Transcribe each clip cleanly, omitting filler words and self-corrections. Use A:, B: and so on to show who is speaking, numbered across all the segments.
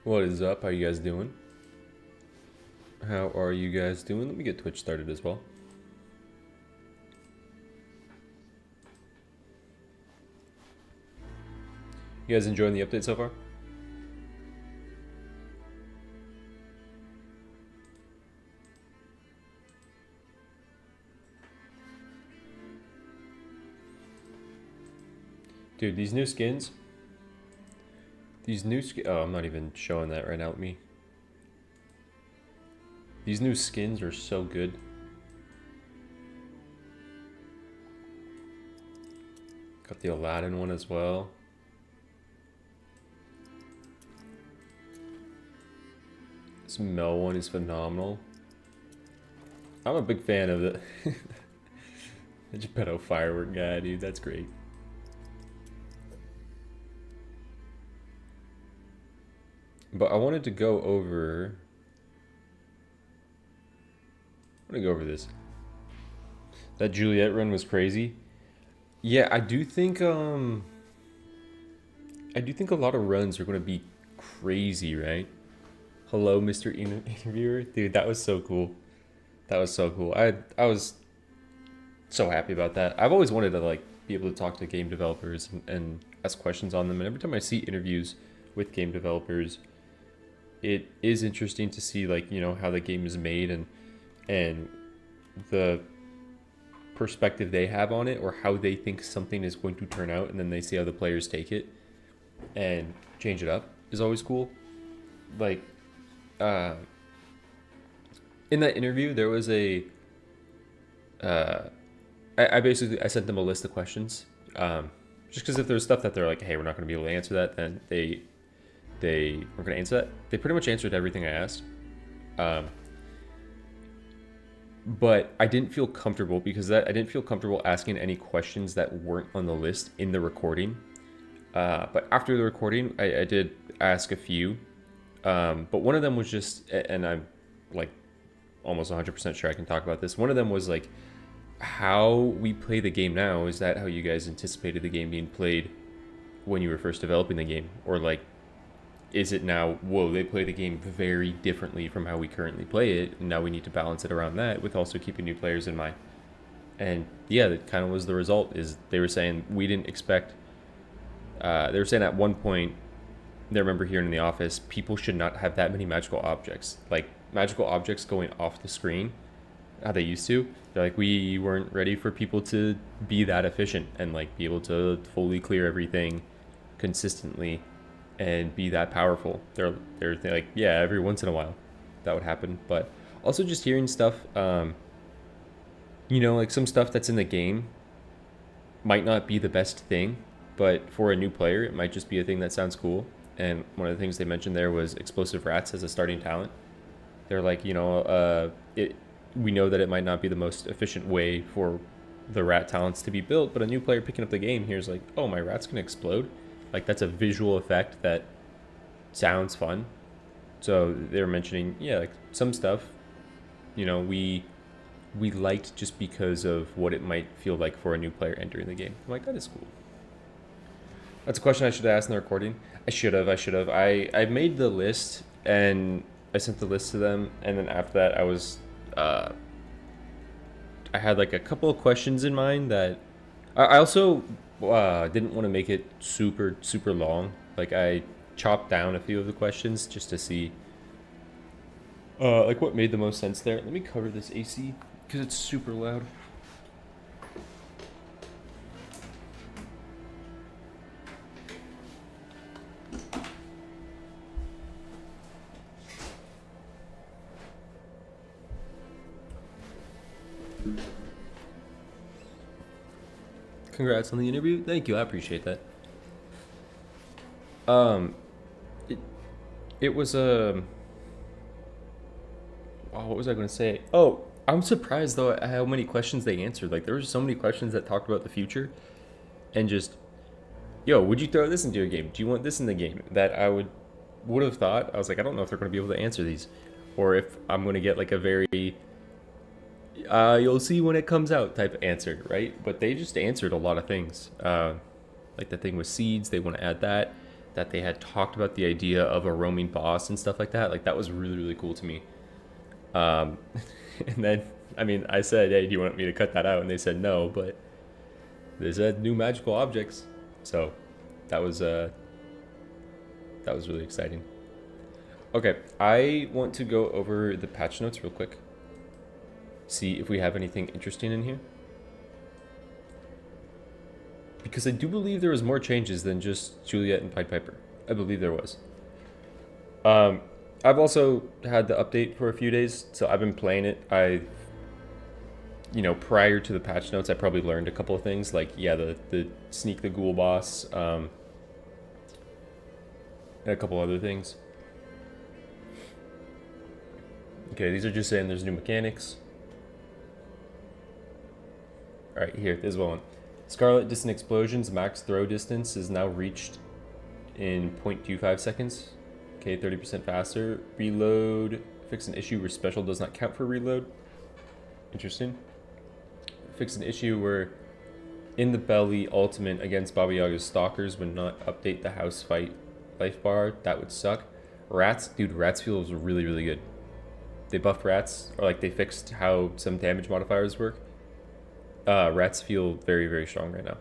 A: What is up? How you guys doing? How are you guys doing? Let me get Twitch started as well. You guys enjoying the update so far? Dude, these new skins. Oh, I'm not even showing that right now with me. These new skins are so good. Got the Aladdin one as well. This Mel one is phenomenal. I'm a big fan of the the Geppetto firework guy, dude. That's great. But I wanted to go over... this. That Juliet run was crazy. Yeah, I do think a lot of runs are going to be crazy, right? Hello, Mr. Interviewer. Dude, that was so cool. That was so cool. I was so happy about that. I've always wanted to like be able to talk to game developers and ask questions on them. And every time I see interviews with game developers, it is interesting to see like, you know, how the game is made and the perspective they have on it or how they think something is going to turn out, and then they see how the players take it and change it up is always cool. Like in that interview there was a I basically I sent them a list of questions, just because if there's stuff that they're like, hey, we're not going to be able to answer that, then they were going to answer that. They pretty much answered everything I asked. But I didn't feel comfortable because I didn't feel comfortable asking any questions that weren't on the list in the recording. But after the recording, I did ask a few. But one of them was just, and I'm like almost 100% sure I can talk about this. One of them was like, how we play the game now, is that how you guys anticipated the game being played when you were first developing the game? Or like, is it now, whoa, they play the game very differently from how we currently play it, and now we need to balance it around that with also keeping new players in mind? And yeah, that kind of was the result. Is they were saying we didn't expect, they were saying at one point, I remember hearing in the office, people should not have that many magical objects. Like magical objects going off the screen, how they used to. They're like, we weren't ready for people to be that efficient and like be able to fully clear everything consistently and be that powerful. They're like, yeah, every once in a while that would happen. But also just hearing stuff, you know, like some stuff that's in the game might not be the best thing, but for a new player, it might just be a thing that sounds cool. And one of the things they mentioned there was explosive rats as a starting talent. They're like, you know, we know that it might not be the most efficient way for the rat talents to be built, but a new player picking up the game here's like, oh, my rat's gonna explode. Like that's a visual effect that sounds fun. So they were mentioning, yeah, like some stuff, you know, we liked just because of what it might feel like for a new player entering the game. I'm like, that is cool. That's a question I should have asked in the recording. I should have. I made the list and I sent the list to them, and then after that I was I had like a couple of questions in mind that I also didn't want to make it super long. Like I chopped down a few of the questions just to see like what made the most sense there. Let me cover this AC because it's super loud. Congrats on the interview. Thank you. I appreciate that. It was a. Oh, what was I going to say? Oh, I'm surprised though at how many questions they answered. Like there were so many questions that talked about the future, and just, yo, would you throw this into your game? Do you want this in the game? That I would have thought. I was like, I don't know if they're going to be able to answer these, or if I'm going to get like a very you'll see when it comes out type answer, right? But they just answered a lot of things. Like the thing with seeds, they want to add that. that they had talked about the idea of a roaming boss and stuff like that. Like that was really, really cool to me. And then, I mean, I said, hey, do you want me to cut that out? And they said no, but they said new magical objects. So that was really exciting. Okay, I want to go over the patch notes real quick. See if we have anything interesting in here. Because I do believe there was more changes than just Juliet and Pied Piper. I believe there was. I've also had the update for a few days, so I've been playing it. You know, prior to the patch notes, I probably learned a couple of things, like, yeah, the sneak the ghoul boss, and a couple other things. Okay, these are just saying there's new mechanics. Alright, here, this one. Scarlet distant explosions, max throw distance is now reached in 0.25 seconds. Okay, 30% faster. Reload, fix an issue where special does not count for reload. Interesting. Fix an issue where in the belly ultimate against Baba Yaga's stalkers would not update the house fight life bar. That would suck. Rats, dude, rats feels really, really good. They buffed rats, or like they fixed how some damage modifiers work. Rats feel very, very strong right now.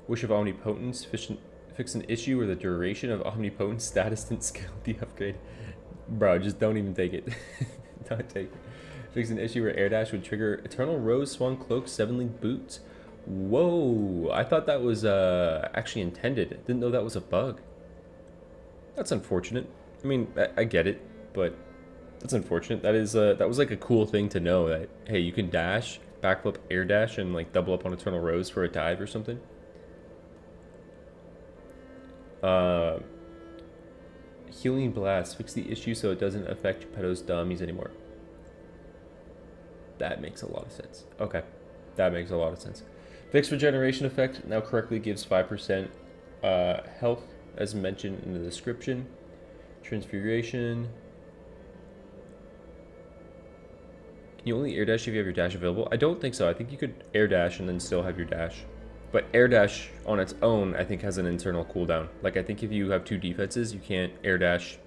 A: Wish of Omnipotence, fix an issue where the duration of Omnipotence status didn't scale the upgrade. Bro, just don't even take it. Don't take it. Fix an issue where Air Dash would trigger Eternal Rose Swan Cloak 7-link boots. Whoa, I thought that was actually intended. Didn't know that was a bug. That's unfortunate. I mean, I get it, but that's unfortunate. That was like a cool thing to know, that hey, you can dash, backflip, air dash, and like double up on Eternal Rose for a dive or something. Healing Blast, fix the issue so it doesn't affect Geppetto's dummies anymore. That makes a lot of sense. Okay, that makes a lot of sense. Fix Regeneration Effect now correctly gives 5% health as mentioned in the description. Transfiguration. Can you only air dash if you have your dash available? I don't think so. I think you could air dash and then still have your dash. But air dash on its own, I think, has an internal cooldown. Like, I think if you have two defenses, you can't air dash.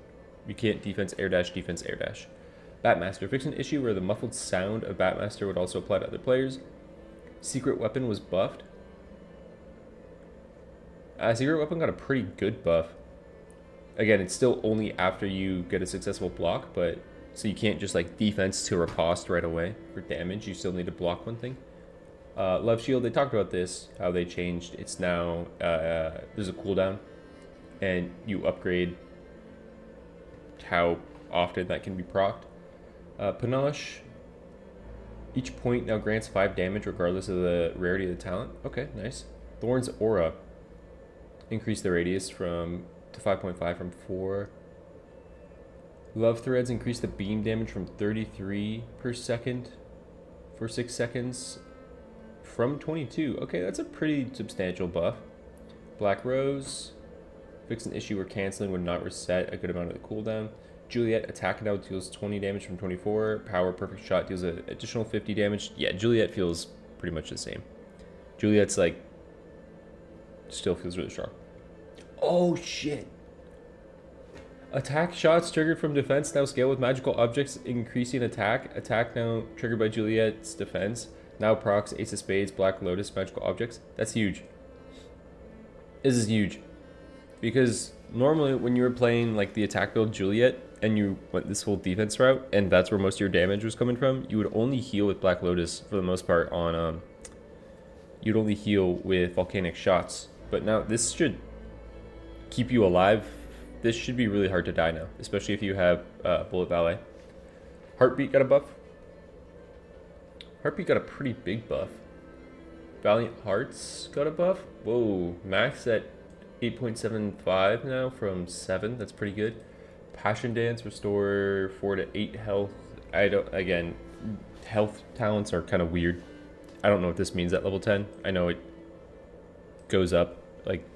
A: You can't defense, air dash, defense, air dash. Batmaster. Fix an issue where the muffled sound of Batmaster would also apply to other players. Secret Weapon was buffed. Secret Weapon got a pretty good buff. Again, it's still only after you get a successful block, but so you can't just like defense to riposte right away for damage. You still need to block one thing. Love Shield, they talked about this, how they changed. It's now, there's a cooldown, and you upgrade how often that can be procced. Panache, each point now grants 5 damage regardless of the rarity of the talent. Okay, nice. Thorn's Aura, increase the radius to 5.5 from 4. Love Threads, increase the beam damage from 33 per second for 6 seconds from 22. Okay, that's a pretty substantial buff. Black Rose, fix an issue where canceling would not reset a good amount of the cooldown. Juliet, attack now deals 20 damage from 24. Power Perfect Shot deals an additional 50 damage. Yeah, Juliet feels pretty much the same. Juliet's like, still feels really strong. Oh shit. Attack shots triggered from defense now scale with magical objects, increasing attack. Attack now triggered by Juliet's defense. Now procs Ace of Spades, Black Lotus, magical objects. That's huge. This is huge. Because normally when you were playing like the attack build Juliet and you went this whole defense route and that's where most of your damage was coming from, you would only heal with Black Lotus for the most part on you'd only heal with volcanic shots. But now this should keep you alive. This should be really hard to die now, especially if you have Bullet Ballet. Heartbeat got a buff. Heartbeat got a pretty big buff. Valiant Hearts got a buff. Whoa, max at 8.75 now from 7. That's pretty good. Passion Dance, restore 4 to 8 health. Again, health talents are kind of weird. I don't know what this means at level 10. I know it goes up like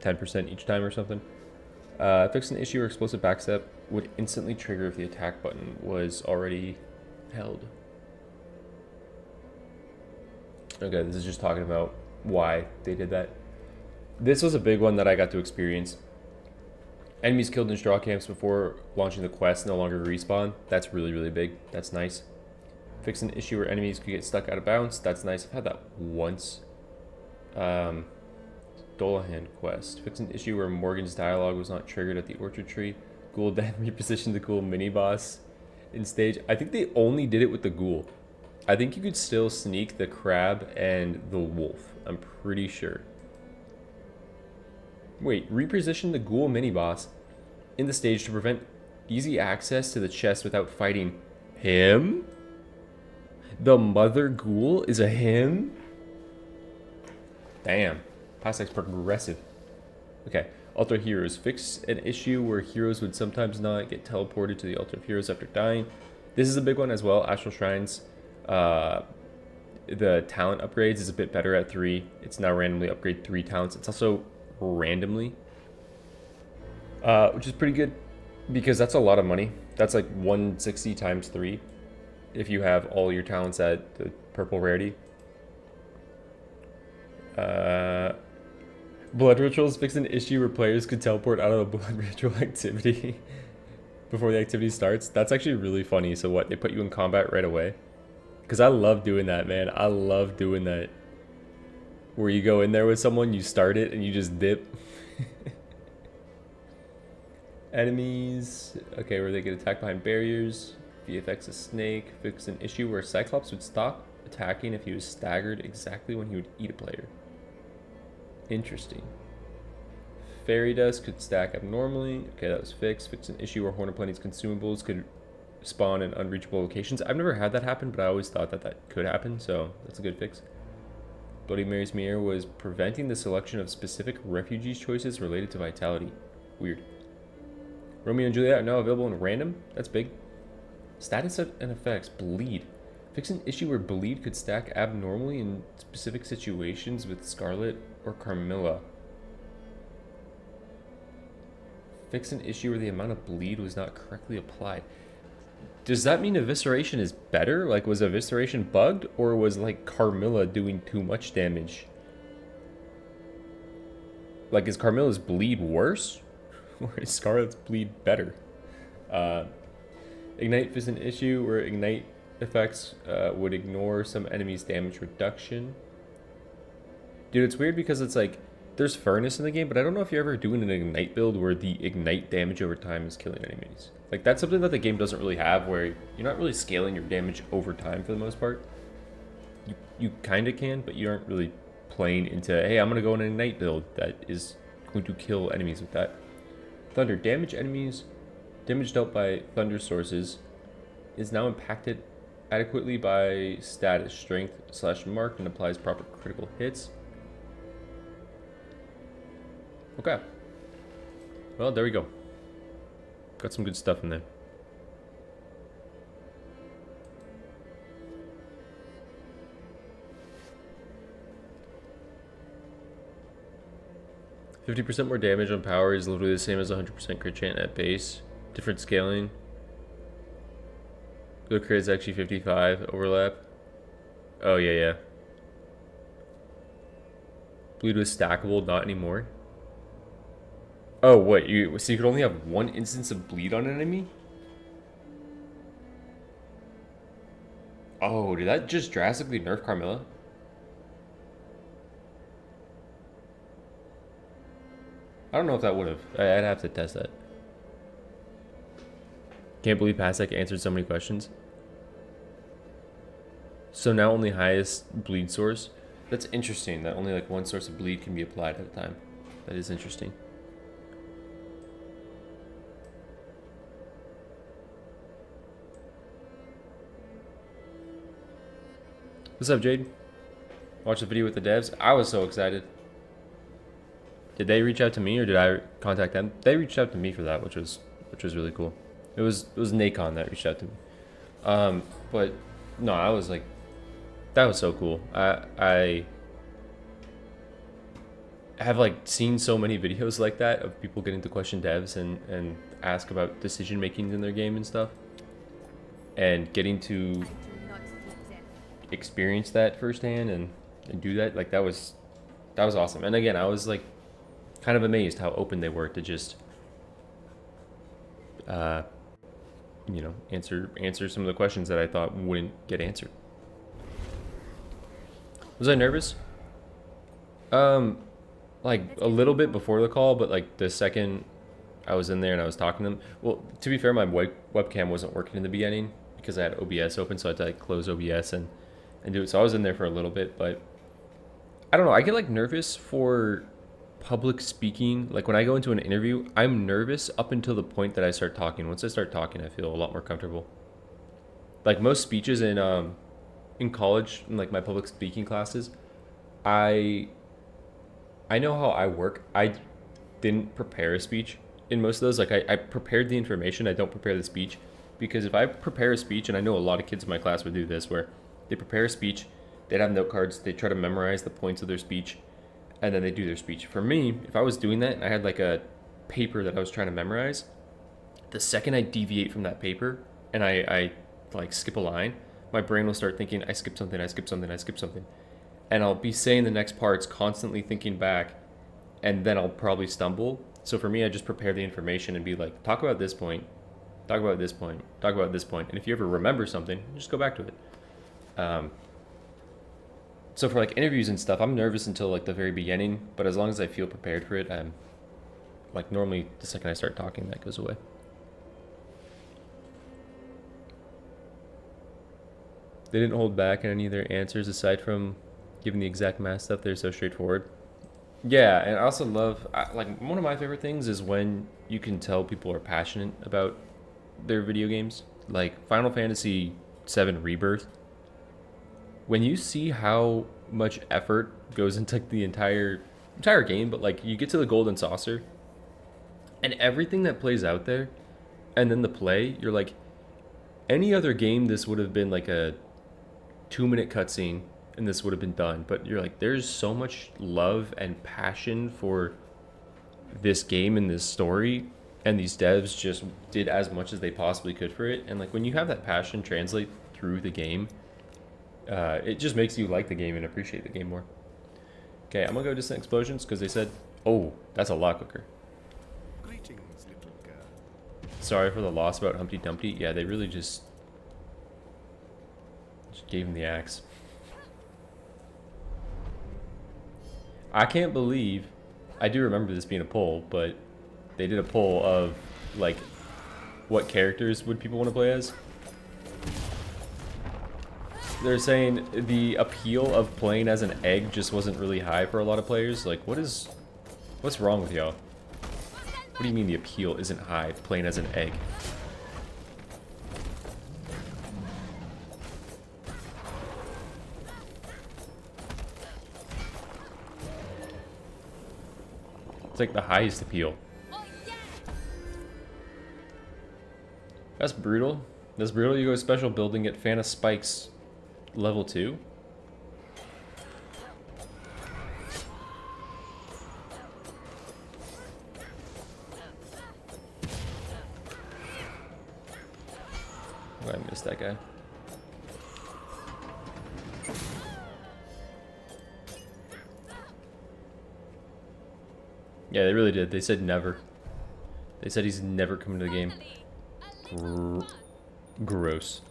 A: 10% each time or something. Fix an issue where explosive backstep would instantly trigger if the attack button was already held. Okay, this is just talking about why they did that. This was a big one that I got to experience. Enemies killed in straw camps before launching the quest no longer respawn. That's really, really big. That's nice. Fix an issue where enemies could get stuck out of bounds. That's nice. I've had that once. Dolahan quest. Fix an issue where Morgan's dialogue was not triggered at the orchard tree. Ghoul then repositioned the ghoul mini boss in stage. I think they only did it with the ghoul. I think you could still sneak the crab and the wolf. I'm pretty sure. Wait, reposition the ghoul mini boss in the stage to prevent easy access to the chest without fighting him? The mother ghoul is a him? Damn. Pastex's progressive. Okay. Altar of Heroes. Fix an issue where heroes would sometimes not get teleported to the Altar of Heroes after dying. This is a big one as well. Astral Shrines. The talent upgrades is a bit better at 3. It's now randomly upgrade 3 talents. It's also randomly. Which is pretty good because that's a lot of money. That's like 160 times 3 if you have all your talents at the purple rarity. Blood rituals. Fix an issue where players could teleport out of a blood ritual activity before the activity starts. That's actually really funny. So what? They put you in combat right away? Because I love doing that, man. I love doing that. Where you go in there with someone, you start it, and you just dip. Enemies. Okay, where they get attacked behind barriers. VFX a snake. Fix an issue where Cyclops would stop attacking if he was staggered exactly when he would eat a player. Interesting. Fairy dust could stack abnormally. Okay, that was fixed. Fix an issue where Horn of Plenty's consumables could spawn in unreachable locations. I've never had that happen, but I always thought that that could happen, so that's a good fix. Bloody Mary's Mirror was preventing the selection of specific refugees choices related to vitality. Weird. Romeo and Juliet are now available in random. That's big. Status and effects. Bleed. Fix an issue where bleed could stack abnormally in specific situations with Scarlet or Carmilla. Fix an issue where the amount of bleed was not correctly applied. Does that mean evisceration is better? Like, was evisceration bugged, or was like Carmilla doing too much damage? Like, is Carmilla's bleed worse, or is Scarlet's bleed better? Ignite is an issue where ignite effects would ignore some enemies' damage reduction. Dude, it's weird because it's like there's furnace in the game, but I don't know if you're ever doing an ignite build where the ignite damage over time is killing enemies. Like, that's something that the game doesn't really have, where you're not really scaling your damage over time for the most part. You kind of can, but you aren't really playing into, hey, I'm going to go in an ignite build that is going to kill enemies with that. Thunder. Damage enemies. Damage dealt by thunder sources is now impacted adequately by status strength / mark and applies proper critical hits. Okay. Well, there we go. Got some good stuff in there. %50 more damage on power is literally the same as 100% crit chance at base. Different scaling. The crit is actually 55 overlap. Oh, yeah. Bleed was stackable, not anymore. Oh, what? So you could only have one instance of bleed on an enemy? Oh, did that just drastically nerf Carmilla? I don't know if that would have. I'd have to test that. Can't believe Pasek answered so many questions. So now only highest bleed source. That's interesting that only like one source of bleed can be applied at a time. That is interesting. What's up, Jade? Watch the video with the devs. I was so excited. Did they reach out to me or did I contact them? They reached out to me for that, which was really cool. It was Nacon that reached out to me. But no, I was like, that was so cool. I have like seen so many videos like that of people getting to question devs and ask about decision making in their game and stuff, and getting to experience that firsthand and do that. Like, that was awesome. And again, I was like kind of amazed how open they were to just you know, answer some of the questions that I thought wouldn't get answered. Was I nervous? Like a little bit before the call, but like the second I was in there and I was talking to them. Well, to be fair, my webcam wasn't working in the beginning because I had OBS open, so I had to like close OBS and do it. So I was in there for a little bit, but I don't know. I get like nervous for public speaking. Like when I go into an interview, I'm nervous up until the point that I start talking. Once I start talking, I feel a lot more comfortable. Like most speeches in college, in like my public speaking classes, I know how I work. I didn't prepare a speech in most of those. Like I prepared the information. I don't prepare the speech, because if I prepare a speech, and I know a lot of kids in my class would do this, where they prepare a speech, they'd have note cards, they try to memorize the points of their speech, and then they do their speech. For me, if I was doing that and I had like a paper that I was trying to memorize, the second I deviate from that paper and I like skip a line, my brain will start thinking, I skipped something, I skipped something, I skipped something. And I'll be saying the next parts, constantly thinking back, and then I'll probably stumble. So for me, I just prepare the information and be like, talk about this point, talk about this point, talk about this point. And if you ever remember something, just go back to it. So for like interviews and stuff, I'm nervous until like the very beginning, but as long as I feel prepared for it, I'm like, normally the second I start talking, that goes away. They didn't hold back on any of their answers aside from giving the exact math stuff. They're so straightforward. Yeah, and I also love, like, one of my favorite things is when you can tell people are passionate about their video games. Like Final Fantasy VII Rebirth. When you see how much effort goes into the entire game, but like you get to the Golden Saucer and everything that plays out there, and then the play, you're like, any other game this would have been like a 2-minute cutscene and this would have been done. But you're like, there's so much love and passion for this game and this story, and these devs just did as much as they possibly could for it. And like when you have that passion translate through the game, it just makes you like the game and appreciate the game more. Okay, I'm gonna go distant explosions because they said, oh, that's a lot quicker.
B: Greetings, little girl.
A: Sorry for the loss about Humpty Dumpty. Yeah, they really just gave him the axe. I can't believe, I do remember this being a poll, but they did a poll of like, what characters would people want to play as? They're saying the appeal of playing as an egg just wasn't really high for a lot of players. Like, what's wrong with y'all? What do you mean the appeal isn't high playing as an egg? It's like the highest appeal. That's brutal. That's brutal. You go special building at Fana Spikes level 2. Oh, I missed that guy. Yeah, they really did. They said never. They said he's never coming to the game. Gross.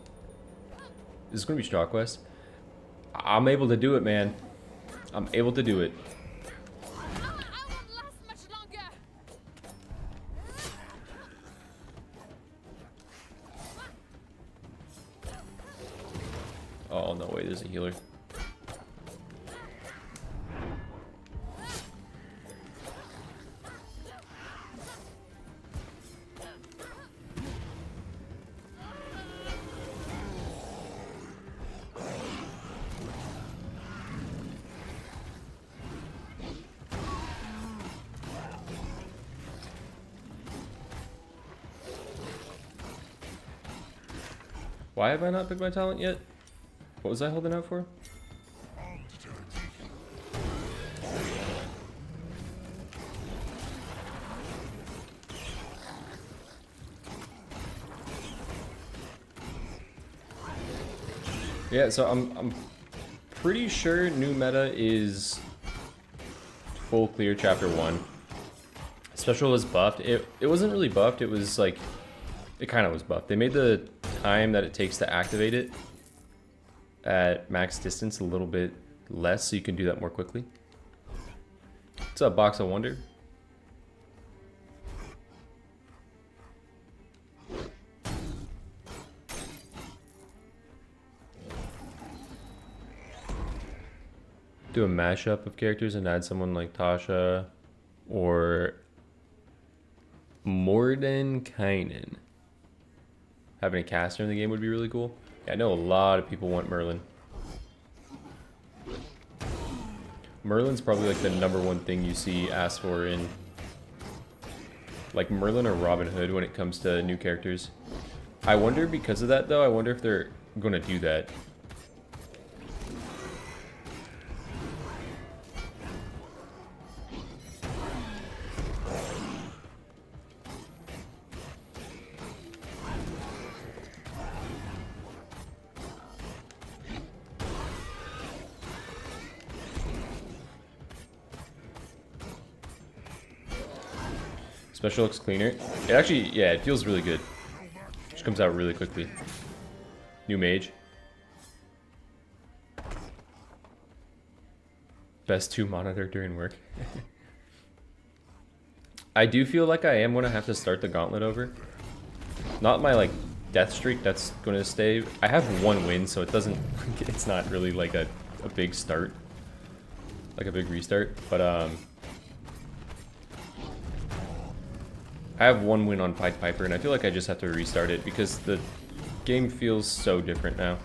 A: Is this gonna be Straw Quest? I'm able to do it, man. I'm able to do it. Oh, no way, there's a healer. Why have I not picked my talent yet? What was I holding out for? Yeah, so I'm pretty sure new meta is full clear chapter 1. Special was buffed. It wasn't really buffed. It was like It kind of was buffed. They made the time that it takes to activate it at max distance a little bit less, so you can do that more quickly. What's up, Box of Wonder? Do a mashup of characters and add someone like Tasha or Mordenkainen. Having a caster in the game would be really cool. Yeah, I know a lot of people want Merlin. Merlin's probably like the #1 thing you see asked for in like Merlin or Robin Hood when it comes to new characters. I wonder, because of that though, I wonder if they're going to do that. Special looks cleaner. It actually, yeah, it feels really good. Just comes out really quickly. New mage. Best 2 monitor during work. I do feel like I am gonna have to start the gauntlet over. Not my like death streak that's gonna stay. I have 1 win, so it doesn't. It's not really like a big start, like a big restart. But I have 1 win on Pied Piper, and I feel like I just have to restart it because the game feels so different now.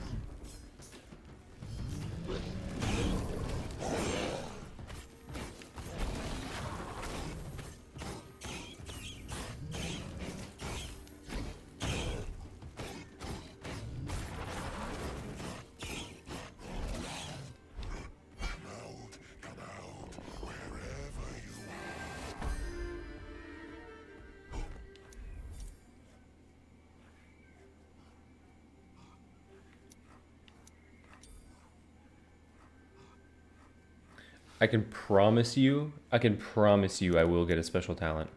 A: I can promise you I will get a special talent.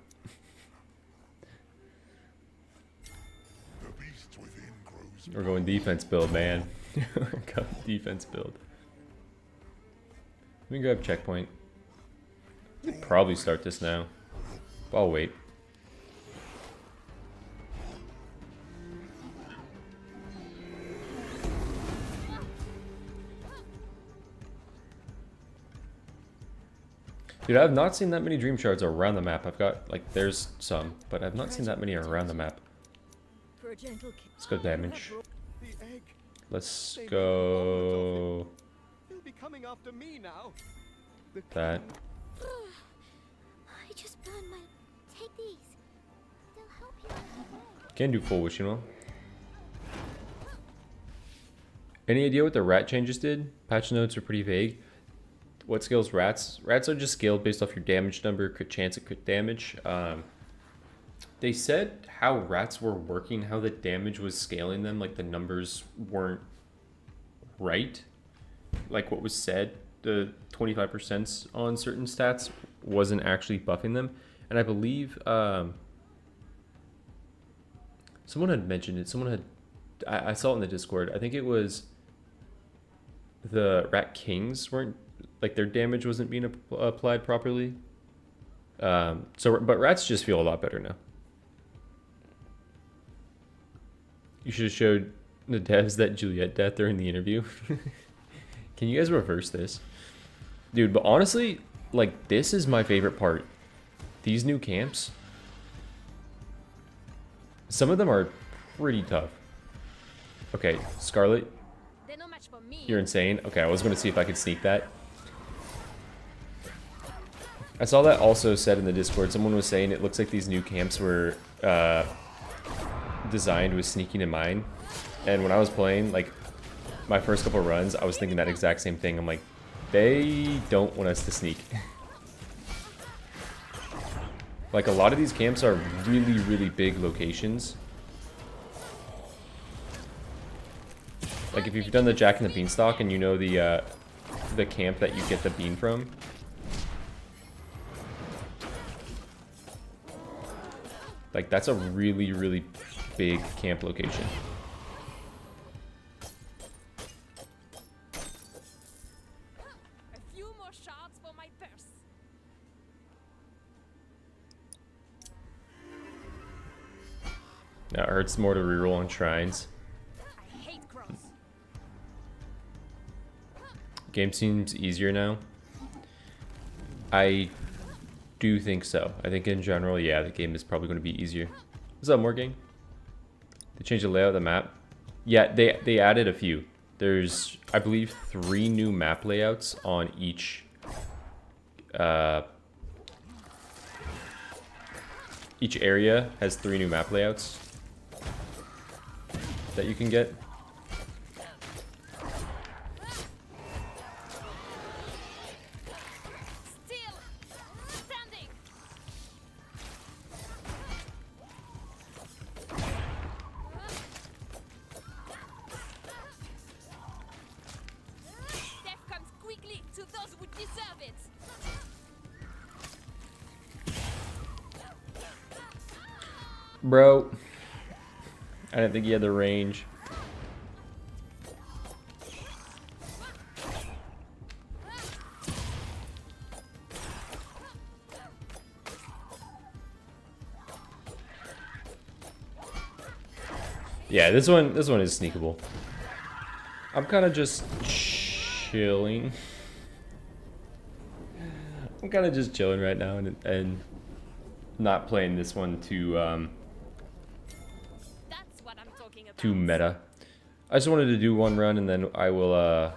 A: We're going defense build, man. Go defense build. Let me grab checkpoint. I could probably start this now. I'll wait. Dude, I've not seen that many dream shards around the map. I've got, like, there's some, but I've not seen that many around the map. Let's go damage. Let's go... that.
C: I just burned my... Take these. They'll help you.
A: Can do full wishing well. Any idea what the rat changes did? Patch notes are pretty vague. What scales rats? Rats are just scaled based off your damage number, crit chance at crit damage. They said how rats were working, how the damage was scaling them, like the numbers weren't right. Like what was said, the 25% on certain stats wasn't actually buffing them. And I believe someone had mentioned it. Someone had, I saw it in the Discord. I think it was the Rat Kings weren't, like their damage wasn't being applied properly. But rats just feel a lot better now. You should have showed the devs that Juliet death during the interview. Can you guys reverse this? Dude, but honestly, like this is my favorite part. These new camps. Some of them are pretty tough. Okay, Scarlet.
C: They're no match for me.
A: You're insane. Okay, I was going to see if I could sneak that. I saw that also said in the Discord. Someone was saying it looks like these new camps were designed with sneaking in mind. And when I was playing, like, my first couple runs, I was thinking that exact same thing. I'm like, they don't want us to sneak. Like, a lot of these camps are really, really big locations. Like, if you've done the Jack and the Beanstalk and you know the camp that you get the bean from, like, that's a really, really big camp location.
D: A few more shards for my purse.
A: Now it hurts more to reroll on shrines.
D: I hate crows.
A: Game seems easier now. I do think so. I think in general, yeah, the game is probably going to be easier. What's up, Morgan? They changed the layout of the map. Yeah, they added a few. There's, I believe, 3 new map layouts on each area has 3 new map layouts that you can get.
D: Still standing. Death comes quickly to those who deserve it.
A: Bro, I didn't think he had the range. Yeah, this one is sneakable. I'm kind of just chilling. I'm kind of just chilling right now and not playing this one too
D: That's what I'm talking about.
A: too meta. I just wanted to do one run and then I will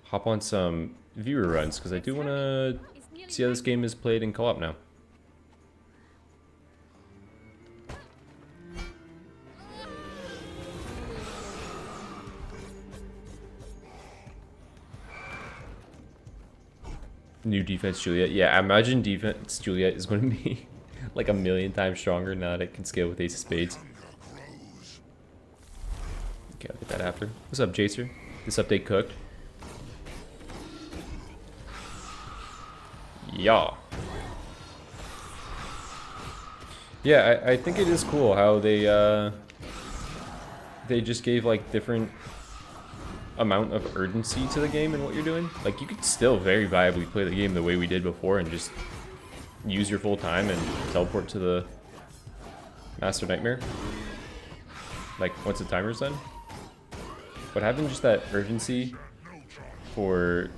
A: hop on some viewer runs because I do want to see how this game is played in co-op now. New defense Juliet. Yeah, I imagine defense Juliet is going to be like a million times stronger now that it can scale with Ace of Spades. Okay, I'll get that after. What's up, Jacer? This update cooked. Yeah. Yeah, I think it is cool how they just gave like different amount of urgency to the game and what you're doing. Like you could still very viably play the game the way we did before and just use your full time and teleport to the Master Nightmare. Like once the timer's done. But having just that urgency for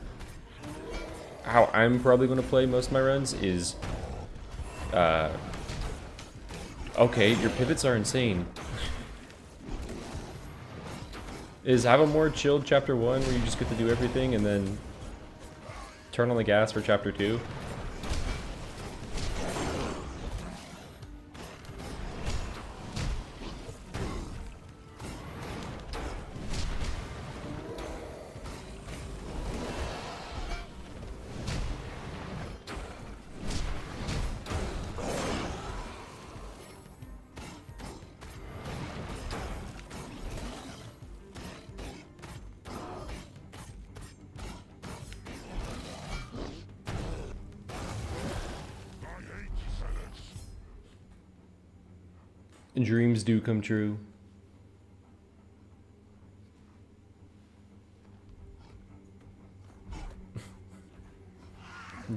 A: how I'm probably going to play most of my runs is okay, your pivots are insane. Is have a more chilled chapter 1 where you just get to do everything and then turn on the gas for chapter 2. Dreams do come true.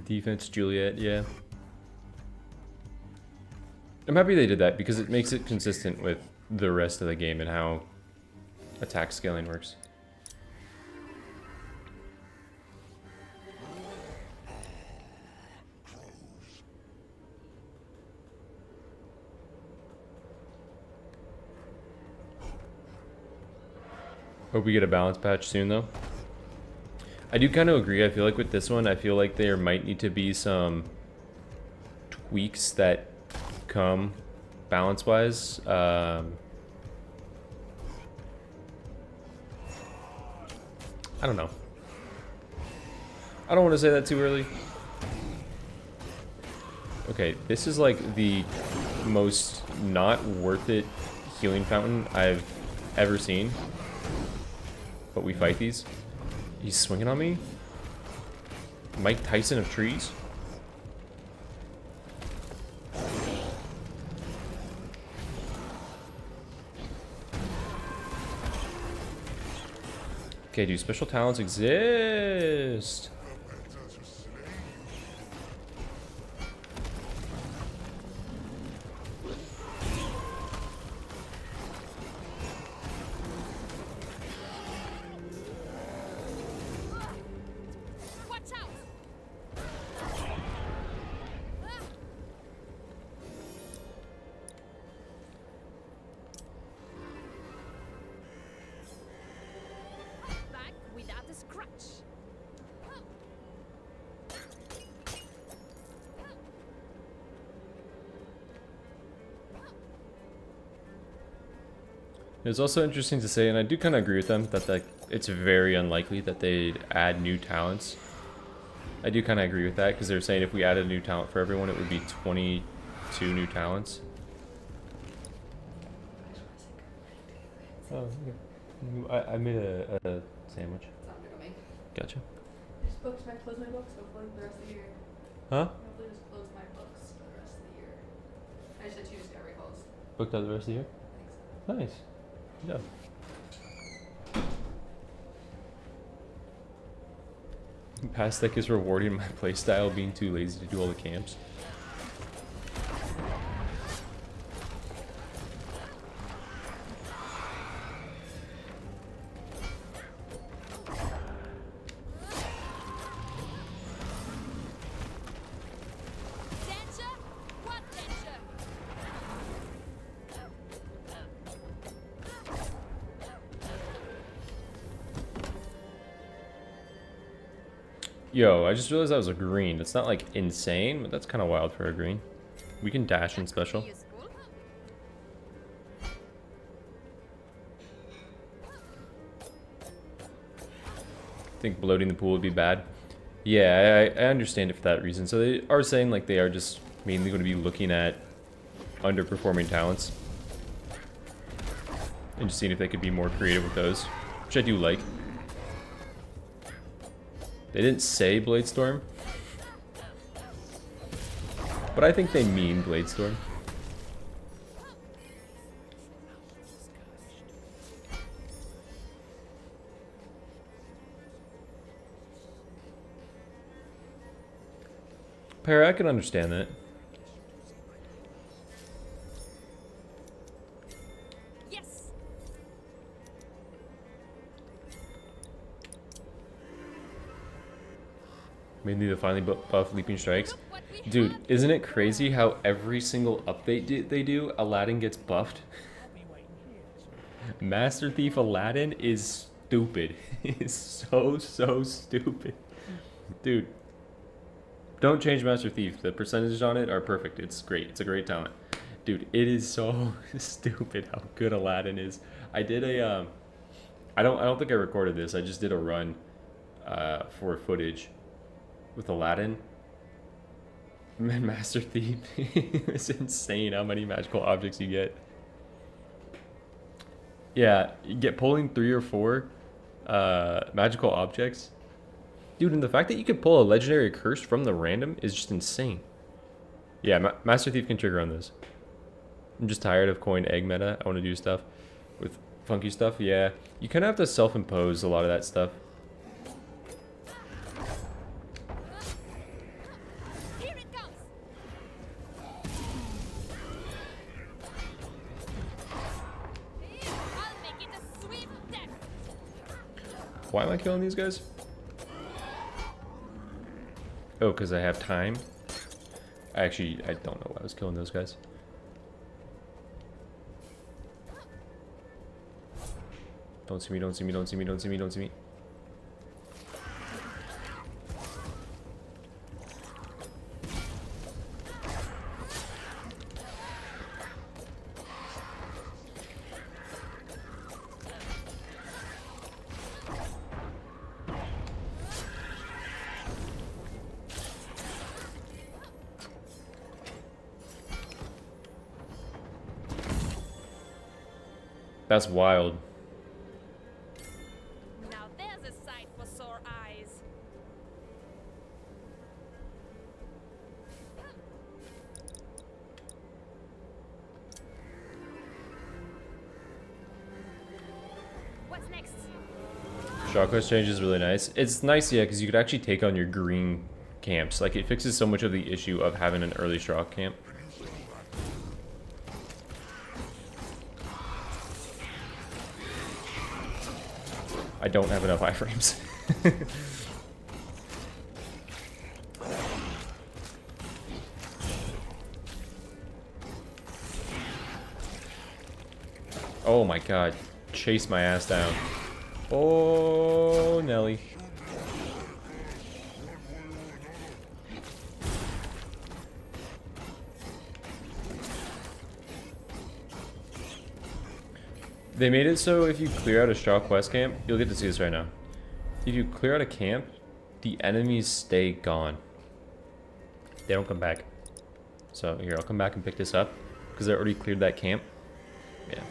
A: Defense Juliet, yeah. I'm happy they did that because it makes it consistent with the rest of the game and how attack scaling works. Hope we get a balance patch soon, though. I do kind of agree. I feel like with this one, I feel like there might need to be some tweaks that come balance-wise. I don't know. I don't want to say that too early. Okay, this is like the most not worth it healing fountain I've ever seen. But we fight these. He's swinging on me. Mike Tyson of trees. Okay, do special talents exist?
D: Watch out! Back without a scratch.
A: It's also interesting to say, and I do kind of agree with them, that it's very unlikely that they'd add new talents. I do kind of agree with that, because they're saying if we added a new talent for everyone, it would be 22 new talents. Oh, I made a sandwich. Gotcha.
E: Just close my books, hopefully the rest of the year.
A: Huh?
E: Hopefully just close my books for the rest of the year. I just had two discovery calls.
A: Booked out the rest of the year?
E: I think so.
A: Nice. Yeah. Past deck is rewarding my playstyle being too lazy to do all the camps.
D: Danger? What danger?
A: Yo, I just realized that was a green. It's not like insane, but that's kind of wild for a green. We can dash in special.
D: Useful.
A: Think bloating the pool would be bad. Yeah, I understand it for that reason. So they are saying like they are just mainly going to be looking at underperforming talents and just seeing if they could be more creative with those, which I do like. They didn't say Bladestorm, but I think they mean Bladestorm. Para, I can understand that.
D: Yes.
A: Mainly to finally buff Leaping Strikes.
D: Look what we
A: Dude,
D: have.
A: isn't it crazy how every single update they do, Aladdin gets buffed? Master Thief Aladdin is stupid. It's so stupid. Dude, don't change Master Thief. The percentages on it are perfect. It's great. It's a great talent. Dude, it is so stupid how good Aladdin is. I did a I don't think I recorded this. I just did a run for footage with Aladdin. Man, Master Thief. It's insane how many magical objects you get. Yeah, you get pulling 3 or 4 magical objects. Dude, and the fact that you could pull a legendary curse from the random is just insane. Yeah, Master Thief can trigger on this. I'm just tired of coin egg meta. I want to do stuff with funky stuff. Yeah, you kind of have to self-impose a lot of that stuff.
D: Here it comes. I'll make it a swift death.
A: Why am I killing these guys? Oh, because I have time? I don't know why I was killing those guys. Don't see me, don't see me, don't see me, don't see me, don't see me. That's wild.
D: Now there's a sight for sore eyes. What's next?
A: Straw quest change is really nice. It's nice, yeah, because you could actually take on your green camps. Like, it fixes so much of the issue of having an early straw camp. I don't have enough iframes. Oh my god. Chase my ass down. Oh, Nelly. They made it so if you clear out a straw quest camp, you'll get to see this right now. If you clear out a camp, the enemies stay gone. They don't come back. So here, I'll come back and pick this up because I already cleared that camp. Yeah.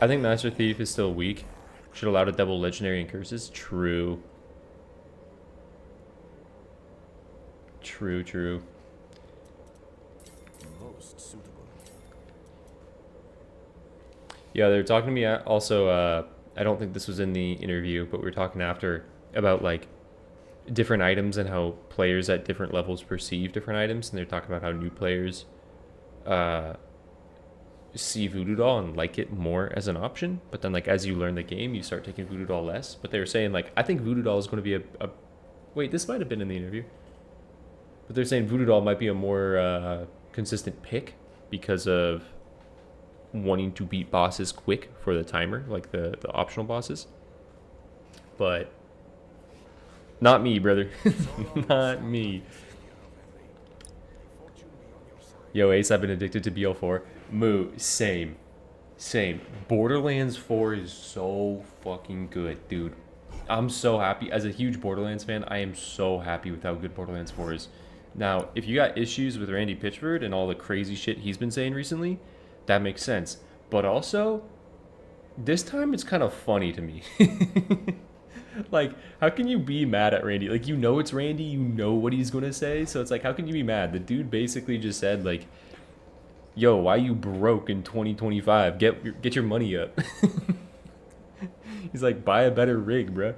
A: I think Master Thief is still weak. Should allow to double legendary and curses. True. True, true.
B: Most suitable.
A: Yeah, they were talking to me also, I don't think this was in the interview, but we were talking after about like different items and how players at different levels perceive different items, and they're talking about how new players see Voodoo Doll and like it more as an option, but then like as you learn the game you start taking Voodoo Doll less. But they were saying like, I think Voodoo Doll is going to be a wait, this might have been in the interview, but they're saying Voodoo Doll might be a more consistent pick because of wanting to beat bosses quick for the timer, like the optional bosses. But not me, brother. Not me. Yo, Ace, I've been addicted to BL4. Moo, same. Borderlands 4 is so fucking good, dude. I'm so happy. As a huge Borderlands fan, I am so happy with how good Borderlands 4 is. Now, if you got issues with Randy Pitchford and all the crazy shit he's been saying recently, that makes sense. But also, this time it's kind of funny to me. Like, how can you be mad at Randy? Like, you know it's Randy, you know what he's gonna say, so it's like, how can you be mad? The dude basically just said, like, yo, why you broke in 2025? Get your money up. He's like, buy a better rig, bro.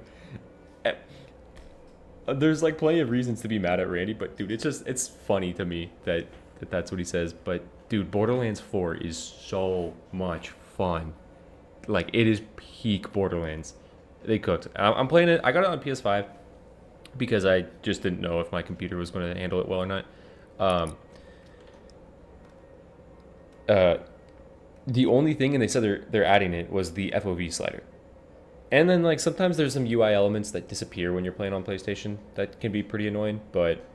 A: There's like plenty of reasons to be mad at Randy, but dude, it's funny to me that that's what he says. But dude, Borderlands 4 is so much fun. Like, it is peak Borderlands. They cooked. I'm playing it. I got it on PS5 because I just didn't know if my computer was going to handle it well or not. The only thing, and they said they're adding it, was the FOV slider. And then like sometimes there's some UI elements that disappear when you're playing on PlayStation that can be pretty annoying, but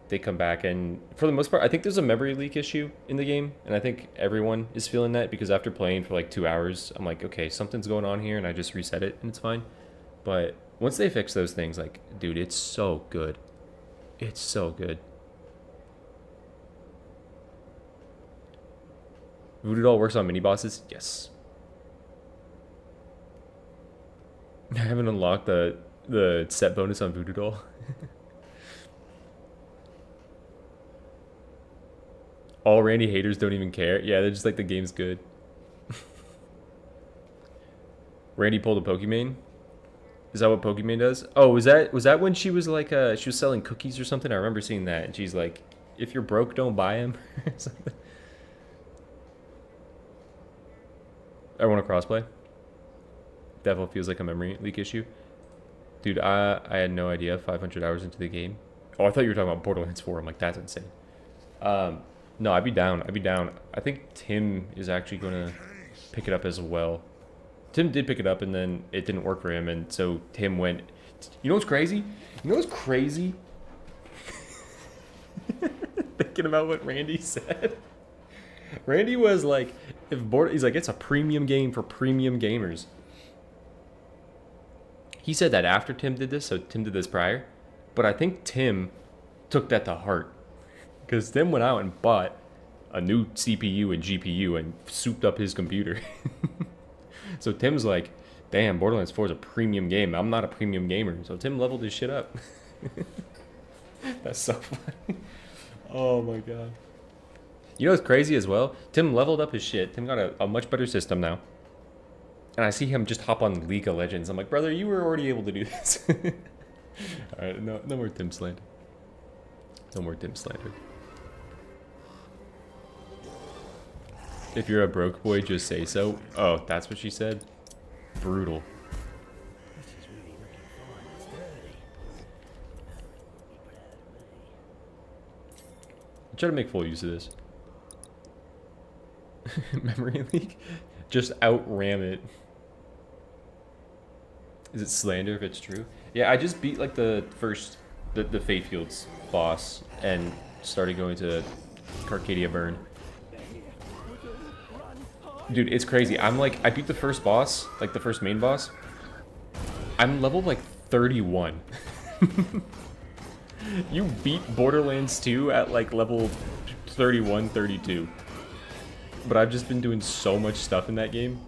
A: they come back, and for the most part I think there's a memory leak issue in the game, and I think everyone is feeling that because after playing for like 2 hours I'm like, okay, something's going on here, and I just reset it and it's fine. But once they fix those things, like, dude, it's so good. It's so good. Voodoo Doll works on mini bosses? Yes. I haven't unlocked the set bonus on Voodoo Doll. All Randy haters don't even care. Yeah, they're just like, the game's good. Randy pulled a Pokemon. Is that what Pokemon does? Oh, was that when she was like she was selling cookies or something? I remember seeing that, and she's like, if you're broke, don't buy them or something. I want to crossplay. Definitely feels like a memory leak issue. Dude, I had no idea 500 hours into the game. Oh, I thought you were talking about Borderlands 4. I'm like, that's insane. No, I'd be down. I think Tim is actually going to pick it up as well. Tim did pick it up, and then it didn't work for him, and so Tim went... You know what's crazy? Thinking about what Randy said. Randy was like, he's like, it's a premium game for premium gamers. He said that after Tim did this, so Tim did this prior. But I think Tim took that to heart. Because Tim went out and bought a new CPU and GPU and souped up his computer. So Tim's like, damn, Borderlands 4 is a premium game. I'm not a premium gamer. So Tim leveled his shit up. That's so funny. Oh my god. You know what's crazy as well? Tim leveled up his shit. Tim got a much better system now. And I see him just hop on League of Legends. I'm like, brother, you were already able to do this. Alright, no more Tim slander. No more Tim slander. If you're a broke boy, just say so. Oh, that's what she said? Brutal. Try to make full use of this. Memory leak? Just out-ram it. Is it slander if it's true? Yeah, I just beat like the first, the Fayfields boss and started going to Carcadia Burn. Dude, it's crazy. I'm like, I beat the first boss, like the first main boss. I'm level like 31. You beat Borderlands 2 at like level 31, 32. But I've just been doing so much stuff in that game.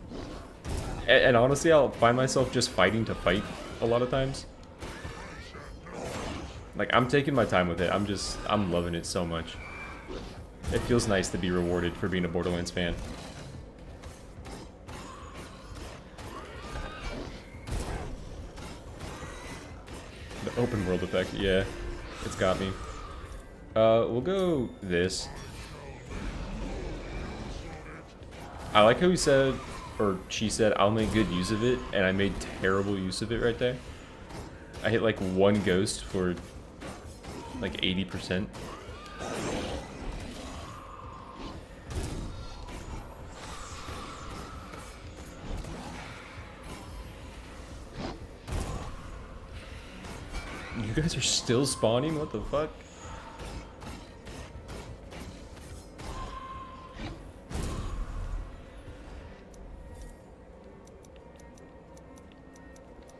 A: And honestly, I'll find myself just fighting to fight a lot of times. Like, I'm taking my time with it. I'm loving it so much. It feels nice to be rewarded for being a Borderlands fan. The open world effect, yeah. It's got me. We'll go this. I like how he said, or she said, I'll make good use of it, and I made terrible use of it right there. I hit like one ghost for like 80%. You guys are still spawning? What the fuck?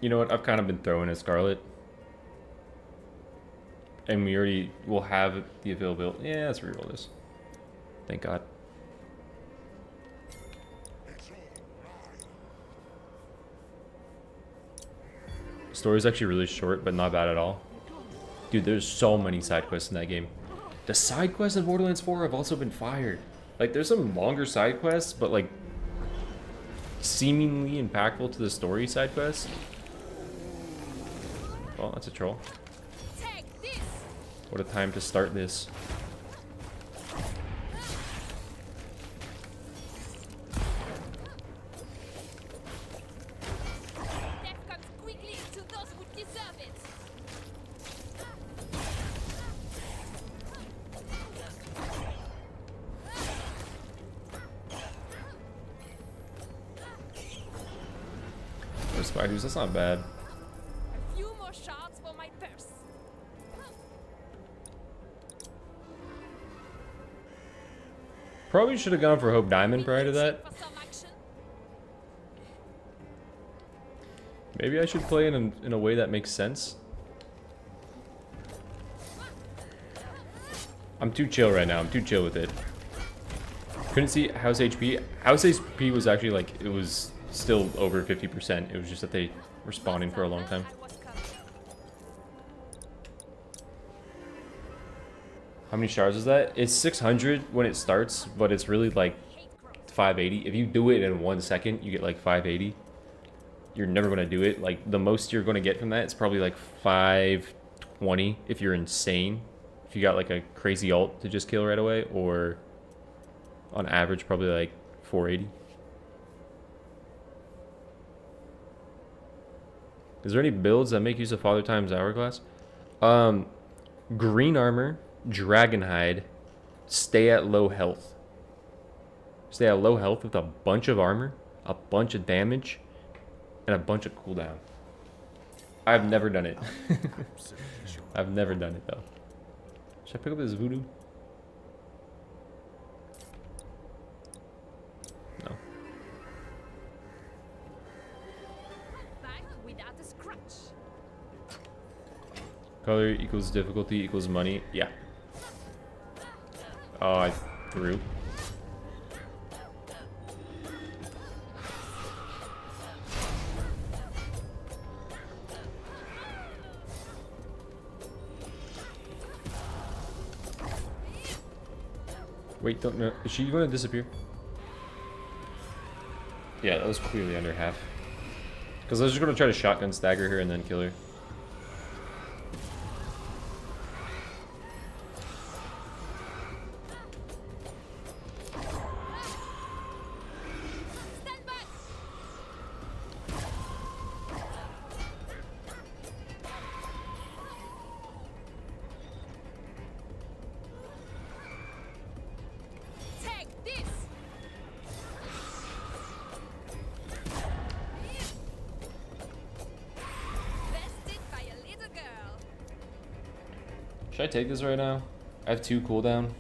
A: You know what? I've kind of been throwing at Scarlet. And we already will have the availability. Yeah, let's reroll this. Thank God. Story's actually really short, but not bad at all. Dude, there's so many side quests in that game. The side quests in Borderlands 4 have also been fired. Like, there's some longer side quests, but like seemingly impactful to the story side quests. Well, that's a troll.
D: Take this.
A: What a time to start this.
D: Death comes quickly to those who deserve it.
A: Or spiders, that's not bad.
D: A few more shards for my purse.
A: Probably should have gone for Hope Diamond prior to that.
D: For some action.
A: Maybe I should play in a way that makes sense. I'm too chill right now. I'm too chill with it. Couldn't see House HP. House HP was actually like, it was still over 50%. It was just that they were spawning for a long time.
D: I was coming.
A: How many shards is that? It's 600 when it starts, but it's really like
D: Hate growth.
A: 580. If you do it in 1 second, you get like 580. You're never going to do it. Like, the most you're going to get from that is probably like 520 if you're insane. If you got like a crazy ult to just kill right away, or on average probably like 480. Is there any builds that make use of Father Time's Hourglass? Green armor, dragon hide, stay at low health. Stay at low health with a bunch of armor, a bunch of damage, and a bunch of cooldown. I've never done it. I've never done it though. Should I pick up this voodoo? No.
D: Back without a scratch.
A: Color equals difficulty equals money. Yeah. Oh, I threw. Wait, don't know. Is she going to disappear? Yeah, that was clearly under half. Because I was just going to try to shotgun stagger her and then kill her.
D: Stand back! Take this! Bested by a little girl.
A: Should I take this right now? I have 2 cooldown.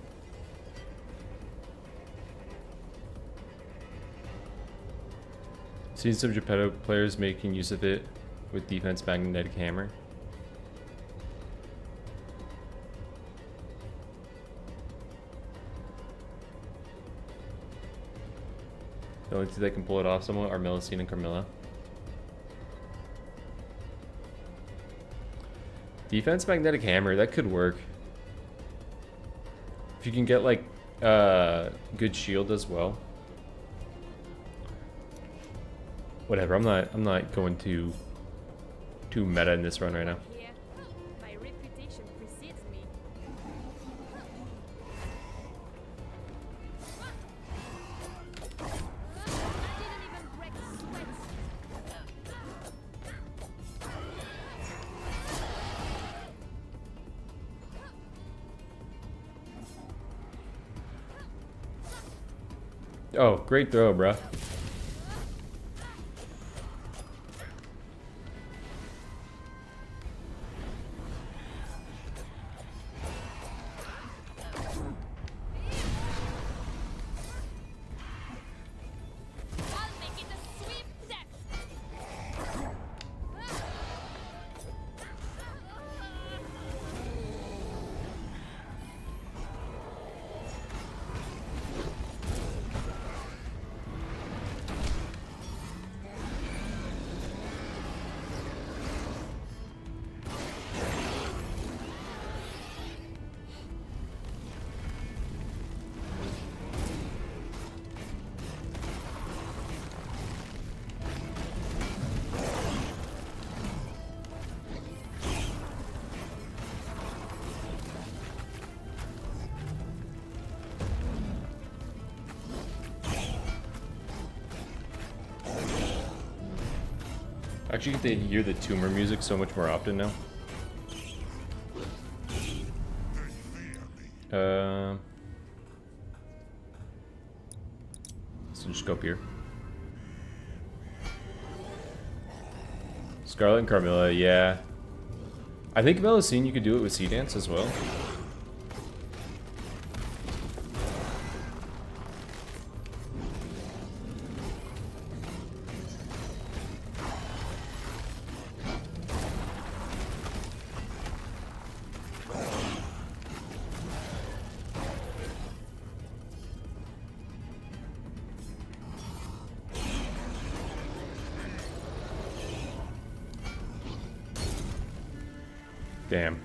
A: Seen some Geppetto players making use of it with defense magnetic hammer. The only two that can pull it off somewhat are Melusine and Carmilla. Defense magnetic hammer, that could work. If you can get like good shield as well. Whatever, I'm not going too meta in this run right now.
D: Here, my reputation precedes me. I didn't even break a sweat.
A: Oh, great throw, bruh.
D: I'll make it a sweep next.
A: I actually get to hear the tumor music so much more often now. So just go up here. Scarlet and Carmilla, yeah. I think Melusine, you could do it with Sea Dance as well. Damn.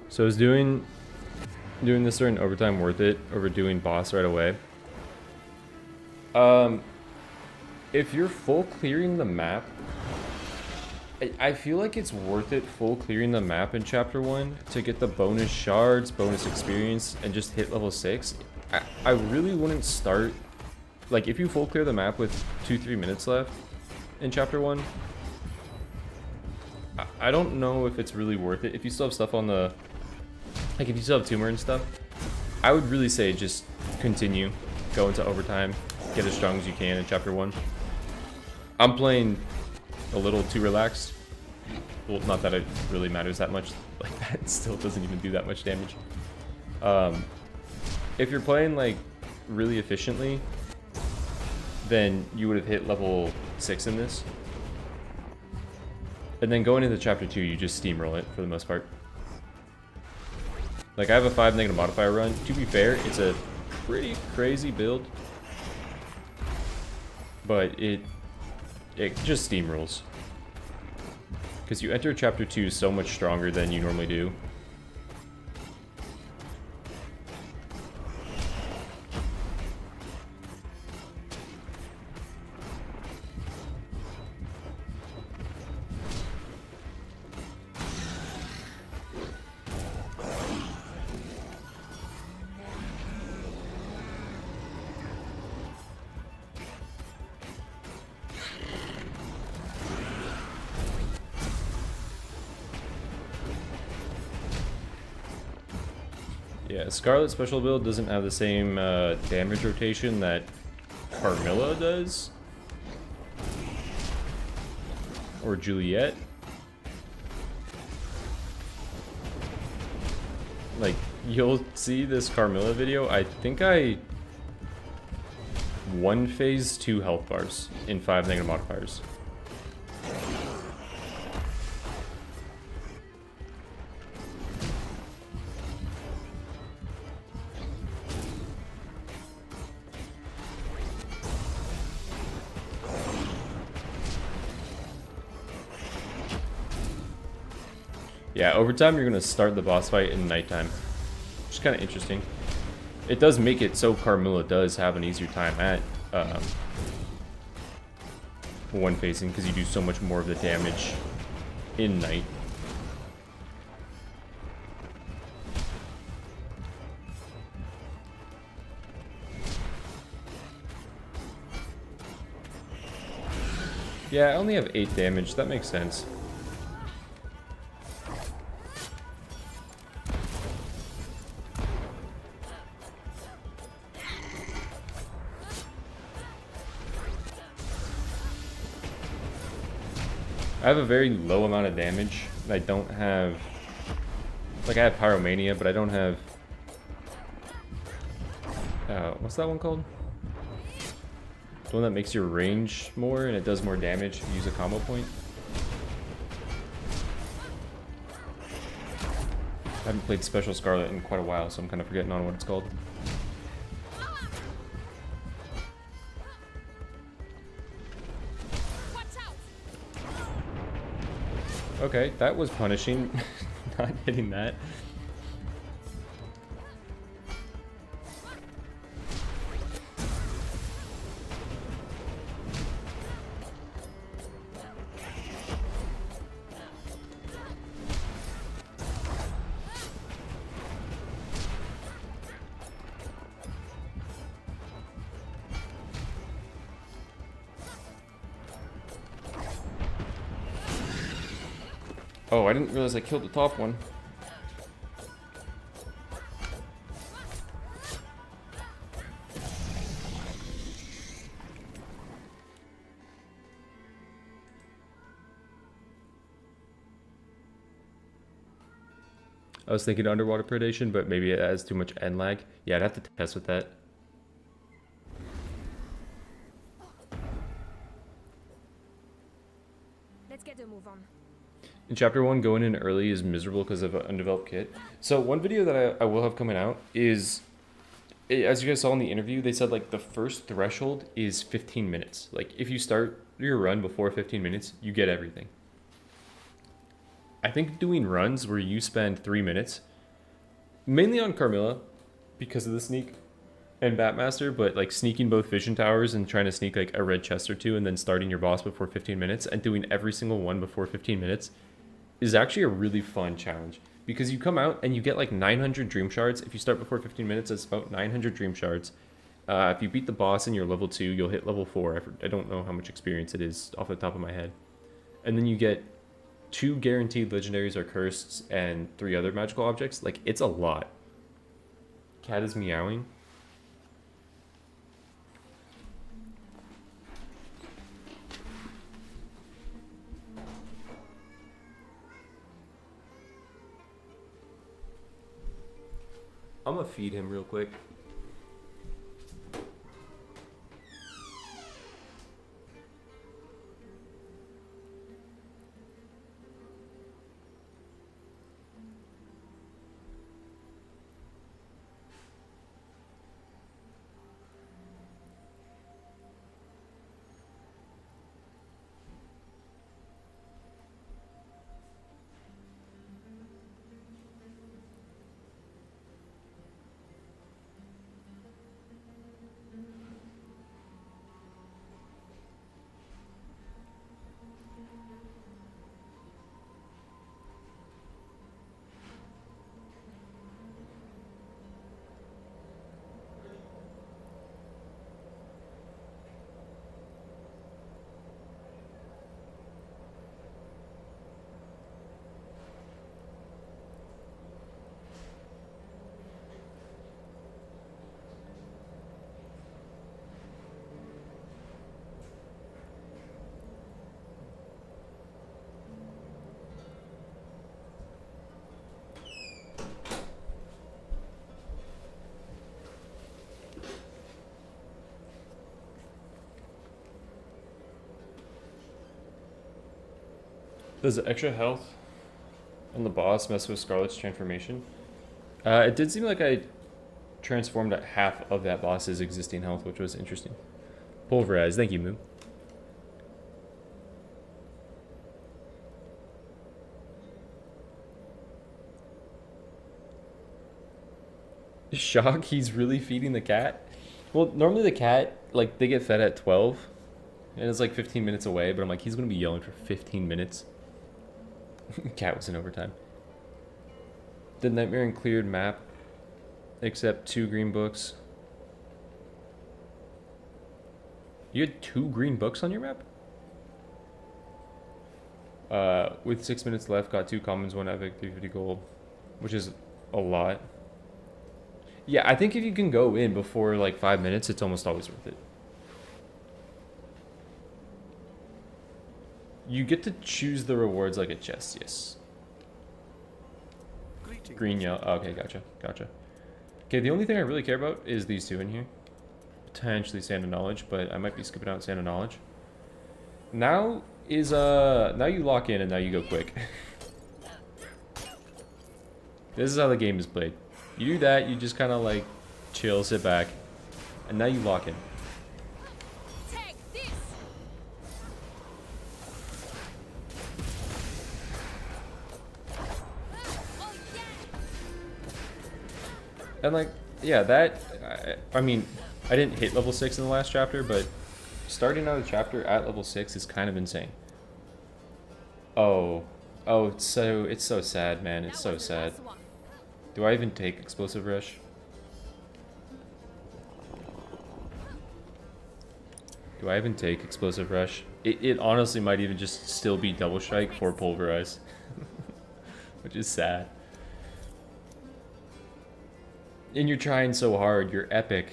A: So is doing this during overtime worth it over doing boss right away? If you're full clearing the map, I feel like it's worth it full clearing the map in chapter 1 to get the bonus shards, bonus experience, and just hit level 6. I really wouldn't start, like if you full clear the map with 2-3 minutes left in chapter 1, I don't know if it's really worth it. If you still have stuff on the, like if you still have tumor and stuff, I would really say just continue, go into overtime, get as strong as you can in chapter 1. I'm playing a little too relaxed. Well, not that it really matters that much. Like that still doesn't even do that much damage. If you're playing like really efficiently, then you would have hit level 6 in this. And then going into chapter 2, you just steamroll it for the most part. Like I have a 5 negative modifier run. To be fair, it's a pretty crazy build, but it just steamrolls. Because you enter chapter 2 so much stronger than you normally do. Yeah, Scarlet special build doesn't have the same damage rotation that Carmilla does. Or Juliet. Like, you'll see this Carmilla video. I think I one phase 2 health bars in 5 negative modifiers. Yeah, over time you're going to start the boss fight in nighttime, which is kind of interesting. It does make it so Carmilla does have an easier time at one facing because you do so much more of the damage in night. Yeah, I only have 8 damage. That makes sense. I have a very low amount of damage. I don't have... Like, I have Pyromania, but I don't have... what's that one called? The one that makes your range more and it does more damage if you use a combo point. I haven't played Special Scarlet in quite a while, so I'm kind of forgetting on what it's called. Okay, that was punishing. Not hitting that. Oh, I didn't realize I killed the top one. I was thinking underwater predation, but maybe it has too much end lag. Yeah, I'd have to test with that.
D: Let's get a move on.
A: In Chapter 1, going in early is miserable because of an undeveloped kit. So one video that I will have coming out is, as you guys saw in the interview, they said like the first threshold is 15 minutes. Like if you start your run before 15 minutes, you get everything. I think doing runs where you spend 3 minutes, mainly on Carmilla because of the sneak and Batmaster, but like sneaking both vision towers and trying to sneak like a red chest or two and then starting your boss before 15 minutes and doing every single one before 15 minutes is actually a really fun challenge because you come out and you get like 900 dream shards. If you start before 15 minutes, it's about 900 dream shards. If you beat the boss and you're level 2, you'll hit level 4. I don't know how much experience it is off the top of my head. And then you get 2 guaranteed legendaries or cursed and 3 other magical objects. Like, it's a lot. Cat is meowing. I'm gonna feed him real quick. Does the extra health on the boss mess with Scarlet's transformation? It did seem like I transformed at half of that boss's existing health, which was interesting. Pulverize, thank you, Moo. Shock, he's really feeding the cat? Well, normally the cat, like, they get fed at 12, and it's like 15 minutes away, but I'm like, he's gonna be yelling for 15 minutes. Cat was in overtime. The Nightmare and cleared map, except 2 green books. You had 2 green books on your map? With 6 minutes left, got 2 commons, 1 epic, 350 gold, which is a lot. Yeah, I think if you can go in before like 5 minutes, it's almost always worth it. You get to choose the rewards like a chest, yes.
B: Greetings.
A: Green, yellow. Oh, okay, gotcha. Okay, the only thing I really care about is these 2 in here. Potentially Sand of Knowledge, but I might be skipping out Sand of Knowledge. Now is, now you lock in and now you go quick. This is how the game is played. You do that, you just kind of like chill, sit back, and now you lock in.
D: Take this. Oh yeah.
A: And like, yeah, that, I mean, I didn't hit level 6 in the last chapter, but starting out a chapter at level 6 is kind of insane. Oh, it's so sad, man. It's so sad. Do I even take Explosive Rush? Do I even take Explosive Rush? It honestly might even just still be Double Strike for Pulverize. Which is sad. And you're trying so hard, you're epic.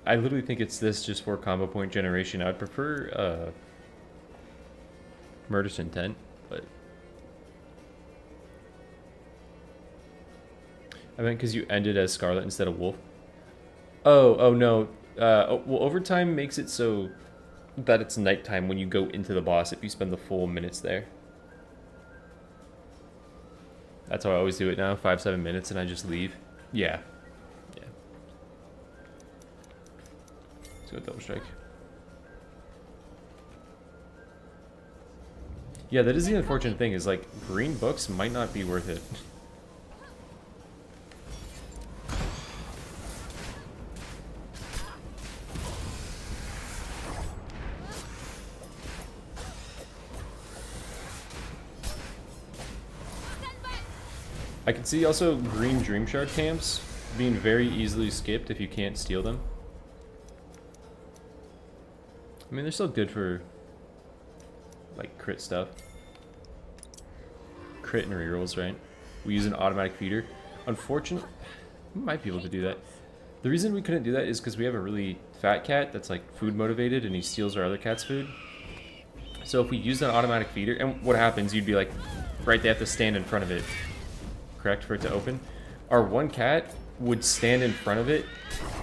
A: I literally think it's this just for combo point generation. I'd prefer Murderous Intent, but I meant because you ended as Scarlet instead of Wolf. Oh no. Well, overtime makes it so that it's nighttime when you go into the boss if you spend the full minutes there. That's how I always do it now, 5-7 minutes, and I just leave. Yeah. Let's go Double Strike. Yeah, that is the unfortunate thing, is like, green books might not be worth it. I can see also green Dream Shard camps being very easily skipped if you can't steal them. I mean, they're still good for like crit stuff. Crit and rerolls, right? We use an automatic feeder. Unfortunately, we might be able to do that. The reason we couldn't do that is because we have a really fat cat that's like food motivated and he steals our other cat's food. So if we use an automatic feeder, and what happens, you'd be like, right, they have to stand in front of it, correct, for it to open. Our one cat would stand in front of it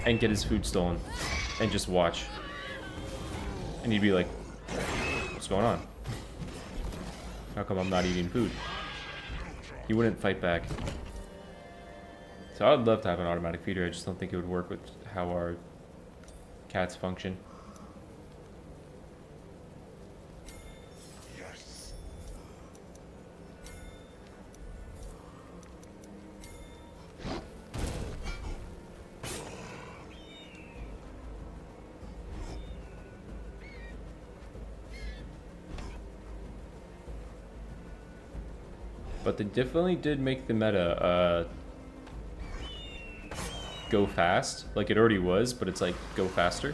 A: and get his food stolen and just watch. And he'd be like, what's going on? How come I'm not eating food? He wouldn't fight back. So I'd love to have an automatic feeder, I just don't think it would work with how our cats function. But they definitely did make the meta go fast. Like it already was, but it's like go faster.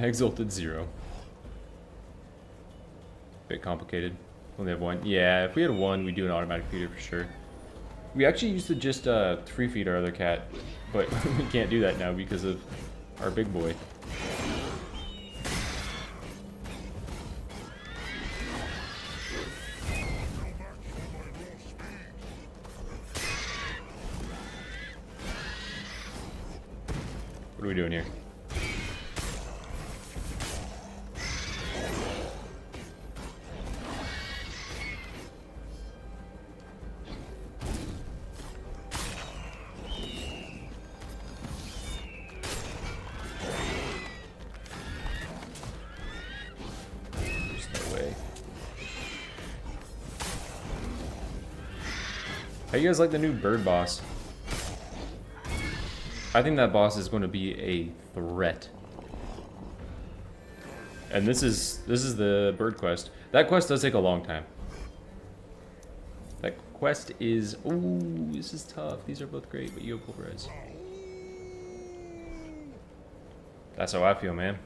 A: Exalted 0. Bit complicated. Only have 1. Yeah, if we had 1, we'd do an automatic feeder for sure. We actually used to just 3 feed our other cat, but we can't do that now because of our big boy. What are we doing here? How you guys like the new bird boss? I think that boss is going to be a threat. And this is the bird quest. That quest does take a long time. That quest is... Ooh, this is tough. These are both great, but you have Pulverize. That's how I feel, man.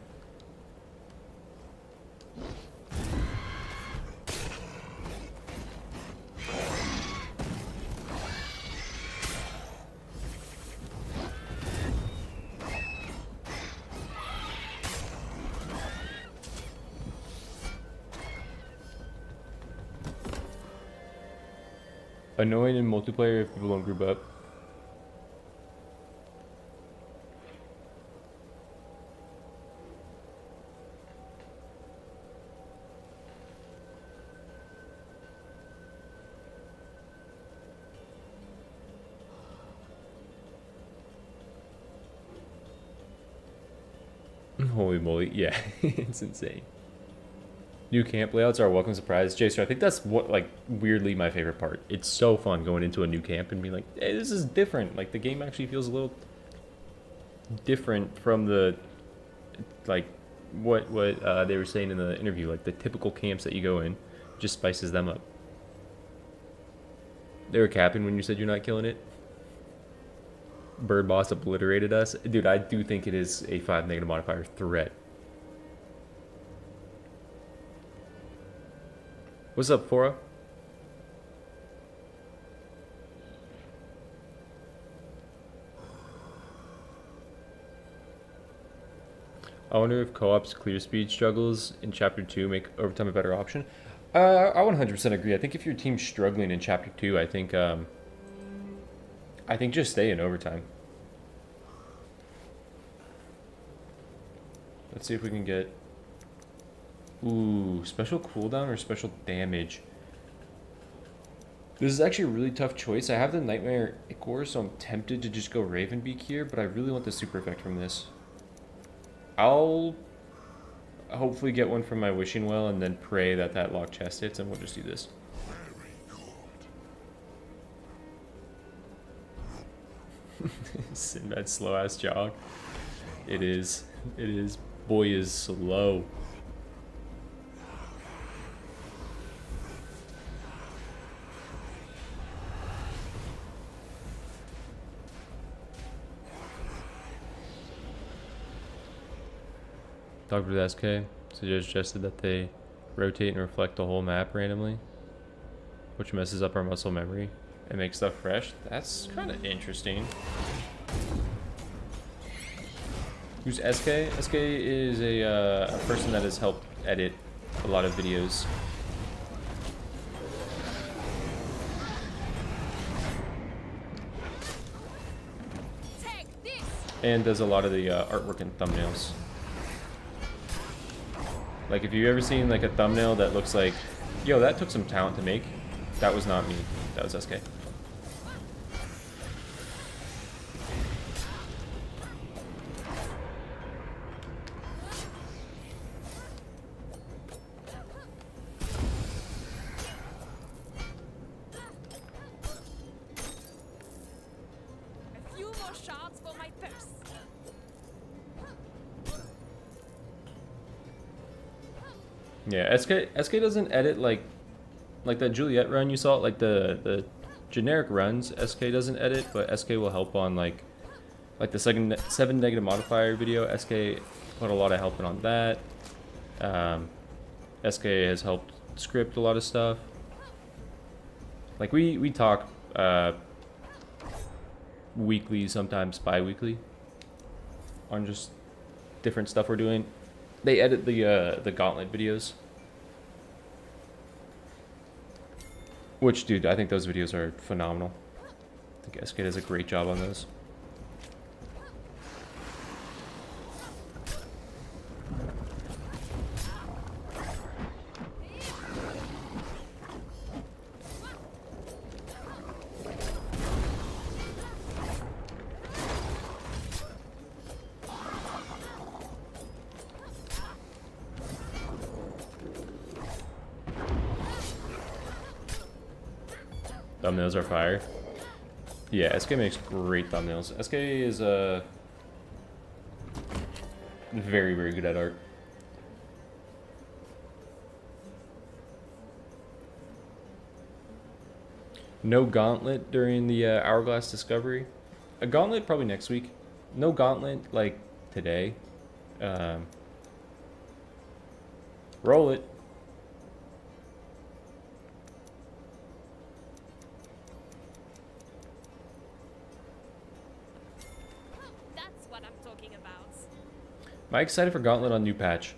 A: Annoying in multiplayer if people don't group up. Holy moly, yeah, it's insane. New camp layouts are a welcome surprise. Jason, I think that's what, like, weirdly my favorite part. It's so fun going into a new camp and being like, hey, this is different. Like, the game actually feels a little different from the, like, what they were saying in the interview. Like, the typical camps that you go in just spices them up. They were capping when you said you're not killing it. Bird boss obliterated us. Dude, I do think it is a 5 negative modifier threat. What's up, Fora? I wonder if co-op's clear speed struggles in Chapter 2 make overtime a better option. I 100% agree. I think if your team's struggling in Chapter 2, I think just stay in overtime. Let's see if we can get... Ooh, special cooldown or special damage? This is actually a really tough choice. I have the Nightmare Ichor, so I'm tempted to just go Ravenbeak here, but I really want the super effect from this. I'll hopefully get one from my Wishing Well and then pray that that lock chest hits, and we'll just do this. Sinbad's slow-ass jog. It is. It is. Boy is slow. Dr. SK suggested that they rotate and reflect the whole map randomly, which messes up our muscle memory and makes stuff fresh. That's kind of interesting. Who's SK? SK is a person that has helped edit a lot of videos. And does a lot of the artwork and thumbnails. Like, if you've ever seen like a thumbnail that looks like, yo, that took some talent to make, that was not me. That was SK.
D: A few more shards for my purse.
A: Yeah, SK doesn't edit like that Juliet run you saw, like the generic runs. SK doesn't edit, but SK will help on like the 7 negative modifier video. SK put a lot of help in on that. SK has helped script a lot of stuff. Like we talk weekly, sometimes bi-weekly, on just different stuff we're doing. They edit the Gauntlet videos. Which, dude, I think those videos are phenomenal. I think SK does a great job on those. Thumbnails are fire. Yeah, SK makes great thumbnails. SK is very, very good at art. No Gauntlet during the Hourglass discovery. A Gauntlet probably next week. No Gauntlet like today. Roll it.
D: That's what I'm talking about.
A: Am I excited for Gauntlet on new patch?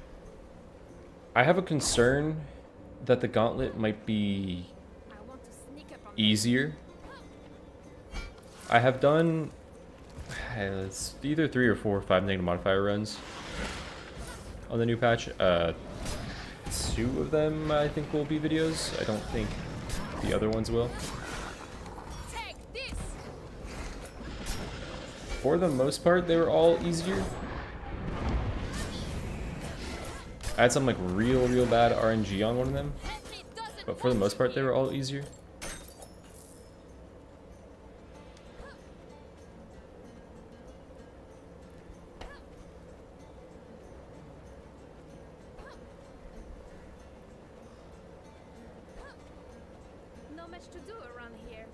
A: I have a concern that the Gauntlet might be
D: I want to sneak up on
A: easier. I have done it's either 3 or 4 or 5 negative modifier runs on the new patch. 2 of them I think will be videos. I don't think the other ones will.
D: Take this.
A: For the most part, they were all easier. I had some like real bad RNG on one of them,
D: Henry doesn't
A: but for the
D: want
A: most
D: you
A: part, they
D: here.
A: were all easier.
D: Not much to do around here.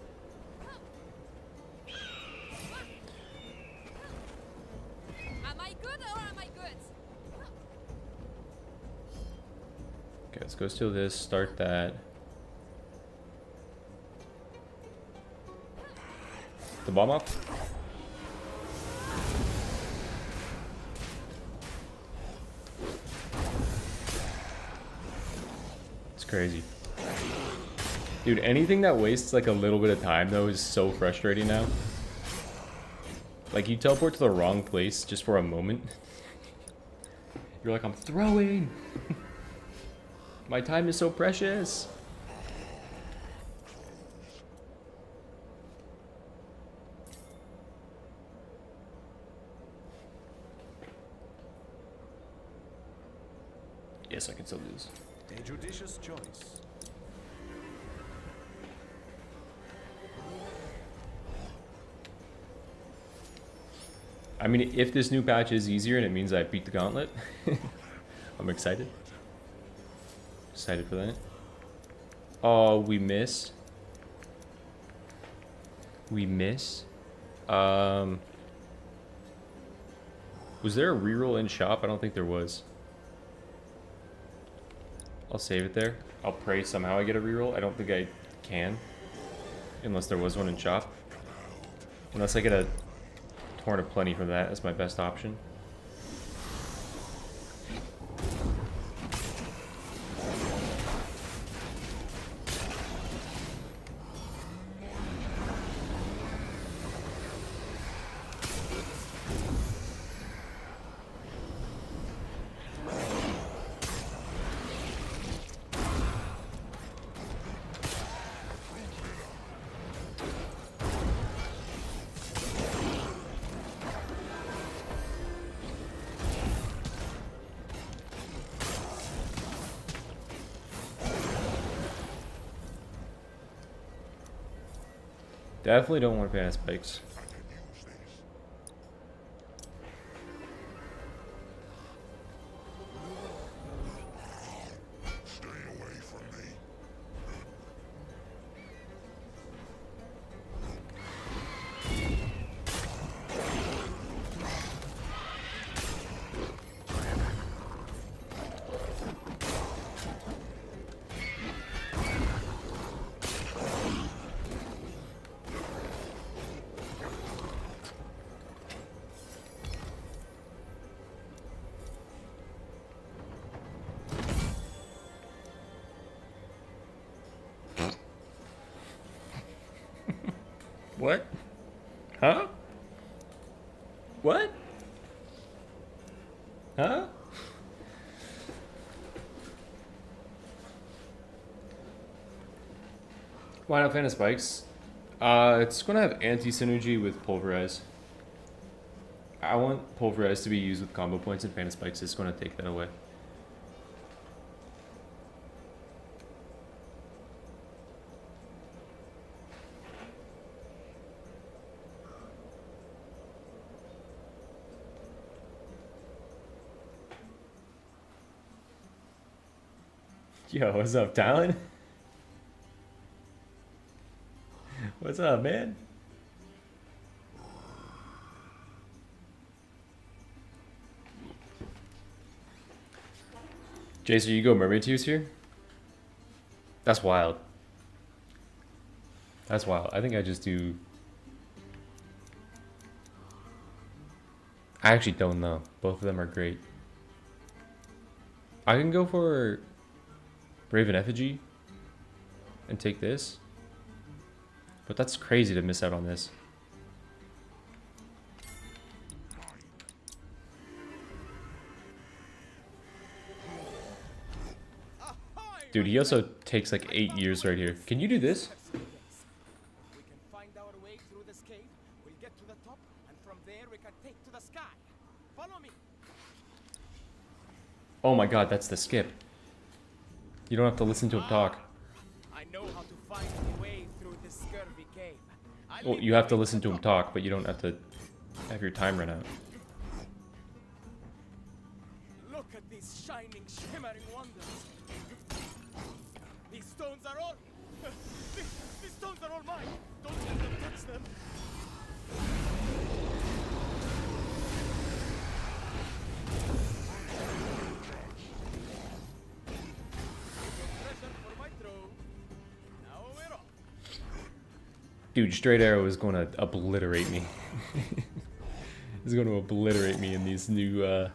D: Am I good or am I good?
A: Okay, let's go steal this, start that. The bomb off? It's crazy. Dude, anything that wastes like a little bit of time though is so frustrating now. Like you teleport to the wrong place just for a moment. You're like, I'm throwing! My time is so precious! Yes, I can still lose.
B: A judicious choice.
A: I mean, if this new patch is easier and it means I beat the gauntlet, I'm excited. Excited for that. Oh, we missed. We missed. Was there a reroll in shop? I don't think there was. I'll save it there. I'll pray somehow I get a reroll. I don't think I can. Unless there was one in shop. Unless I get a Torn of Plenty from that. That's my best option. Definitely don't want to ban spikes. What? Huh? What? Huh? Why not Fan of Spikes? It's going to have anti-synergy with Pulverize. I want Pulverize to be used with combo points, and Fan of Spikes is going to take that away. Yo, what's up, Talon? What's up, man? Jason, you go Mermaid Tears here? That's wild. That's wild. I think I just do... I actually don't know. Both of them are great. I can go for Raven Effigy and take this. But that's crazy to miss out on this. Dude, he also takes like 8 years right here. Can you do this?
B: We can find our way through this cave. We'll get to the top, and from there we can take to the sky. Follow me.
A: Oh my god, that's the skip. You don't have to listen to him talk.
B: I know how to find a way through this scurvy cave.
A: Well, you have to listen to him talk, but you don't have to have your time run out.
B: Look at these shining, shimmering wonders. These stones are all... these stones are all mine. Don't let them touch them. Treasure for my trove. Now we're off.
A: Dude, Straight Arrow is going to obliterate me. He's going to obliterate me in these new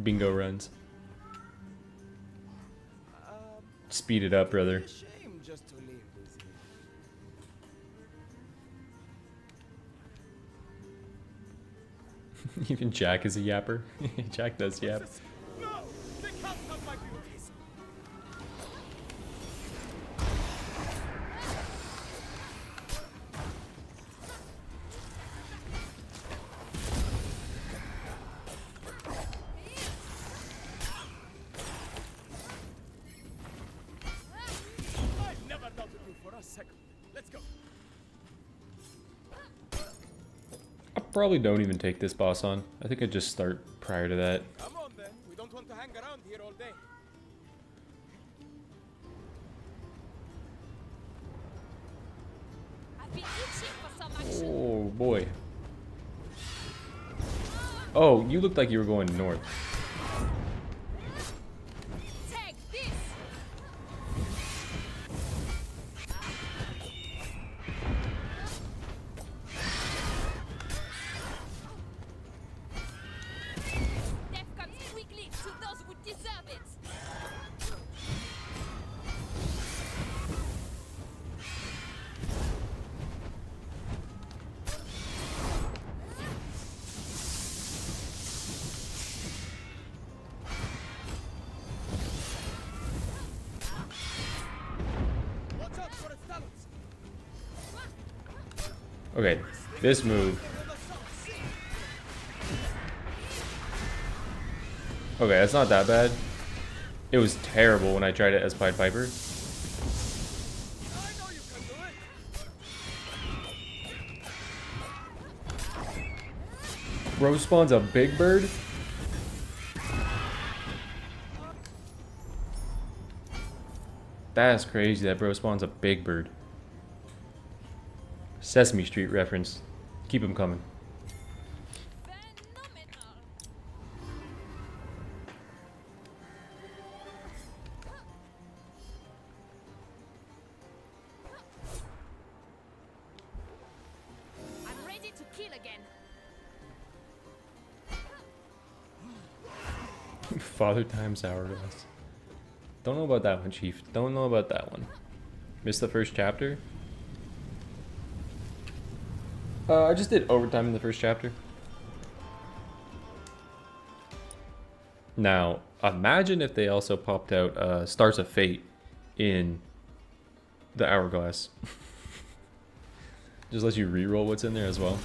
A: bingo runs. Speed it up, brother.
B: Shame just to leave this here.
A: Even Jack is a yapper. Jack does yap.
B: No! They can't have my beauties! I never doubted you for a second. Let's go.
A: I probably don't even take this boss on. I think I just start prior to that.
B: Come on then. We don't want to hang around here all day.
D: I've been itching for some action.
A: Oh boy. Oh, you looked like you were going north.
D: Take this. Death comes quickly to those who deserve it.
B: Watch out for its talons.
A: Okay, this move. Okay, that's not that bad. It was terrible when I tried it as Pied Piper.
B: I know you can do it.
A: Bro spawns a big bird? That's crazy that bro spawns a big bird. Sesame Street reference. Keep them coming.
D: Phenomenal. I'm ready to kill again.
A: Father Time's Hourglass. Don't know about that one, Chief. Don't know about that one. Missed the first chapter? I just did overtime in the first chapter. Now, imagine if they also popped out Stars of Fate in the Hourglass. Just lets you reroll what's in there as well.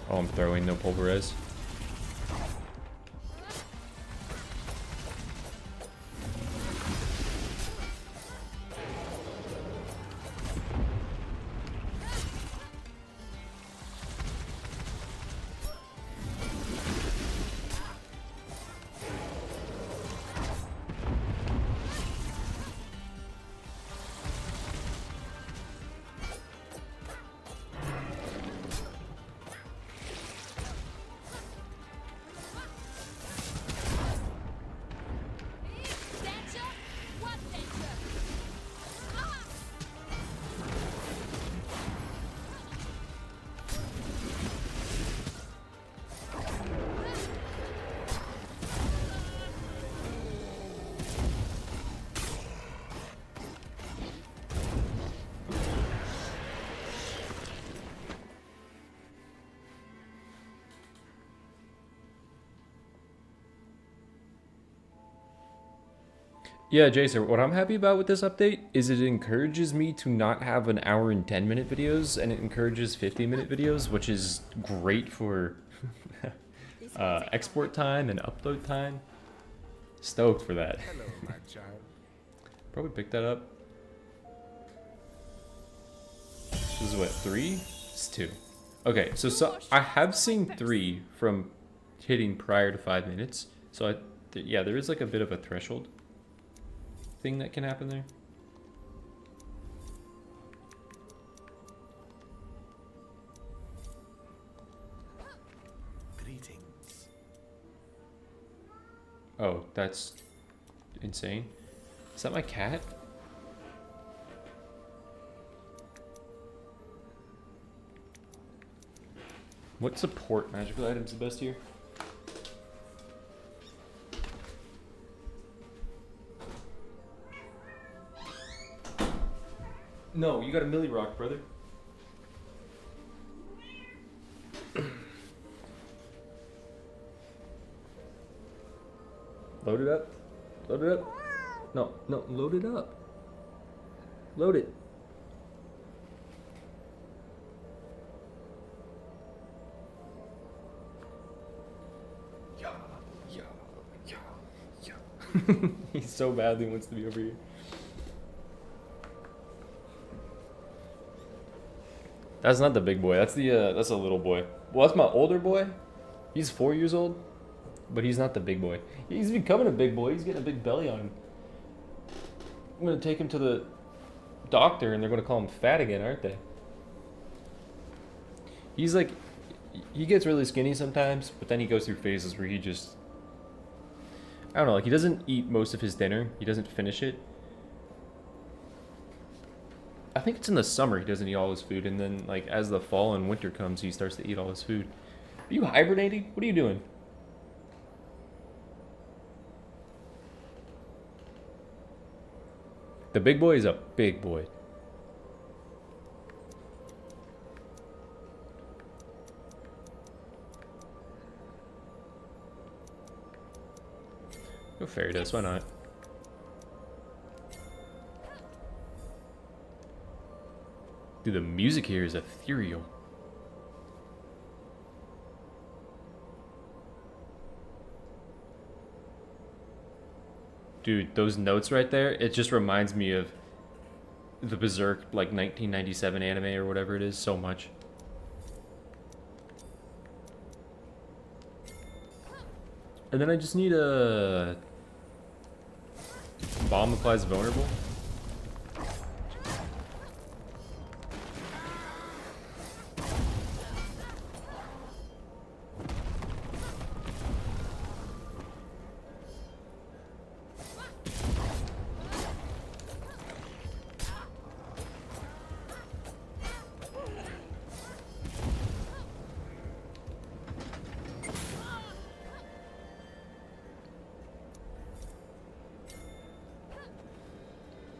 A: Oh, I'm throwing no pulverize.
D: Danger? What danger? Ah!
A: Yeah, Jason, what I'm happy about with this update is it encourages me to not have an hour and 10-minute videos, and it encourages 50-minute videos, which is great for export time and upload time. Stoked for that.
B: Hello, my child.
A: Probably pick that up. This is what, 3? It's 2. Okay, so I have seen 3 from hitting prior to 5 minutes. So yeah, there is like a bit of a threshold thing that can happen there.
B: Greetings.
A: Oh, that's insane. Is that my cat? What support magical items the best here? No, you got a Millie Rock, brother. Load it up. Load it up. No, no, load it up. Load it. Yeah, yeah, yeah, yeah. He so badly wants to be over here. That's not the big boy. That's the little boy. Well, that's my older boy. He's 4 years old, but he's not the big boy. He's becoming a big boy. He's getting a big belly on him. I'm gonna take him to the doctor, and they're gonna call him fat again, aren't they? He's like, he gets really skinny sometimes, but then he goes through phases where he just, I don't know, like he doesn't eat most of his dinner. He doesn't finish it. I think it's in the summer he doesn't eat all his food, and then like as the fall and winter comes, he starts to eat all his food. Are you hibernating? What are you doing? The big boy is a big boy. Go fairy dust, why not? Dude, the music here is ethereal. Dude, those notes right there, it just reminds me of the Berserk, like 1997 anime or whatever it is, so much. And then I just need a bomb applies vulnerable.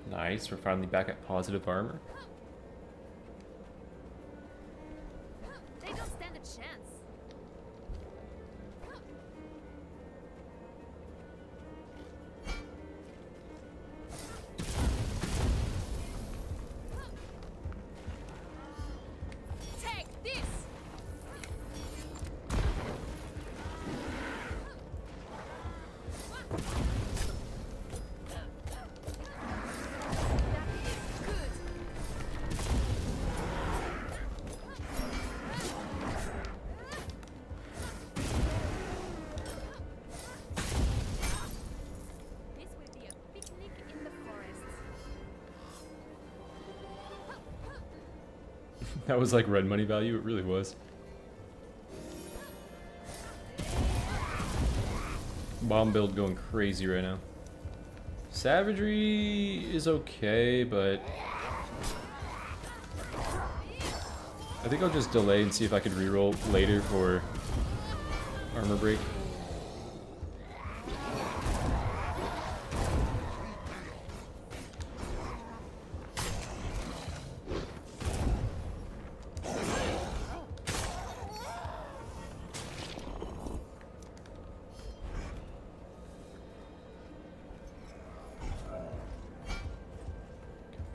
A: Nice, we're finally back at positive armor. That was like red money value. It really was. Bomb build going crazy right now. Savagery is okay, but I think I'll just delay and see if I could reroll later for armor break.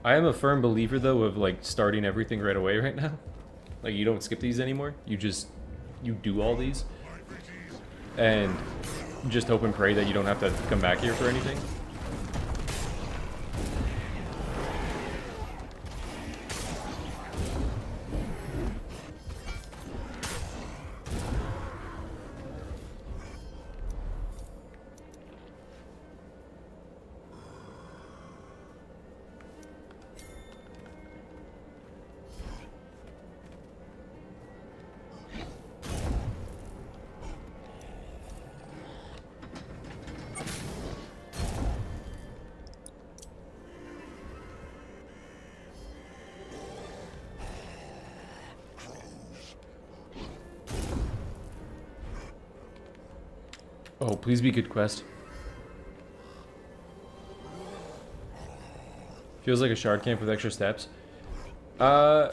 A: I am a firm believer though of like starting everything right away right now. Like you don't skip these anymore. You do all these. And just hope and pray that you don't have to come back here for anything. Oh, please be good quest. Feels like a shard camp with extra steps. The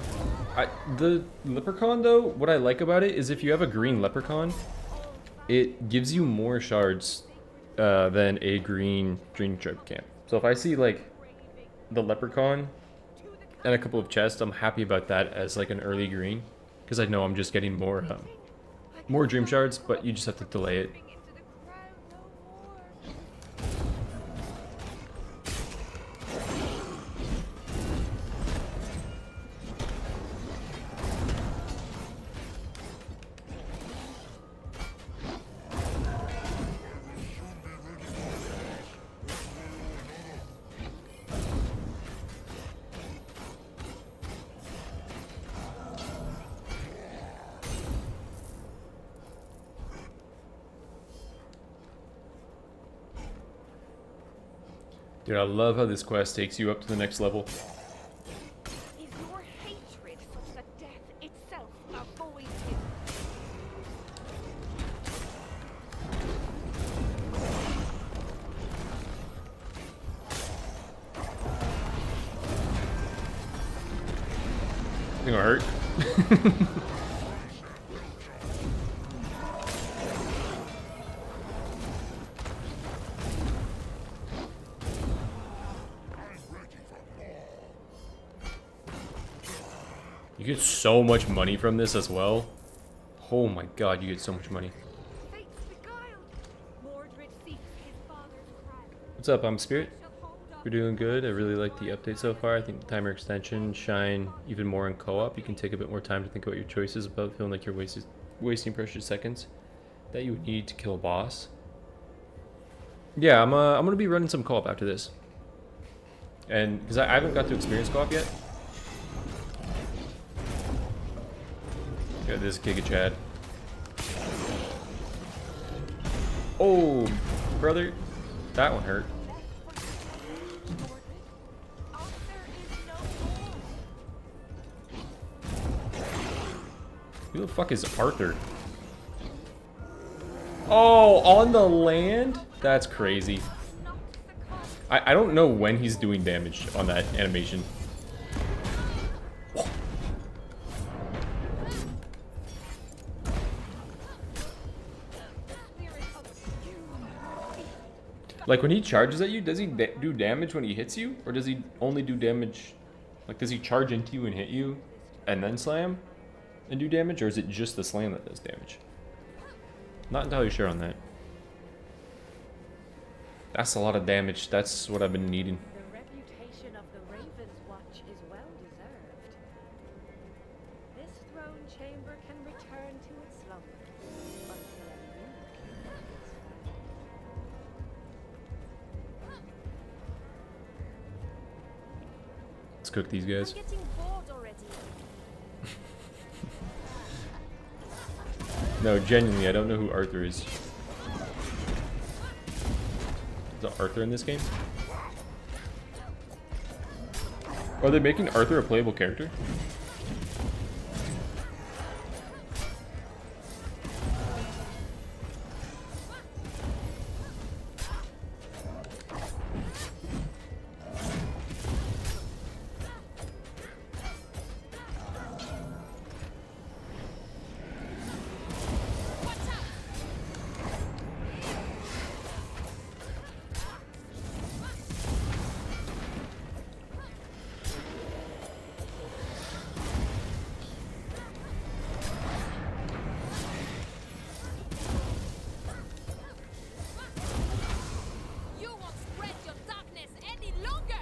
A: leprechaun though, what I like about it is if you have a green leprechaun, it gives you more shards than a green dream trip camp. So if I see like the leprechaun and a couple of chests, I'm happy about that as like an early green, because I know I'm just getting more dream shards, but you just have to delay it. Dude, I love how this quest takes you up to the next level.
D: Is your hatred such that death itself avoids you?
A: It's gonna hurt. You get so much money from this as well. Oh my god, you get so much money.
D: Fate's beguiled. Mordred seeks his father's crown.
A: What's up, I'm Spirit?
D: Shall hold up
A: We're doing good. I really like the update so far. I think the timer extension shine even more in co-op. You can take a bit more time to think about your choices without feeling like you're wasting precious seconds that you would need to kill a boss. Yeah, I'm gonna be running some co-op after this. And because I haven't got to experience co-op yet. Got this Giga Chad. Oh, brother, that one hurt. Who the fuck is Arthur? Oh, on the land? That's crazy. I don't know when he's doing damage on that animation. Like when he charges at you, does he do damage when he hits you? Or does he only do damage, like does he charge into you and hit you and then slam and do damage? Or is it just the slam that does damage? Not entirely sure on that. That's a lot of damage. That's what I've been needing.
F: The reputation of the Ravenswatch is well deserved. This throne chamber can return to its slumber until a new king is found.
A: Let's cook these guys.
D: I'm getting bored already.
A: No, genuinely, I don't know who Arthur is. Is there Arthur in this game? Are they making Arthur a playable character?
C: You won't spread your darkness any longer.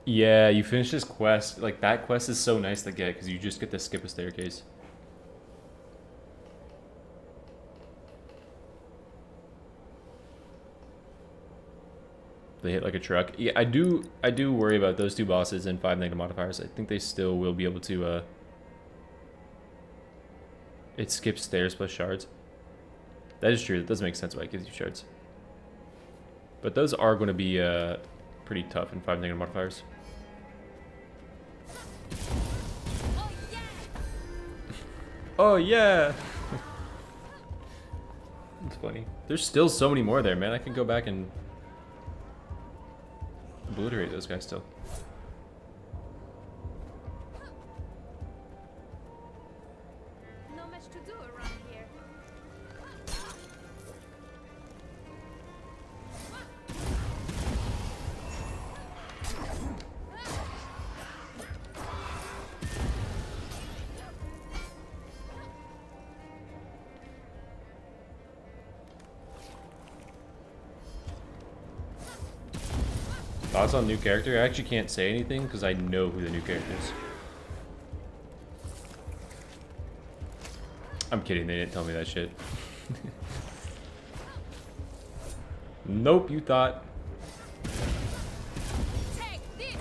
A: Yeah, you finish this quest. Like, that quest is so nice to get because you just get to skip a staircase. They hit like a truck. Yeah, I do worry about those two bosses and 5 negative modifiers. I think they still will be able to it skips stairs plus shards. That is true. That does make sense why it gives you shards. But those are going to be pretty tough in 5 negative modifiers.
C: Oh yeah.
A: Oh yeah. It's funny. There's still so many more there, man. I can go back and obliterate those guys still.
C: Not much to do around here.
A: Thoughts on new character? I actually can't say anything because I know who the new character is. I'm kidding, they didn't tell me that shit. Nope, you thought.
C: Take this.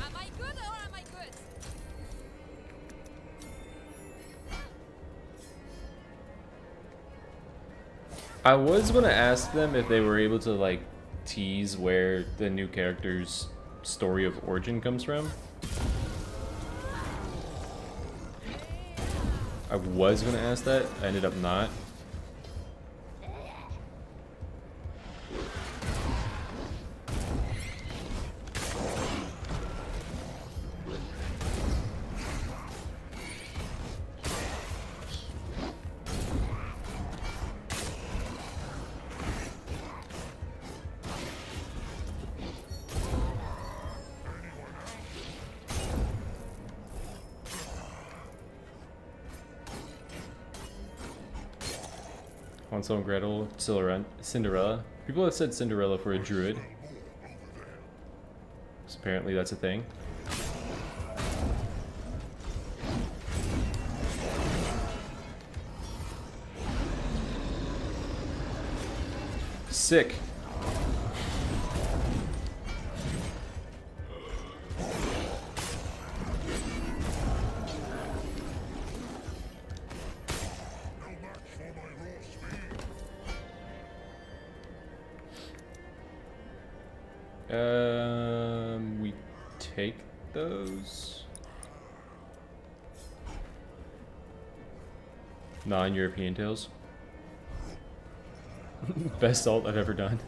C: Am I good or am I good?
A: I was gonna ask them if they were able to like tease where the new character's story of origin comes from. I was gonna ask that, I ended up not. Hansel and Gretel, Cinderella. People have said Cinderella for a druid. So apparently that's a thing. Sick. We take those. Non-European tales. Best ult I've ever done.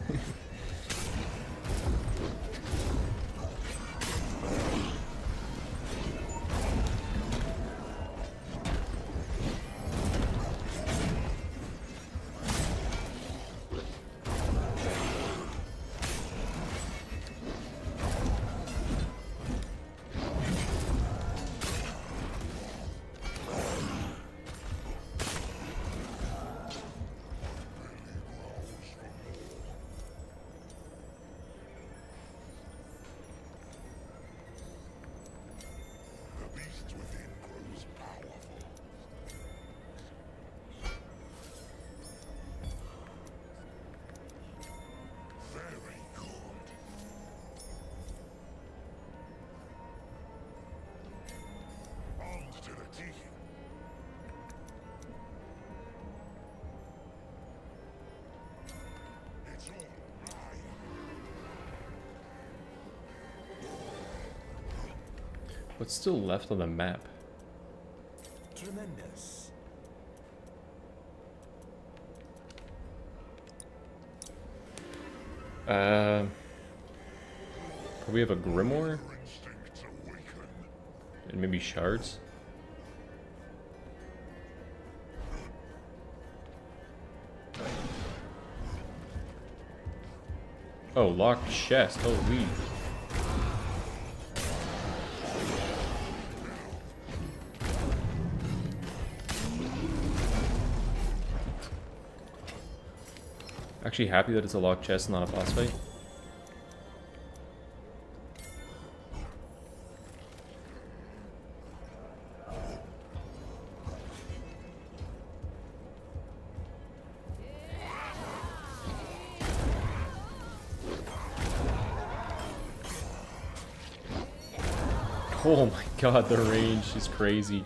A: What's still left on the map?
B: Tremendous.
A: Probably have a grimoire and maybe shards. Oh, locked chest. Holy. Actually happy that it's a locked chest, not a boss fight. Oh my god, the range is crazy.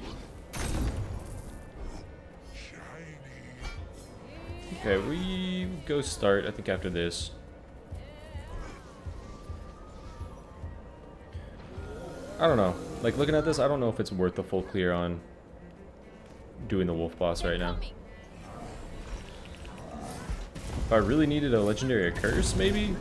A: Okay, we go start, I think, after this. I don't know. Like, looking at this, I don't know if it's worth the full clear on doing the wolf boss right now. If I really needed a legendary curse, maybe?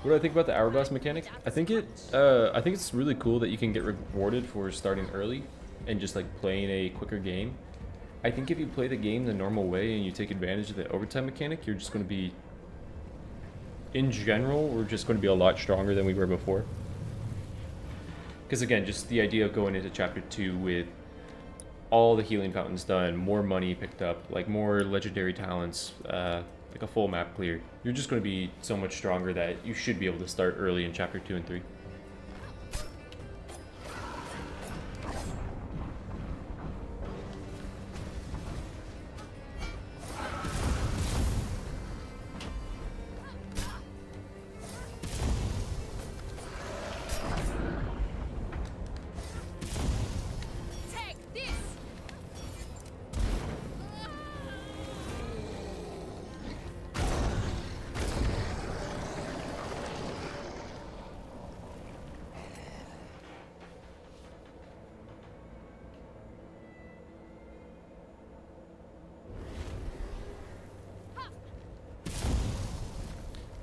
A: What do I think about the hourglass mechanic? I think it's really cool that you can get rewarded for starting early and just like playing a quicker game. I think if you play the game the normal way and you take advantage of the overtime mechanic, you're just going to be, in general, we're just going to be a lot stronger than we were before. Because again, just the idea of going into chapter 2 with all the healing fountains done, more money picked up, like more legendary talents, like a full map clear, you're just going to be so much stronger that you should be able to start early in chapter 2 and 3.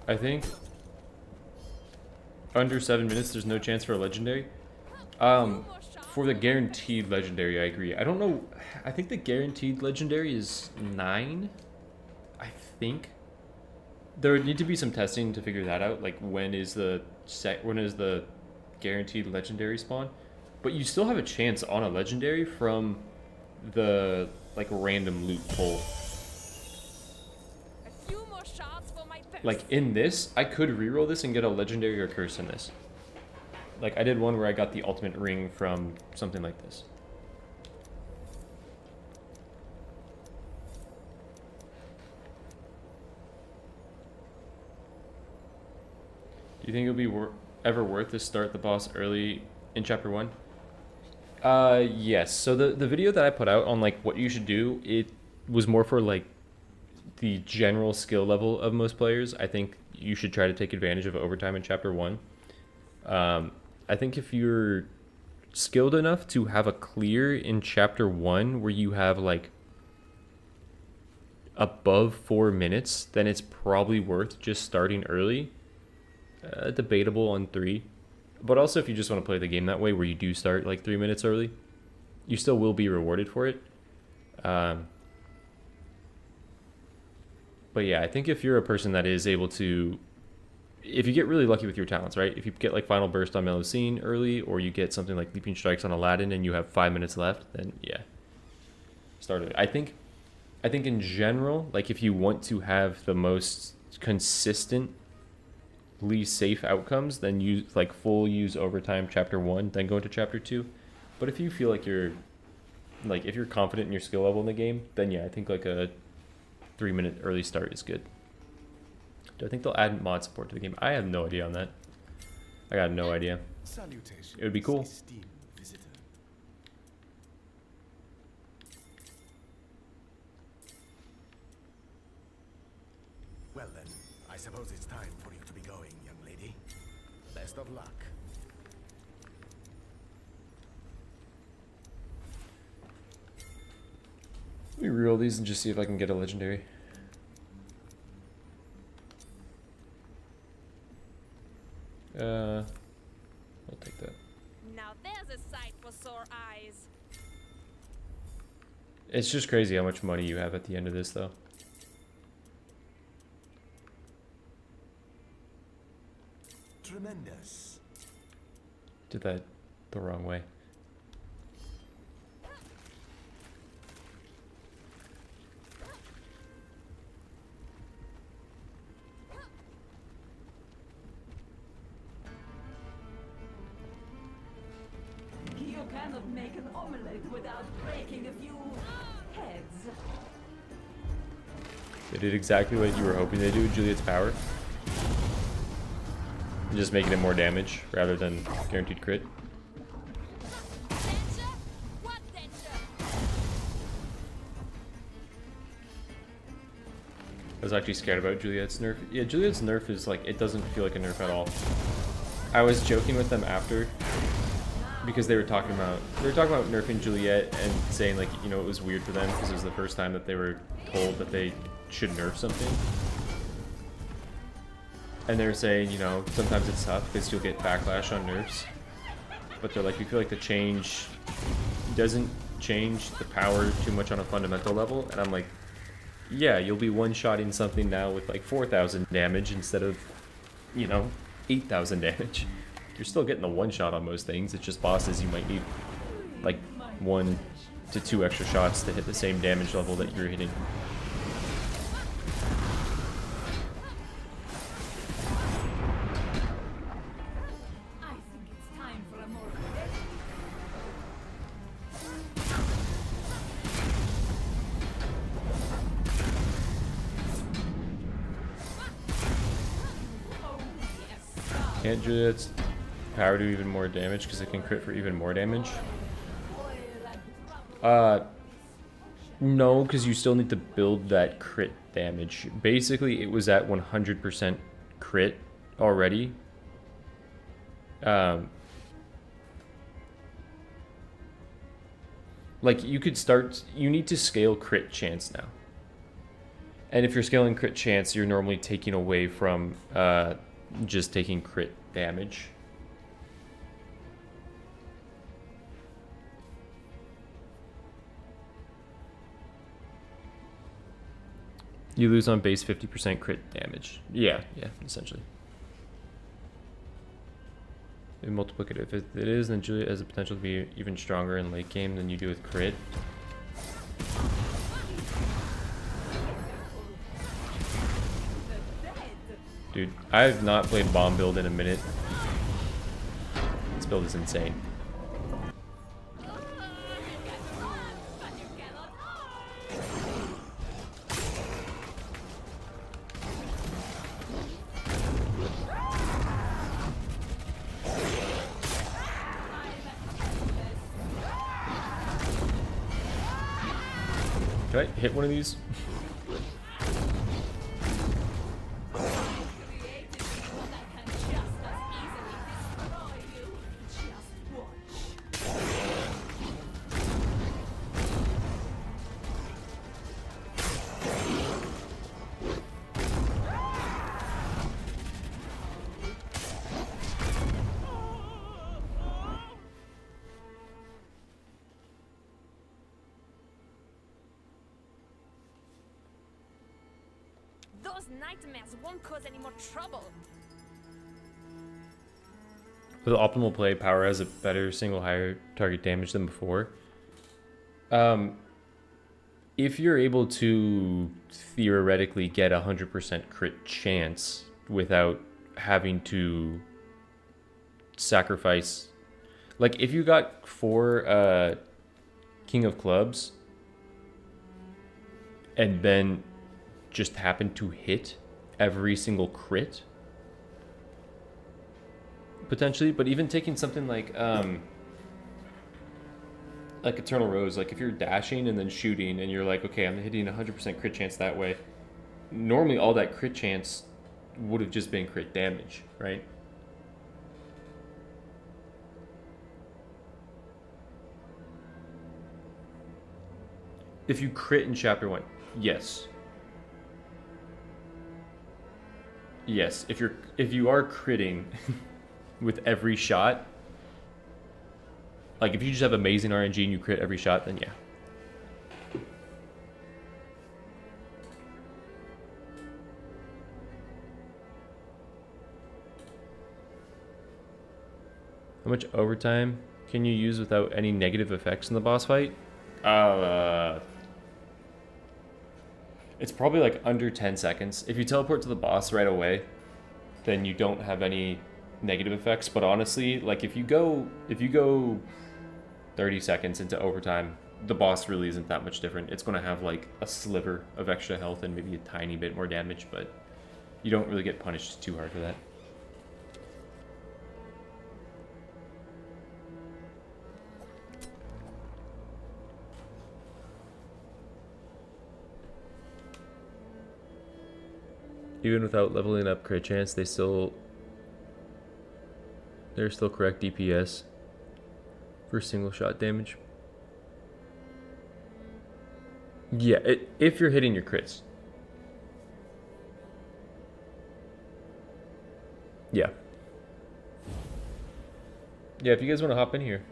A: I think under 7 minutes there's no chance for a legendary. For the guaranteed legendary, I agree. I don't know, I think the guaranteed legendary is 9, I think. There would need to be some testing to figure that out, like when is the guaranteed legendary spawn. But you still have a chance on a legendary from the like random loot pull. Like in this, I could reroll this and get a legendary or curse in this. Like I did one where I got the ultimate ring from something like this. Do you think it'll be ever worth to start the boss early in chapter 1? Yes. So the video that I put out on like what you should do, it was more for like the general skill level of most players. I think you should try to take advantage of overtime in chapter 1. I think if you're skilled enough to have a clear in chapter 1 where you have like above 4 minutes, then it's probably worth just starting early. Debatable on 3. But also if you just want to play the game that way where you do start like 3 minutes early, you still will be rewarded for it. But yeah, I think if you're a person that is able to, if you get really lucky with your talents, right? If you get like Final Burst on Melusine early, or you get something like Leaping Strikes on Aladdin and you have 5 minutes left, then yeah, start it. I think in general, like if you want to have the most consistently safe outcomes, then use full use overtime chapter 1, then go into chapter 2. But if you feel like you're like if you're confident in your skill level in the game, then yeah, I think like a 3-minute early start is good. Do I think they'll add mod support to the game? I have no idea on that. I got no idea.
B: Salutations,
A: It would be cool.
B: esteemed visitor. Well then, I suppose it's time for you to be going, young lady. Best of luck.
A: Let me reroll these and just see if I can get a legendary. I'll take that.
D: Now there's a sight for sore eyes.
A: It's just crazy how much money you have at the end of this, though.
B: Tremendous.
A: Did that the wrong way.
G: You cannot make an omelette without breaking a few heads.
A: They did exactly what you were hoping they do with Juliet's power. Just making it more damage rather than guaranteed crit.
D: Danger? What danger?
A: I was actually scared about Juliet's nerf. Yeah, Juliet's nerf is like, it doesn't feel like a nerf at all. I was joking with them after because they were talking about nerfing Juliet and saying like, you know, it was weird for them because it was the first time that they were told that they should nerf something. And they're saying, you know, sometimes it's tough because you'll get backlash on nerfs. But they're like, we feel like the change doesn't change the power too much on a fundamental level. And I'm like, yeah, you'll be one-shotting something now with like 4,000 damage instead of, you know, 8,000 damage. You're still getting the one-shot on most things. It's just bosses you might need like 1 to 2 extra shots to hit the same damage level that you're hitting.
G: I think it's time for a more
A: Can't Juliet's power do even more damage because it can crit for even more damage? No, because you still need to build that crit damage. Basically, it was at 100% crit already. Like, you could start... You need to scale crit chance now. And if you're scaling crit chance, you're normally taking away from just taking crit damage. You lose on base 50% crit damage. Yeah, essentially. In multiplicative. If it is, then Juliet has the potential to be even stronger in late game than you do with crit. Dude, I have not played bomb build in a minute. This build is insane. Can I hit one of these?
D: Those nightmares won't cause any more trouble.
A: With optimal play, power has a better single higher target damage than before. If you're able to theoretically get 100% crit chance without having to sacrifice, like if you got 4 King of Clubs and then just happen to hit every single crit, potentially. But even taking something like Eternal Rose, like if you're dashing and then shooting and you're like, okay, I'm hitting 100% crit chance that way, normally all that crit chance would have just been crit damage, right? If you crit in chapter 1, yes. Yes, if you are critting with every shot, like if you just have amazing RNG and you crit every shot, then yeah. How much overtime can you use without any negative effects in the boss fight? It's probably like under 10 seconds. If you teleport to the boss right away, then you don't have any negative effects. But honestly, like if you go 30 seconds into overtime, the boss really isn't that much different. It's going to have like a sliver of extra health and maybe a tiny bit more damage, but you don't really get punished too hard for that. Even without leveling up crit chance, they're still correct DPS for single shot damage. Yeah, if you're hitting your crits. Yeah. Yeah, if you guys want to hop in here,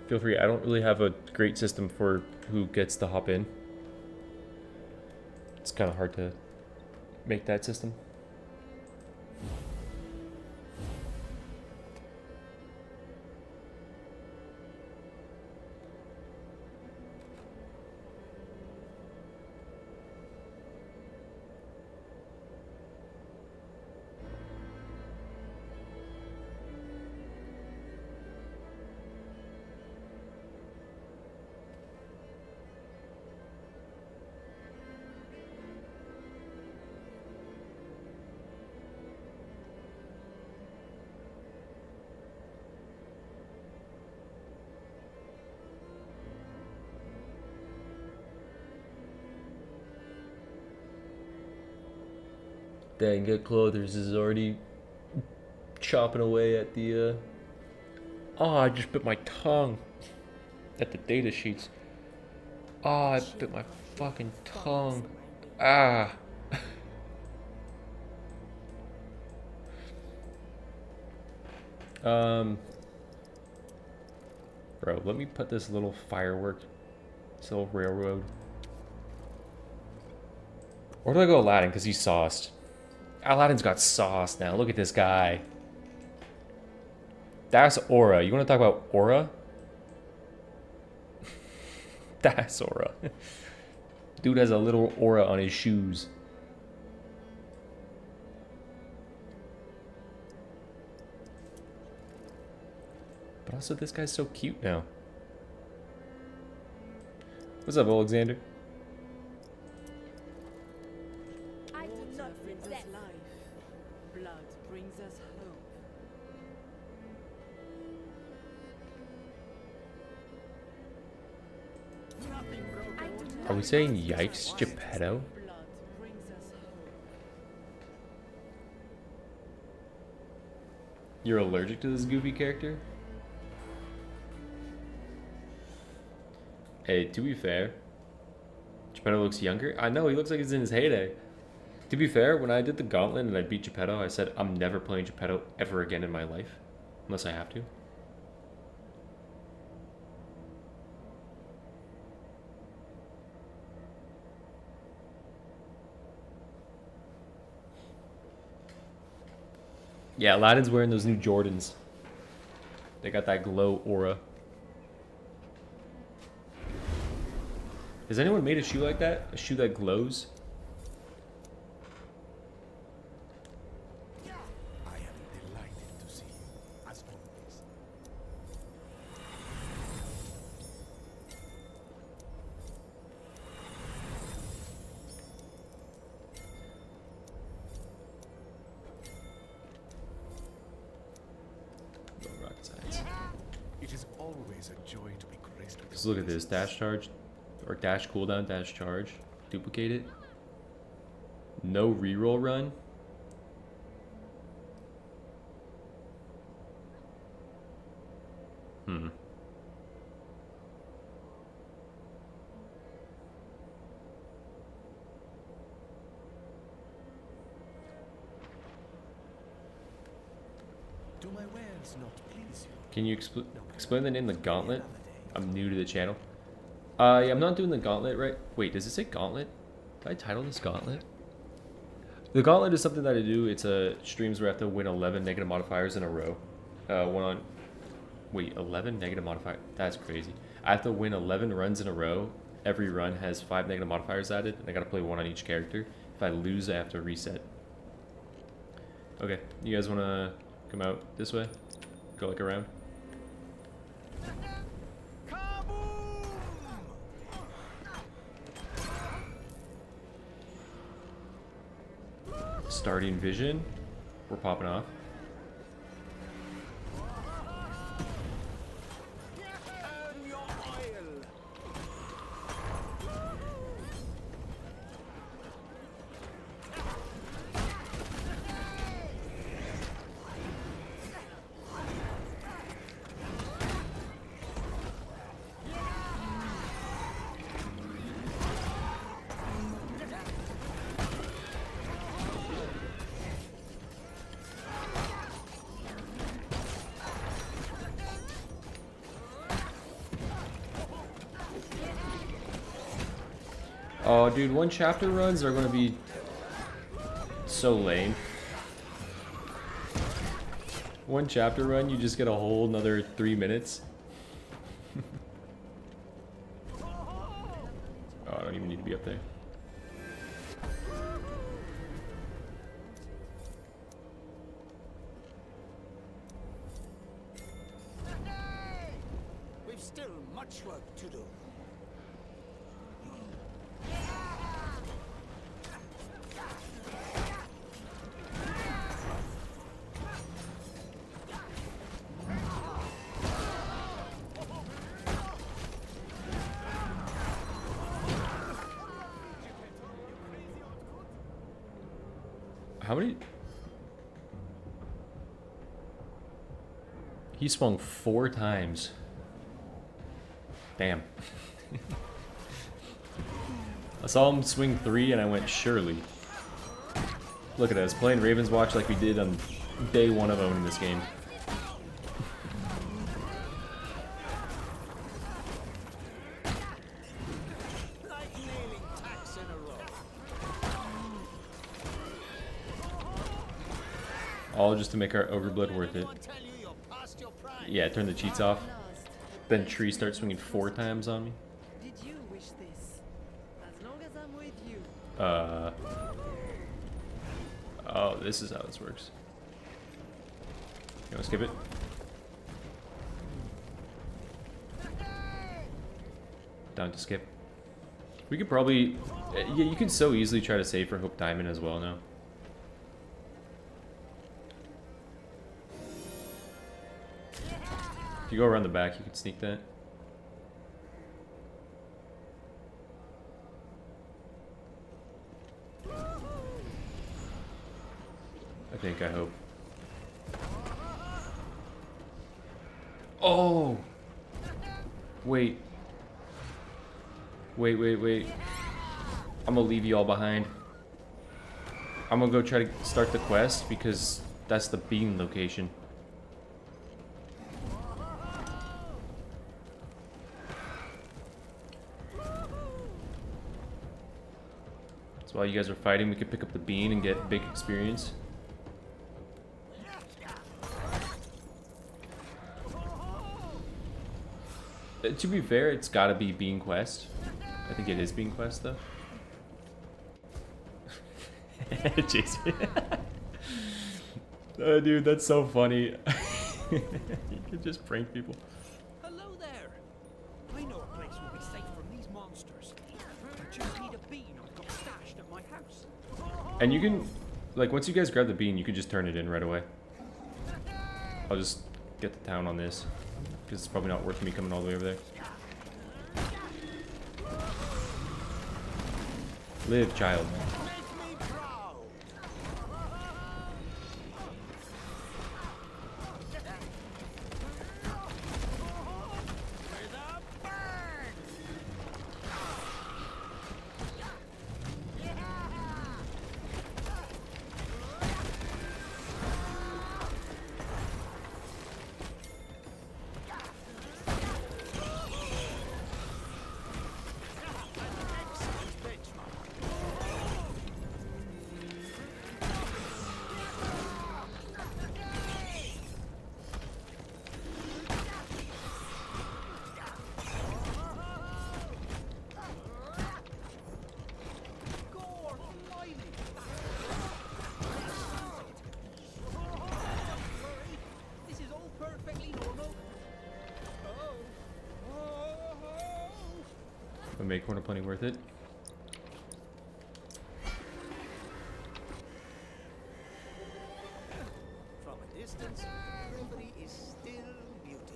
A: feel free. I don't really have a great system for who gets to hop in. It's kind of hard to make that system. Dang, Get Clothers is already chopping away at the, Oh, I just bit my tongue at the data sheets. Oh, I bit my fucking tongue. Ah. Bro, let me put this little firework, this little railroad. Or do I go Aladdin? Because he's sauced. Aladdin's got sauce now. Look at this guy. That's aura. You want to talk about aura? That's aura. Dude has a little aura on his shoes. But also, this guy's so cute now. What's up, Alexander? Are we saying yikes, Geppetto? You're allergic to this goofy character? Hey, to be fair, Geppetto looks younger. I know, he looks like he's in his heyday. To be fair, when I did the gauntlet and I beat Geppetto, I said I'm never playing Geppetto ever again in my life. Unless I have to. Yeah, Aladdin's wearing those new Jordans. They got that glow aura. Has anyone made a shoe like that? A shoe that glows?
B: I am delighted to see you, as always. is a joy to be graced with.
A: Just look at this. Dash charge, or dash cooldown, dash charge. Duplicate it. No reroll run.
B: Do my wares not please you?
A: Can you explain the name of the gauntlet? I'm new to the channel. Yeah, I'm not doing the gauntlet, right? Wait, does it say gauntlet? Did I title this gauntlet? The gauntlet is something that I do. It's streams where I have to win 11 negative modifiers in a row. Wait, 11 negative modifiers? That's crazy. I have to win 11 runs in a row. Every run has 5 negative modifiers added, and I gotta play 1 on each character. If I lose, I have to reset. Okay, you guys wanna come out this way? Go like around? Starting vision. We're popping off. Oh, dude, 1 chapter runs are gonna be so lame. 1 chapter run, you just get a whole another 3 minutes. Oh, I don't even need to be up there.
B: We've still much work to do.
A: How many? He swung 4 times. Damn. I saw him swing 3 and I went, surely. Look at us, playing Ravenswatch like we did on day 1 of owning this game.
B: Like nailing tacks in a row.
A: All just to make our Overblood worth it.
B: Anyone tell you you're past your prime?
A: Yeah, turn the cheats off. Then Tree starts swinging 4 times on me.
H: Did you wish this? As long as I'm with you.
A: Oh, this is how this works. You wanna skip it? Down to skip. We could probably... Yeah, you can so easily try to save for Hope Diamond as well now. If you go around the back, you can sneak that. I hope. Oh! Wait. Wait. I'm gonna leave you all behind. I'm gonna go try to start the quest because that's the bean location. So while you guys are fighting, we could pick up the bean and get big experience. To be fair, it's gotta be Bean Quest. I think it is Bean Quest, though. Jason. Oh, dude, that's so funny. You can just prank people.
B: Hello there. I know a place will be safe from these monsters. I just need a bean I've got stashed at my house.
A: And you can, like, once you guys grab the bean, you can just turn it in right away. I'll just get the town on this. because it's probably not worth me coming all the way over there. Live, child.
B: Make me proud. With a burn. Excellent benchmark. Gore, blimey. This is all perfectly normal.
A: But make corner plenty worth it.
B: From a distance, everybody is still beautiful.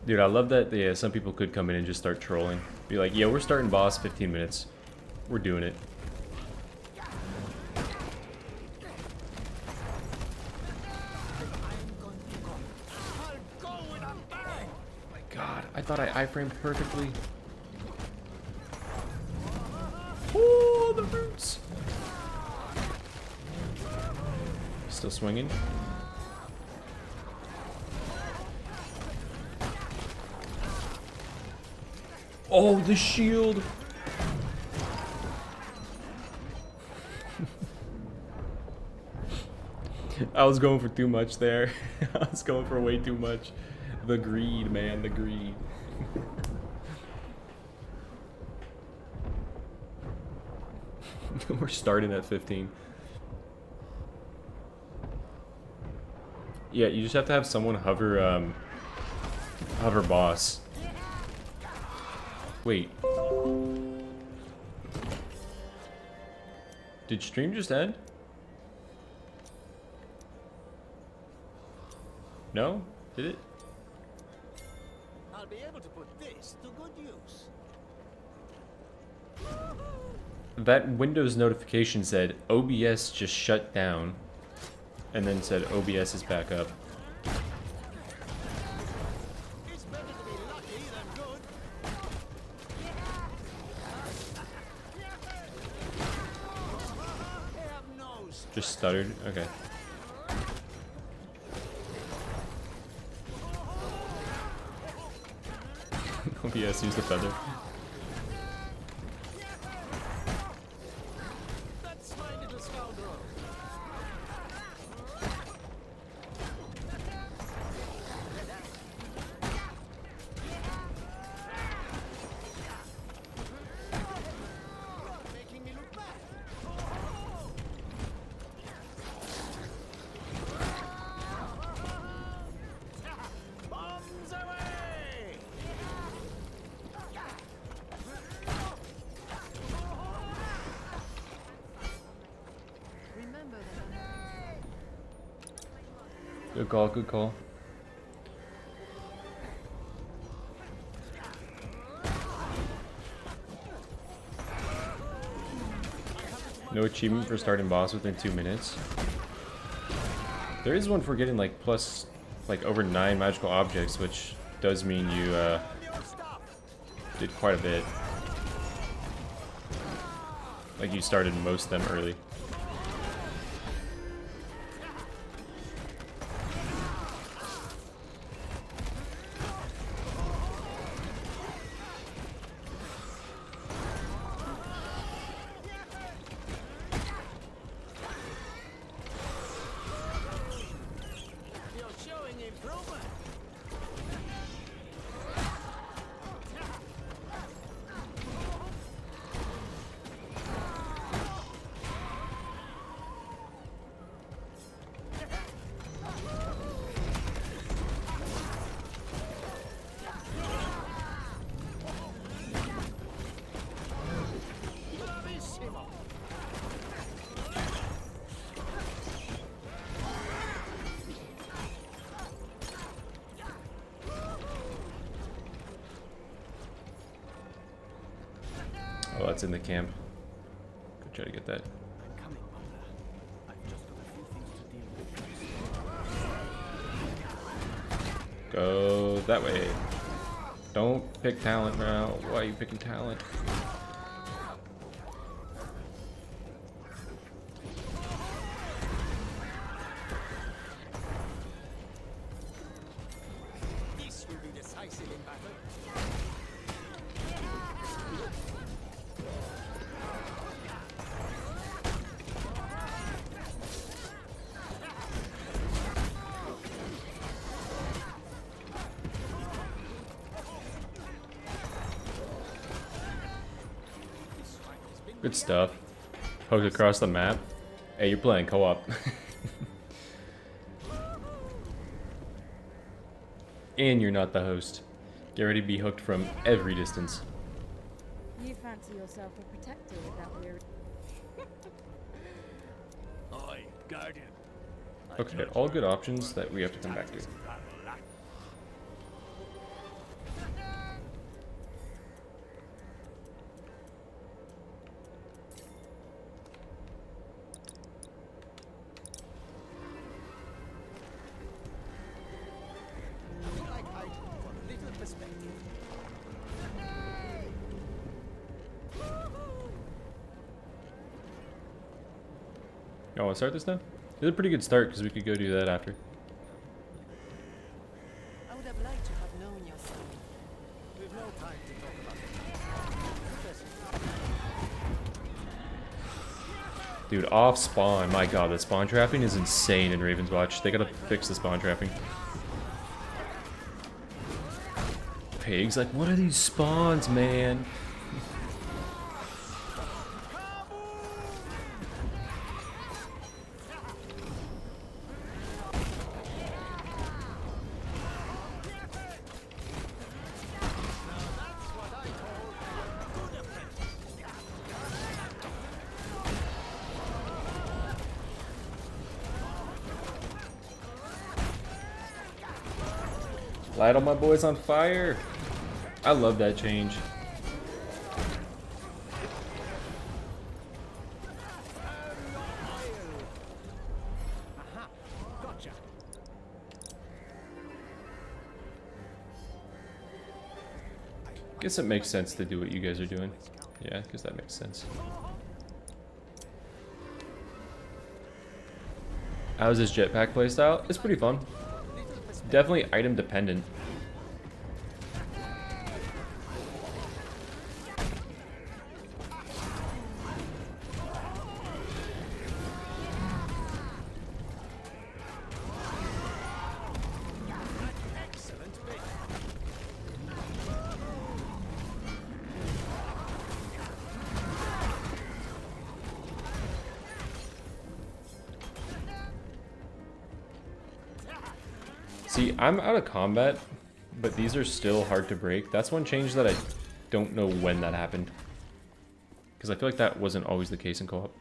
A: Dude, I love that. Yeah, some people could come in and just start trolling. Be like, yeah, we're starting boss 15 minutes. We're doing it.
B: I'll go with a bang.
A: My God, I thought I iframed perfectly. Oh, the roots. Still swinging. Oh, the shield. I was going for too much there. I was going for way too much. The greed, man, the greed. We're starting at 15. Yeah, you just have to have someone hover, hover boss. Wait. Did stream just end? No? Did it?
B: I'll be able to put this to good use.
A: That Windows notification said OBS just shut down, and then said OBS is back up.
B: It's better to be lucky than good. Have nose.
A: Just stuttered? Okay. OBS used a feather.
B: That's my little scoundrel. Making me look bad. Bombs away!
H: Remember that
A: Good call, good call. No achievement for starting boss within 2 minutes. There is one for getting like plus, like over 9 magical objects, which does mean you did quite a bit. Like you started most of them early.
B: You're showing improvement.
A: Oh, that's in the camp. Go try to get that.
B: I'm coming, Butler. I've just got a few things to deal with.
A: Go that way. Don't pick talent now. Why are you picking talent?
B: This will be decisive in battle.
A: Good stuff. Poke across the map. Hey, you're playing co-op. And you're not the host. Get ready to be hooked from every distance.
F: You fancy yourself a protector with that weird...
B: Oi, Guardian.
A: Okay, all good options that we have to come back to.
B: Like height for little perspective.
A: Oh, want to start this now? It's a pretty good start because we could go do that after.
H: I would have liked to have known your son.
B: We've no time to talk about it.
A: Dude, off spawn. My god, the spawn trapping is insane in Ravenswatch. They gotta fix the spawn trapping. Pigs, like, what are these spawns, man? Light all my boys on fire. I love that change.
B: Aha, gotcha.
A: Guess it makes sense to do what you guys are doing. Yeah, because that makes sense. How's this jetpack playstyle? It's pretty fun. Definitely item dependent. See, I'm out of combat, but these are still hard to break. That's one change that I don't know when that happened. Because I feel like that wasn't always the case in co-op.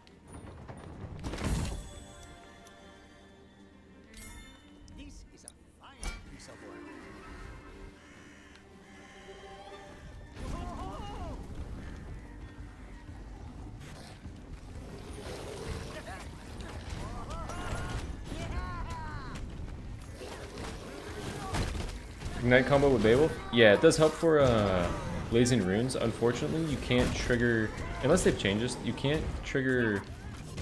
B: This is a fine piece of work.
A: Ignite combo with Beowulf? Yeah, it does help for blazing runes. Unfortunately, you can't trigger, unless they've changed this, you can't trigger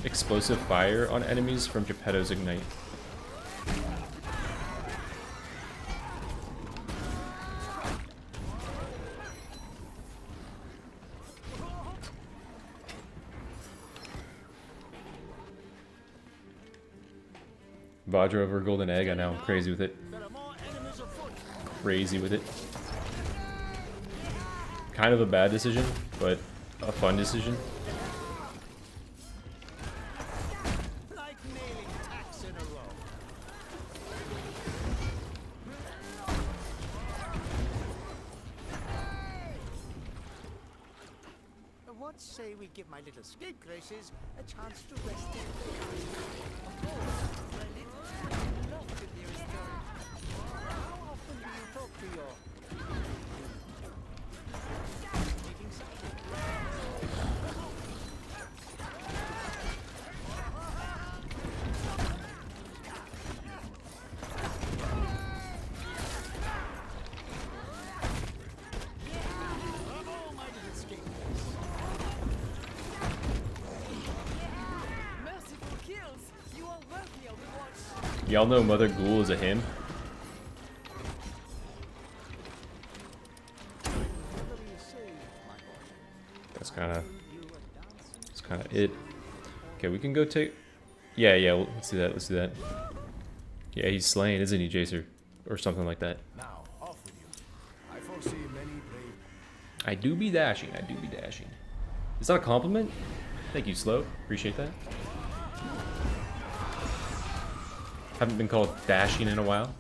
A: explosive fire on enemies from Geppetto's Ignite. Vajra over Golden Egg, I know, I'm crazy with it.
B: There are more enemies afoot.
A: Crazy with it. Kind of a bad decision, but a fun decision.
B: Like nailing tacks in a row. What say we give my little scapegraces a chance to rest their How often do you talk to your...
A: Y'all know Mother Ghoul is a him? That's kind of it. Okay, we can go take. Yeah, let's do that. Let's do that. Yeah, he's slain, isn't he, Jacer, or something like that.
B: Now, off with you. I foresee many brave.
A: I do be dashing. I do be dashing. Is that a compliment? Thank you, Slow. Appreciate that. Haven't been called dashing in a while.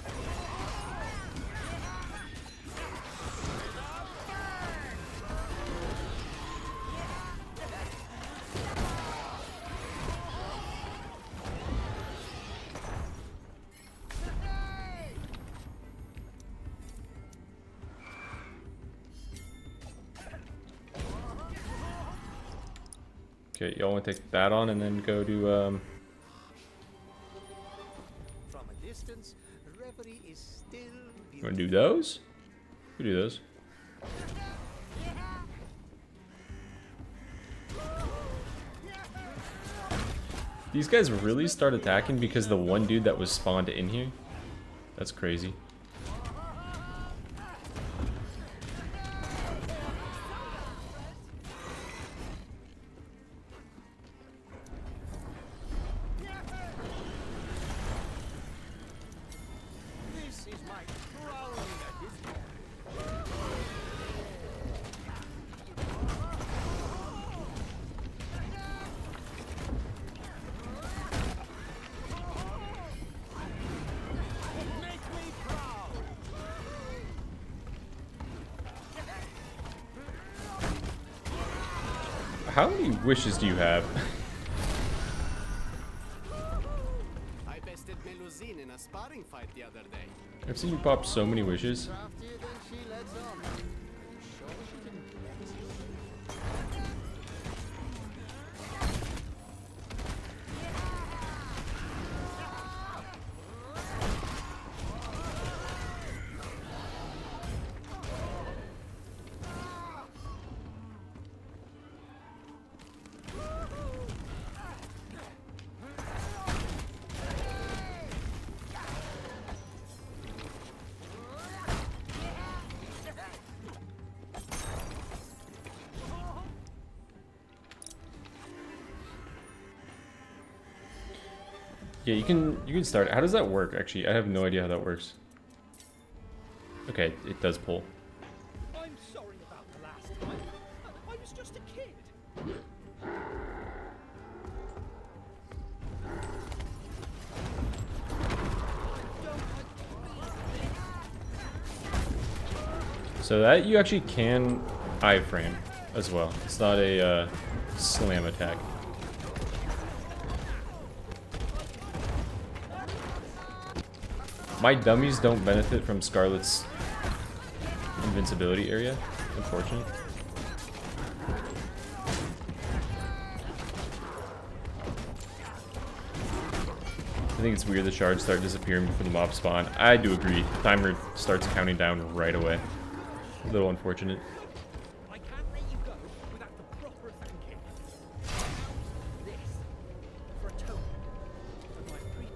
A: Okay, y'all want to take that on and then go to
B: From a distance, reverie is still
A: you want to do those? We do those. These guys really start attacking because the one dude that was spawned in here? That's crazy.
B: This is my crowning at his back. Make me proud.
A: How many wishes do you have?
B: I bested Melusine in a sparring fight the other day.
A: I've seen you pop so many wishes.
B: Craftier than she lets on. Sure she didn't let you.
A: Yeah, you can start. How does that work? Actually, I have no idea how that works. Okay, it does pull.
B: I'm sorry about the last time. I was just a kid.
A: So that you actually can iframe as well. It's not a slam attack. My dummies don't benefit from Scarlet's invincibility area, unfortunate. I think it's weird the shards start disappearing before the mob spawn. I do agree. The timer starts counting down right away. A little unfortunate.
B: I can't let you go without the proper thanking. This for a token of my freedom.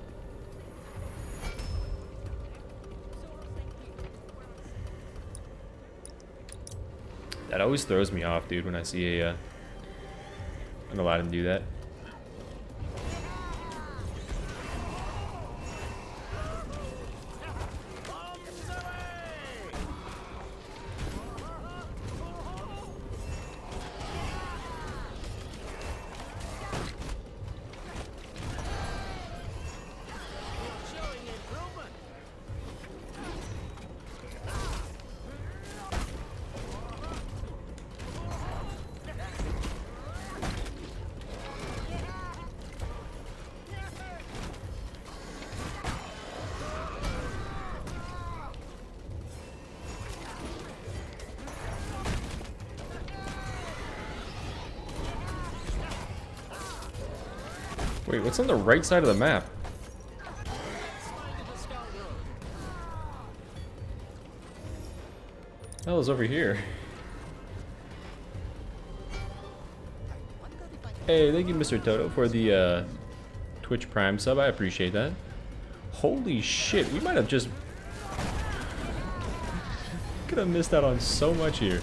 A: That always throws me off, dude, when I see an Aladdin do that.
B: Showing improvement.
A: Wait, what's on the right side of the map? Hell is over here. Hey, thank you, Mr. Toto, for the Twitch Prime sub. I appreciate that. Holy shit, we might have just... Could have missed out on so much here.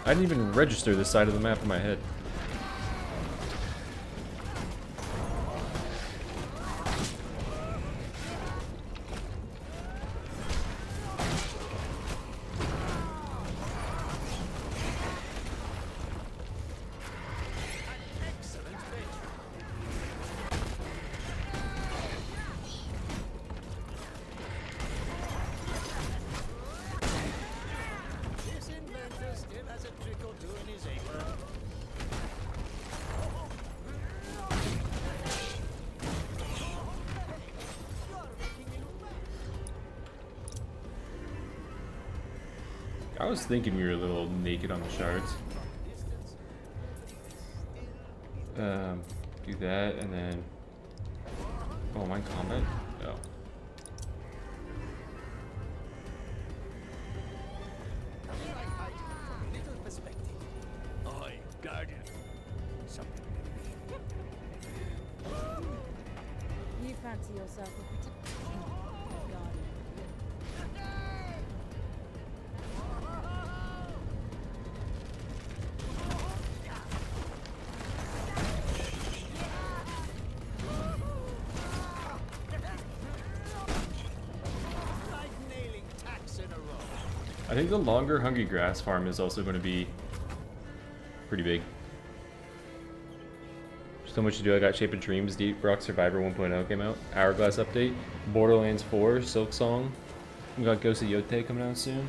A: I didn't even register this side of the map in my head.
B: This inventor still has a trick or two in his apron.
A: I was thinking we were a little naked on the shards. Do that and then... Oh, am I in combat? No.
B: Little perspective. Oi, Guardian. Something.
F: You fancy yourself a guardian.
B: Like nailing tacks in a row.
A: I think the longer Hungry Grass farm is also going to be pretty big. So much to do. I got Shape of Dreams, Deep Rock Survivor 1.0 came out. Hourglass update. Borderlands 4, Silk Song. We got Ghost of Yote coming out soon.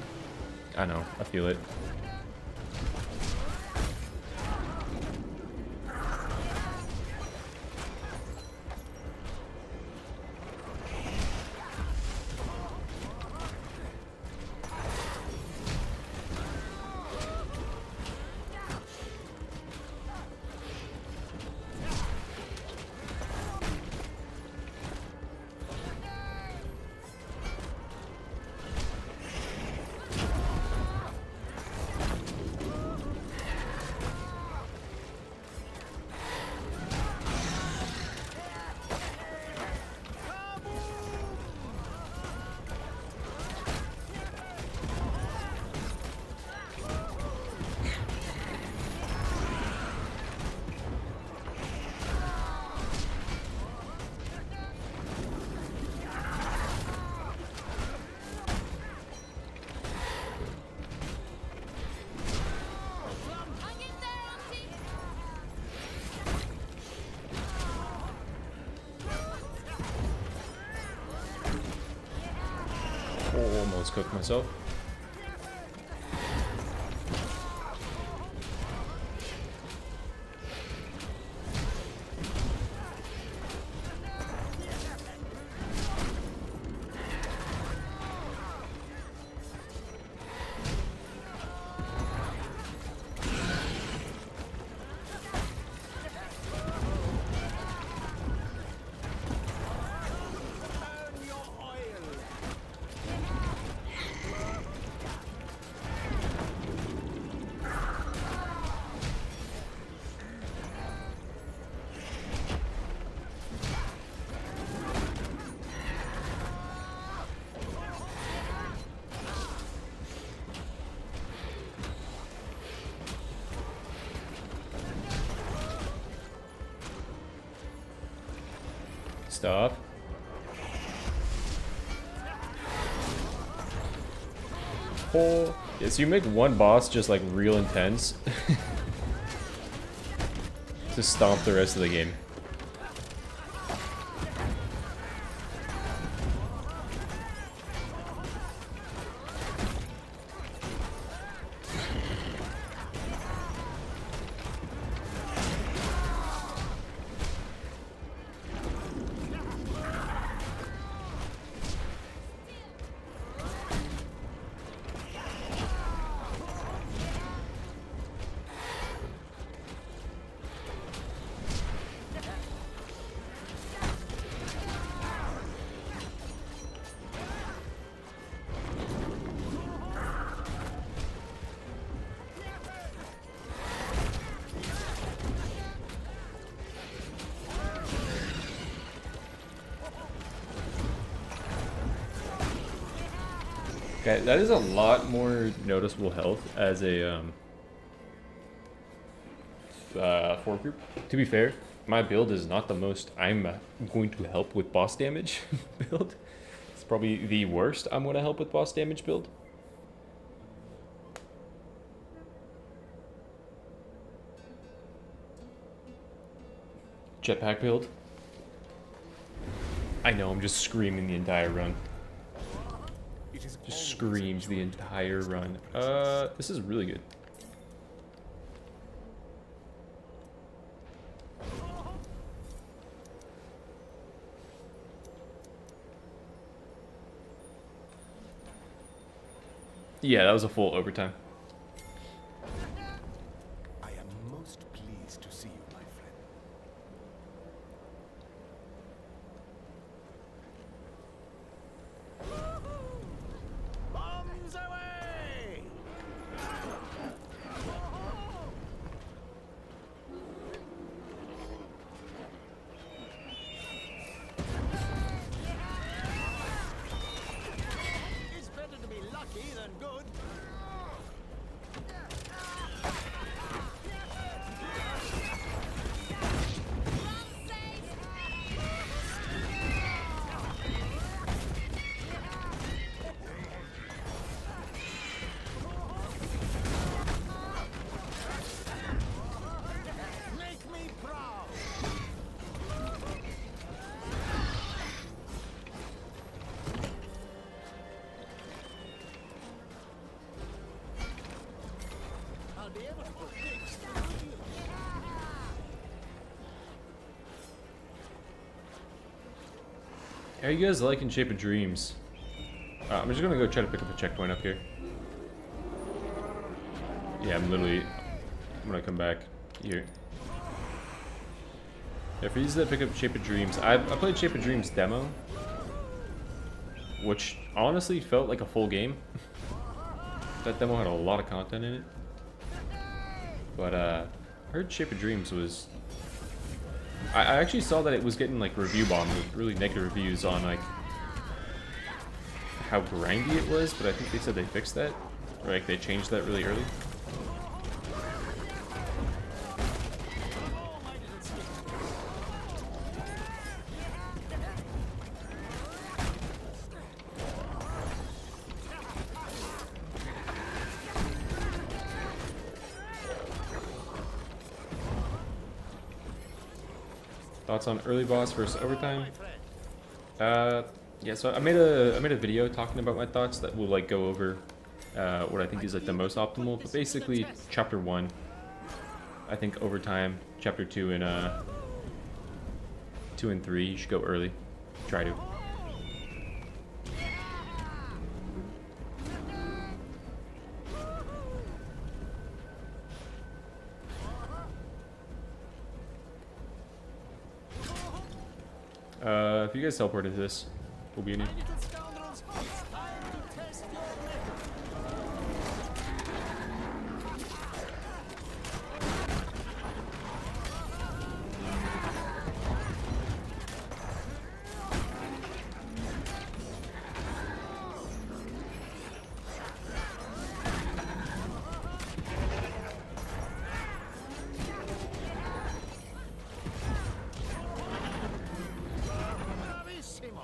A: I know, I feel it. Almost cooked myself.
B: Burn your oil.
A: Stuff. Oh, yeah, so you make one boss just like real intense to stomp the rest of the game. Okay, that is a lot more noticeable health as a forward group. To be fair, my build is not the most I'm going to help with boss damage build. It's probably the worst I'm going to help with boss damage build. Jetpack build. I know, I'm just screaming the entire run. Just screams the entire run. This is really good. Yeah, that was a full overtime.
I: I am most pleased to see you, my friend. Bombs away! It's better to be lucky than good. Make me proud. I'll be able to put big stuff on you.
A: How are you guys liking Shape of Dreams? I'm just gonna go try to pick up a checkpoint up here. Yeah, I'm gonna come back here. Yeah, for these that pick up Shape of Dreams, I played Shape of Dreams demo, which honestly felt like a full game. That demo had a lot of content in it. But I heard Shape of Dreams was... I actually saw that it was getting like review bombed with really negative reviews on like how grindy it was, but I think they said they fixed that. Or like they changed that really early. Thoughts on early boss versus overtime? Yeah, so I made a video talking about my thoughts that will like go over what I think is like the most optimal. But basically, chapter 1, I think overtime. Chapter 2 and 2 and 3, you should go early. Try to. If you guys teleport into this, we'll be in here.
I: Little scoundrels, it's time to test your mettle. Bravissimo.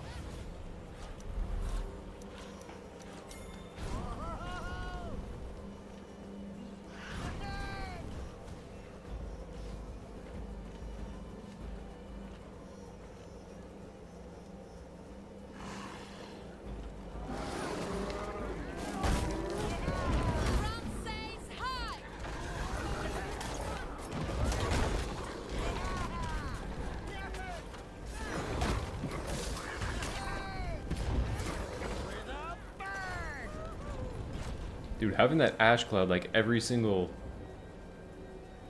A: Dude, having that ash cloud like every single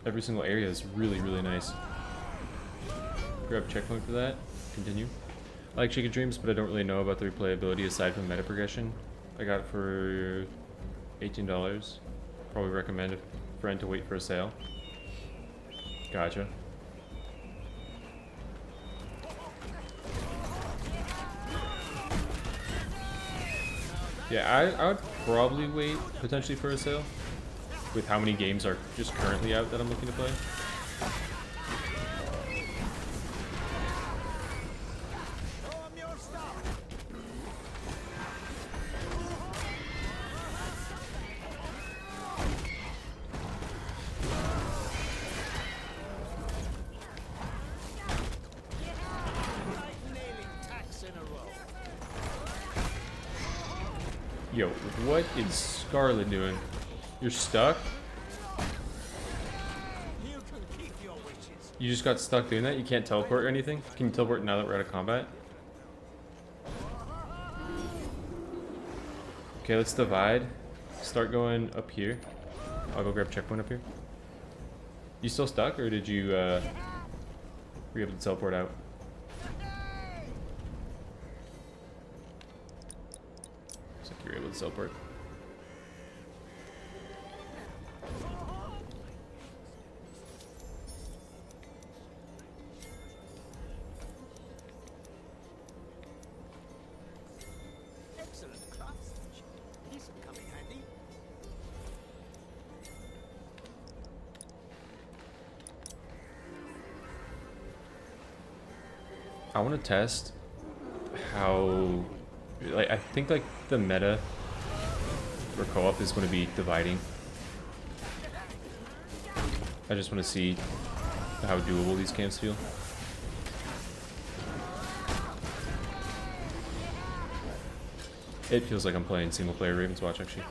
A: area is really, really nice. Grab checkpoint for that. Continue. I like Chicken Dreams, but I don't really know about the replayability aside from meta progression. I got it for $18. Probably recommend a friend to wait for a sale. Gotcha. Yeah, I would probably wait potentially for a sale with how many games are just currently out that I'm looking to play.
I: Show 'em your stuff. Like nailing tacks in a row.
A: Yo, what is Scarlet doing? You're stuck?
I: You can keep your wishes.
A: You just got stuck doing that? You can't teleport or anything? Can you teleport now that we're out of combat? Okay, let's divide. Start going up here. I'll go grab checkpoint up here. You still stuck, or did you, were you able to teleport out? Looks like you were able to teleport.
I: Excellent craftsmanship. This will come in handy.
A: I want to test how, like, I think like the meta for co-op is going to be dividing. I just want to see how doable these camps feel. It feels like I'm playing single player Ravenswatch actually.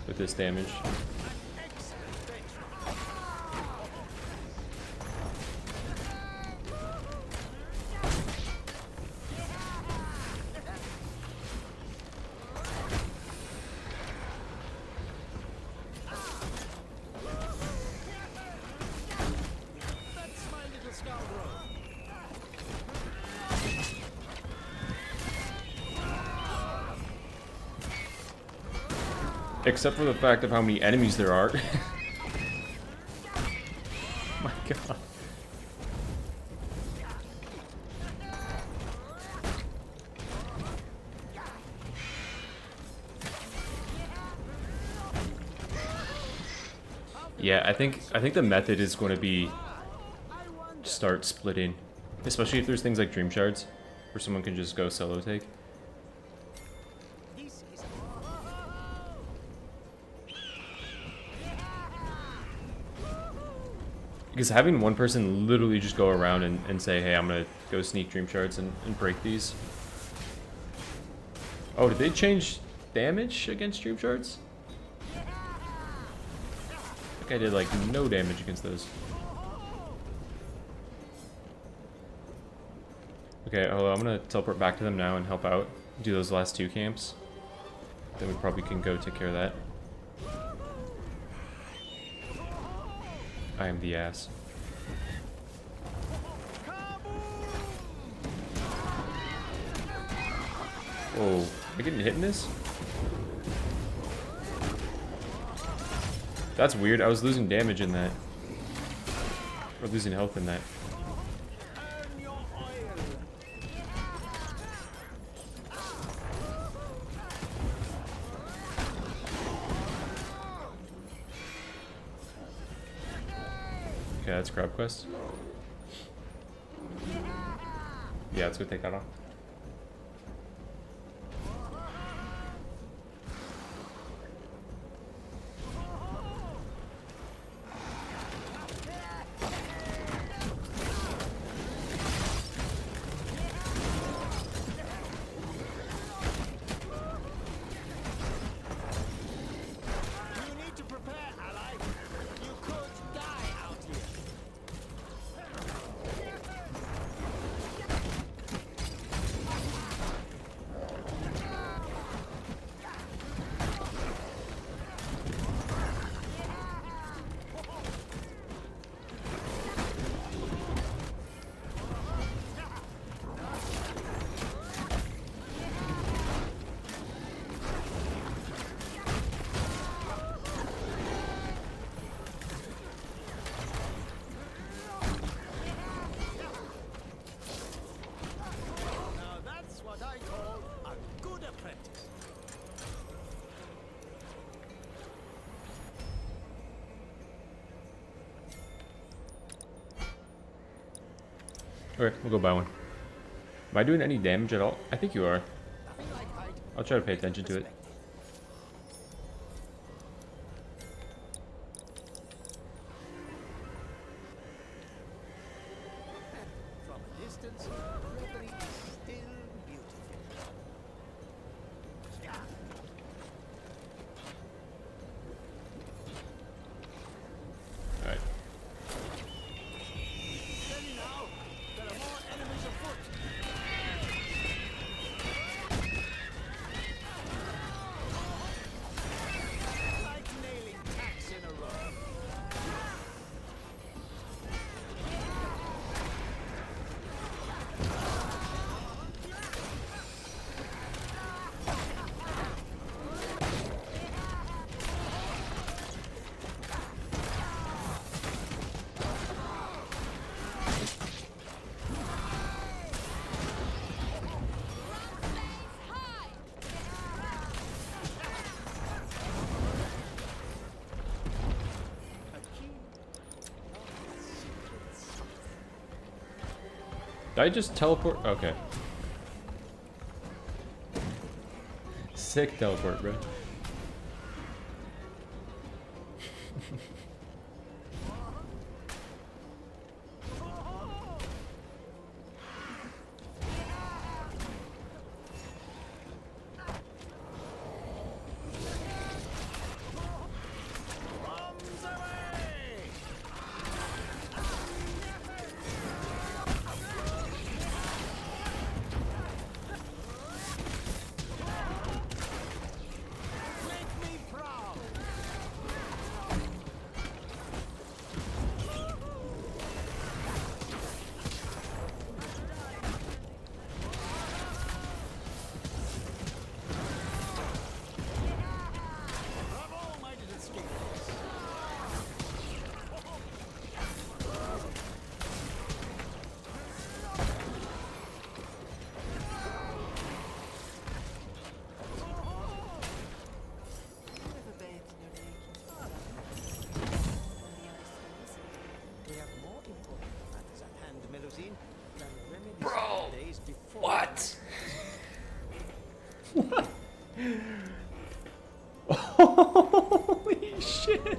A: With this damage.
I: That's my little scoundrel.
A: Except for the fact of how many enemies there are. My god. Yeah, I think the method is going to be start splitting, especially if there's things like dream shards where someone can just go solo take.
I: This is
A: Because having one person literally just go around and say, hey, I'm going to go sneak dream shards and break these. Oh, did they change damage against dream shards? I think I did like no damage against those. Okay, hold on, I'm going to teleport back to them now and help out. Do those last two camps. Then we probably can go take care of that. I am the ass. Whoa, am I getting hit in this? That's weird, I was losing damage in that. Or losing health in that.
I: earn your oil.
A: Okay, that's Crab Quest. Yeah, let's go take that off.
I: You need to prepare, ally. You could die out here.
A: Okay, we'll go buy one. Am I doing any damage at all? I think you are.
I: Nothing like hide.
A: I'll try to pay attention to it.
I: From a distance, reverie is still beautiful. Yeah.
A: Alright.
I: Steady now. There are more enemies afoot. Like nailing tacks in a row.
A: Did I just teleport? Okay. Sick teleport, bro.
I: Bombs away! Make me proud! Bravo, my little escapees! We have more important matters at hand, Melusine, than remedies
A: Bro,
I: the days before.
A: what? Holy shit!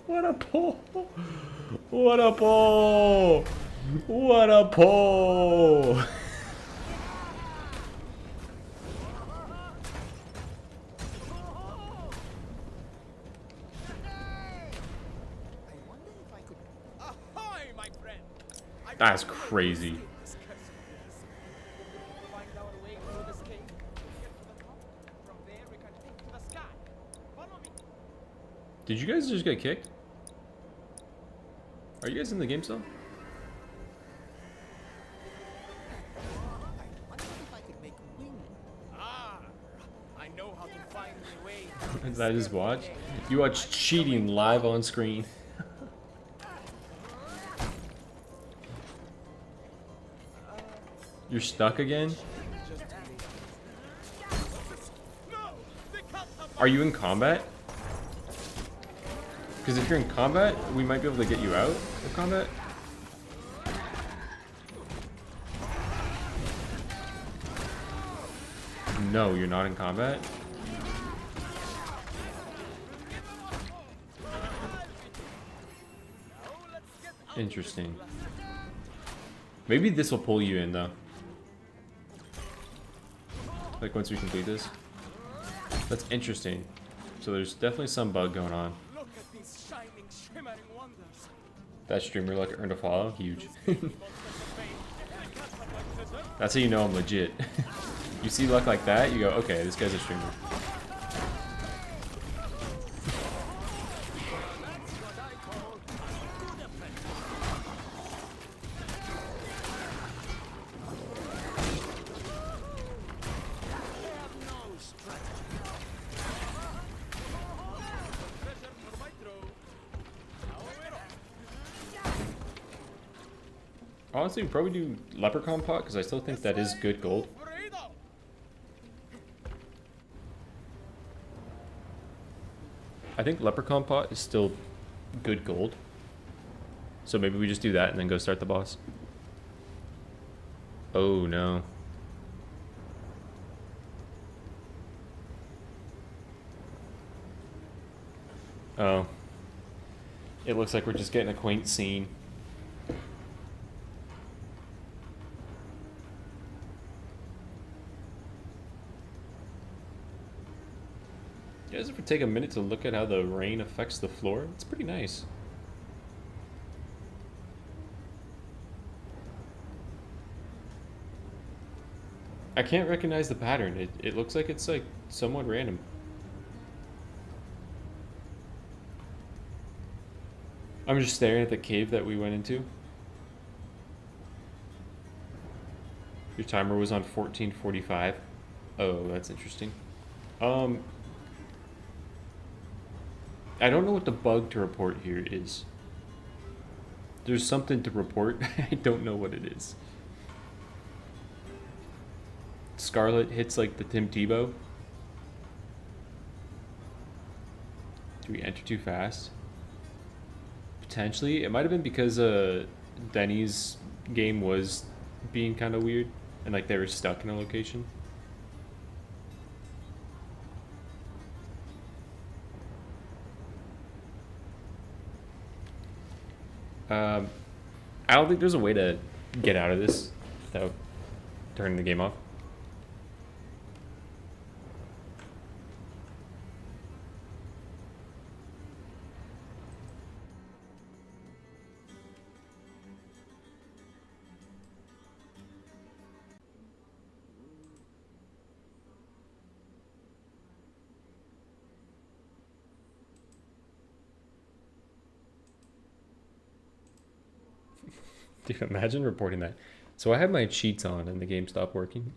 A: What a pull! What a pull! What a pull!
I: I wonder if I could. Ahoy, my friend! I
A: That's
I: found a way to
A: crazy.
I: escape this cursed place. Find our way through this cave. Get to the top. From there, we can take to the sky. Follow me.
A: Did you guys just get kicked? Are you guys in the game still?
I: I wonder if I could make wings. Ah, I know how to find the way.
A: Did I just watch? You watched cheating live on screen. You're stuck again?
I: No, they can't have
A: Are you in combat? Because if you're in combat, we might be able to get you out of combat. No, you're not in combat? Interesting. Maybe this will pull you in though. Like once we complete this. That's interesting. So there's definitely some bug going on.
I: Look at these shining, shimmering wonders.
A: That streamer like earned a follow. Huge. That's how you know I'm legit. You see luck like that, you go, okay, this guy's a streamer.
I: That's what I call a good effect. They have no strategy. Treasure for my trove. Now we're off.
A: Honestly, we'd probably do Leprechaun Pot, because I still think that is good gold.
I: Burrito.
A: I think Leprechaun Pot is still good gold. So maybe we just do that and then go start the boss. Oh no. Oh. It looks like we're just getting a quaint scene. You guys ever take a minute to look at how the rain affects the floor? It's pretty nice. I can't recognize the pattern. It looks like it's like somewhat random. I'm just staring at the cave that we went into. Your timer was on 14:45. Oh, that's interesting. I don't know what the bug to report here is. There's something to report. I don't know what it is. Scarlet hits like the Tim Tebow. Do we enter too fast? Potentially. It might have been because Denny's game was being kind of weird and like they were stuck in a location. I don't think there's a way to get out of this without turning the game off. Dude, imagine reporting that. So I had my cheats on and the game stopped working.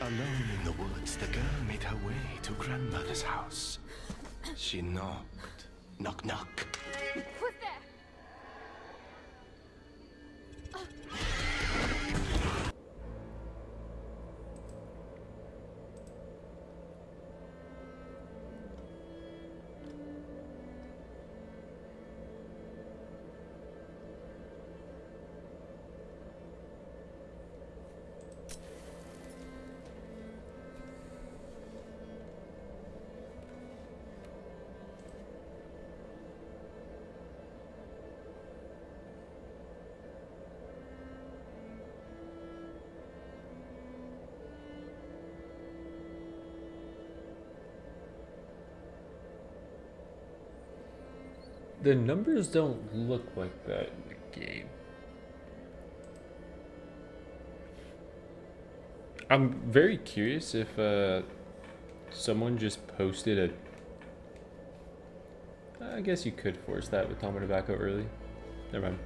J: Alone in the woods, the girl made her way to grandmother's house. She knocked. Knock, knock.
D: Who's there?
A: The numbers don't look like that in the game. I'm very curious if someone just posted a... I guess you could force that with Tom Tobacco early. Never mind.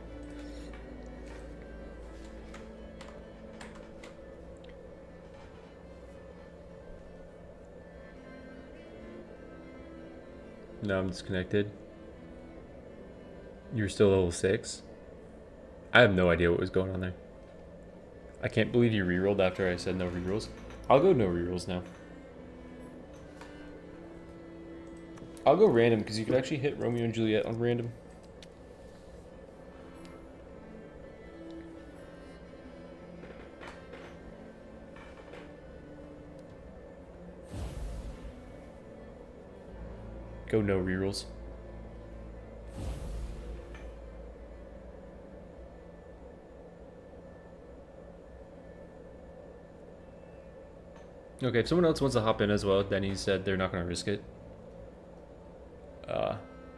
A: No, I'm disconnected. You're still level 6? I have no idea what was going on there. I can't believe you rerolled after I said no rerolls. I'll go no rerolls now. I'll go random because you could actually hit Romeo and Juliet on random. Go no rerolls. Okay, if someone else wants to hop in as well, Denny said they're not going to risk it.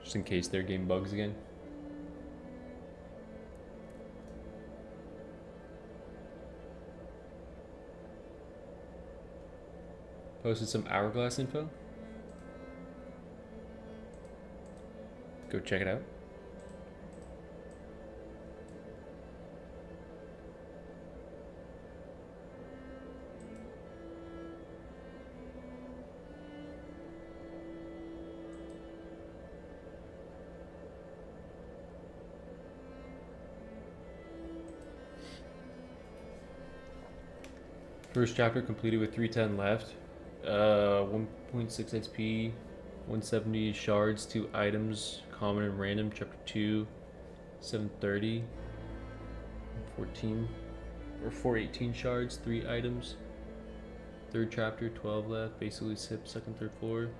A: Just in case their game bugs again. Posted some Hourglass info. Go check it out. First chapter completed with 310 left. 1.6 XP, 170 shards, 2 items, common and random. Chapter 2, 730, 14 or 418 shards, 3 items. Third chapter, 12 left. Basically, sip second, third floor.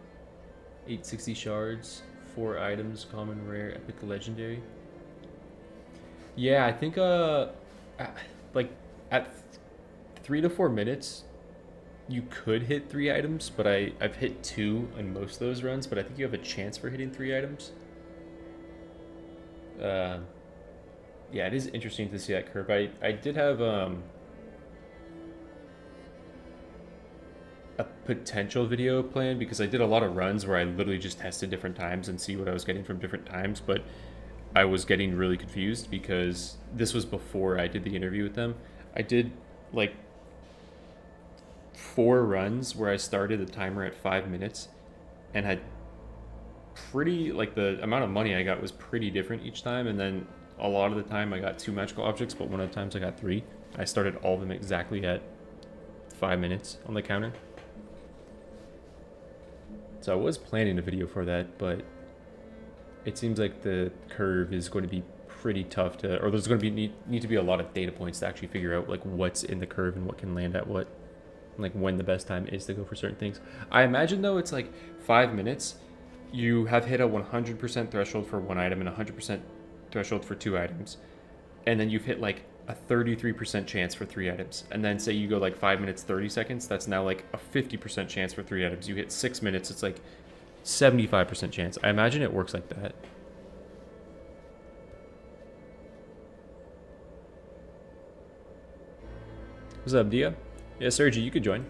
A: 860 shards, 4 items, common, rare, epic, legendary. Yeah, I think like at 3 to 4 minutes, you could hit 3 items, but I've hit 2 in most of those runs, but I think you have a chance for hitting 3 items. Yeah, it is interesting to see that curve. I did have a potential video planned because I did a lot of runs where I literally just tested different times and see what I was getting from different times, but I was getting really confused because this was before I did the interview with them. I did like 4 runs where I started the timer at 5 minutes and had pretty, like, the amount of money I got was pretty different each time, and then a lot of the time I got 2 magical objects, but one of the times I got 3. I started all of them exactly at 5 minutes on the counter. So I was planning a video for that, but it seems like the curve is going to be pretty tough to, or there's going to be need to be a lot of data points to actually figure out like what's in the curve and what can land at what, and like when the best time is to go for certain things. I imagine though it's like 5 minutes, you have hit a 100% threshold for 1 item and 100% threshold for 2 items, and then you've hit like a 33% chance for 3 items, and then say you go like 5 minutes 30 seconds, that's now like a 50% chance for 3 items. You hit 6 minutes, it's like 75% chance. I imagine it works like that. What's up, Dia? Yeah, Sergi, you could join.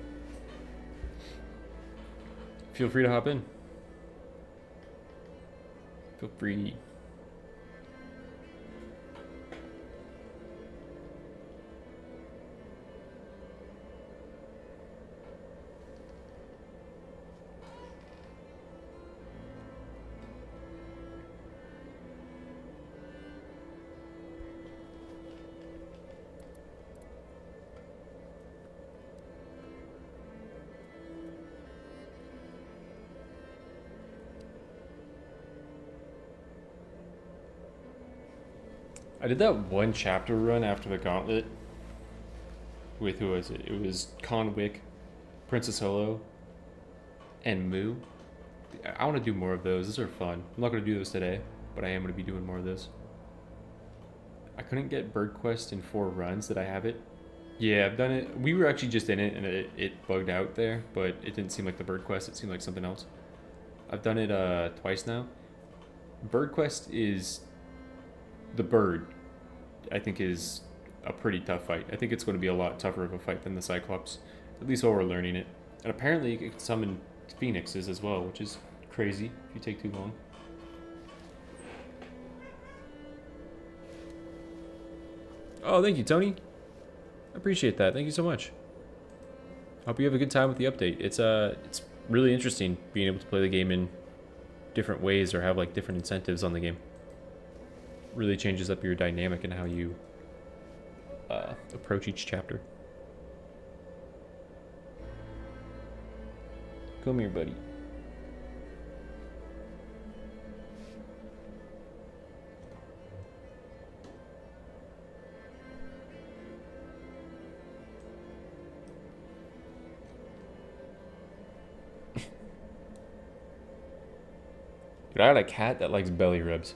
A: Feel free to hop in. Feel free. I did that one chapter run after the gauntlet with, who was it? It was Conwick, Princess Holo, and Moo. I want to do more of those. Those are fun. I'm not going to do those today, but I am going to be doing more of those. I couldn't get Bird Quest in 4 runs. Did I have it? Yeah, I've done it. We were actually just in it, and it bugged out there, but it didn't seem like the Bird Quest. It seemed like something else. I've done it twice now. Bird Quest is... the bird, I think, is a pretty tough fight. I think it's going to be a lot tougher of a fight than the Cyclops, at least while we're learning it. And apparently you can summon phoenixes as well, which is crazy if you take too long. Oh, thank you, Tony. I appreciate that. Thank you so much. Hope you have a good time with the update. It's really interesting being able to play the game in different ways or have like different incentives on the game. Really changes up your dynamic and how you approach each chapter. Come here, buddy. Dude, I got a cat that likes belly rubs.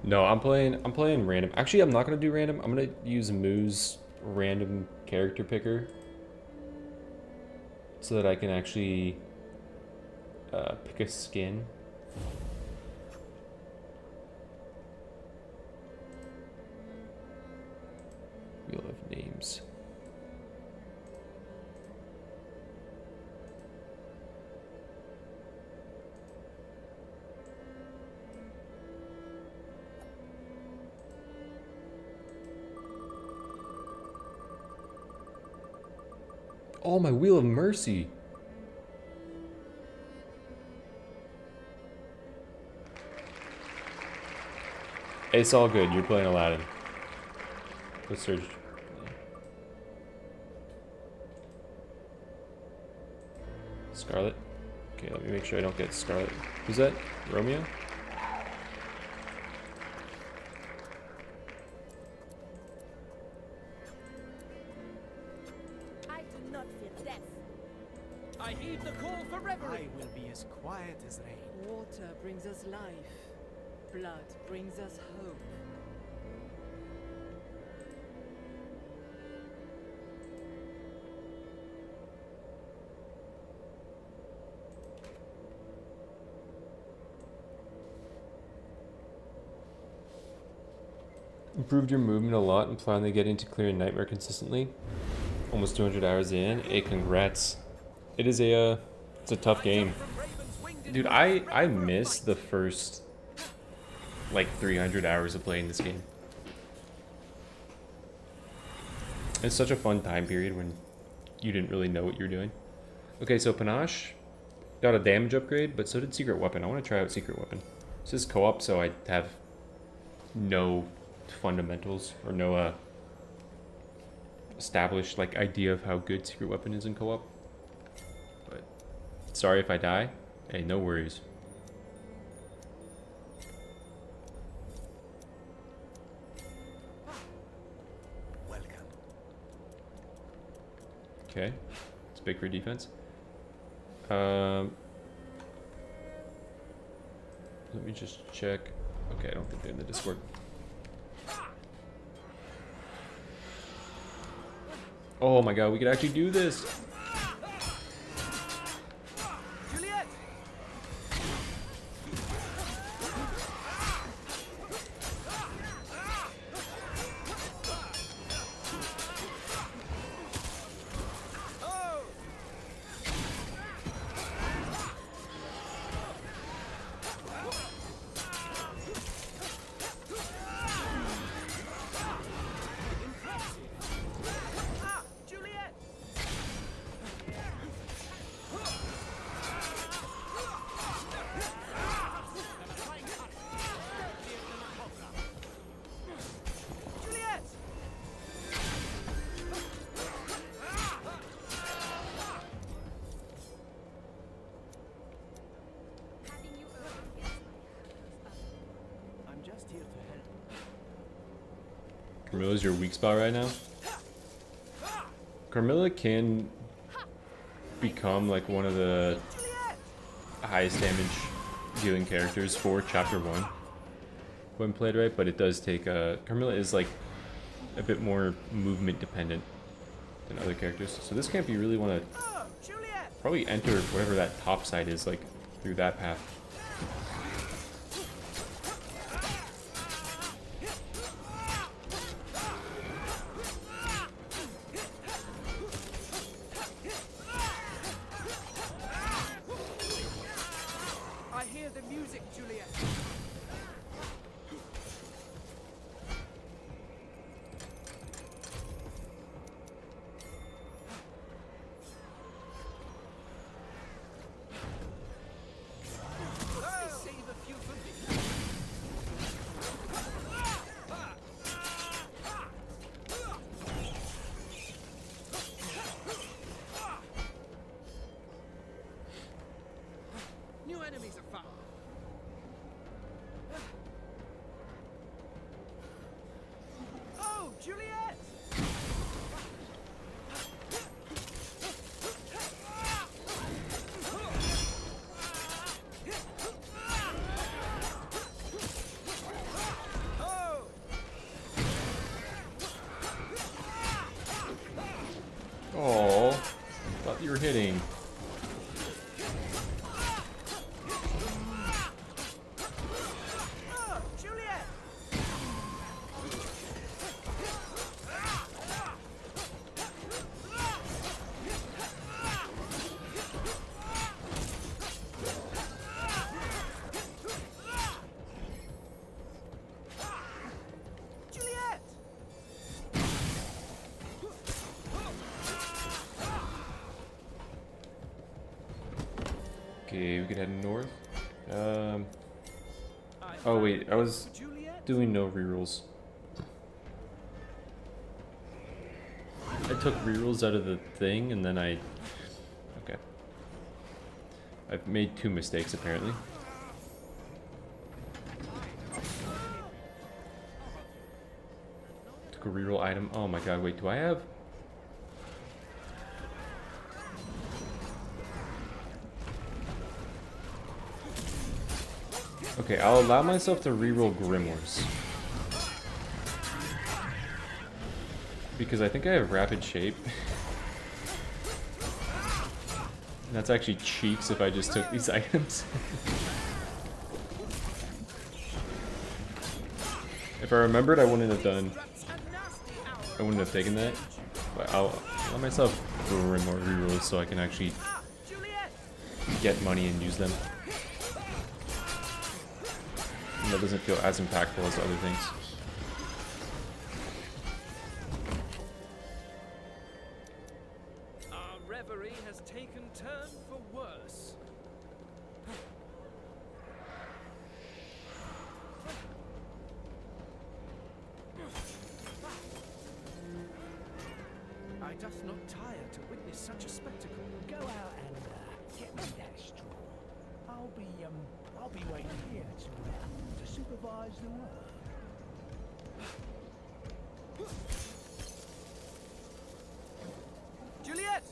A: No, I'm playing random. Actually, I'm not gonna do random. I'm gonna use Moo's random character picker so that I can actually pick a skin. Wheel of names. Oh, my Wheel of Mercy. It's all good. You're playing Aladdin. Let's search. Scarlet. Okay, let me make sure I don't get Scarlet. Who's that? Romeo?
C: I do not fear death.
I: I heed the call for reverie.
B: I will be as quiet as rain.
H: Water brings us life. Blood brings us hope.
A: Improved your movement a lot and plan to get into clearing Nightmare consistently. Almost 200 hours in. Hey, congrats. It is it's a tough game. Dude, I miss the first, like, 300 hours of playing this game. It's such a fun time period when you didn't really know what you're doing. Okay, so Panache got a damage upgrade, but so did Secret Weapon. I want to try out Secret Weapon. This is co-op, so I have no fundamentals or no established like idea of how good Secret Weapon is in co-op. But sorry if I die. Hey, no worries.
B: Welcome.
A: Okay, it's big for defense. Let me just check. Okay, I don't think they're in the Discord. Oh my god, we could actually do this!
I: Juliet! Oh! Ah, Juliet! Juliet!
C: Having you over against my
B: I'm just here to help.
A: Carmilla's your weak spot right now. Carmilla can become like one of the highest damage dealing characters for chapter 1 when played right, but it does take Carmilla is like a bit more movement dependent than other characters. So this camp you really want to
I: Oh, Juliet!
A: probably enter whatever that top side is, like through that path.
I: I hear the music, Juliet. Save a few for me. New enemies are found. Oh, Juliet! Oh!
A: Oh, thought you were hitting.
I: Oh, Juliet! Juliet!
A: Okay, we could head north. Oh wait, I was doing no rerolls. I took rerolls out of the thing and then I... Okay. I've made 2 mistakes apparently. Took a reroll item. Oh my god, wait, do I have... Okay, I'll allow myself to reroll Grimoires. Because I think I have Rapid Shape. And that's actually cheeks if I just took these items. If I remembered, I wouldn't have done... I wouldn't have taken that. But I'll allow myself Grimoire rerolls so I can actually get money and use them. And that doesn't feel as impactful as other things.
B: Our reverie has taken turn for worse. I doth not tire to witness such a spectacle.
I: Go out and get me that straw. I'll be waiting here to supervise the work.
B: Juliet!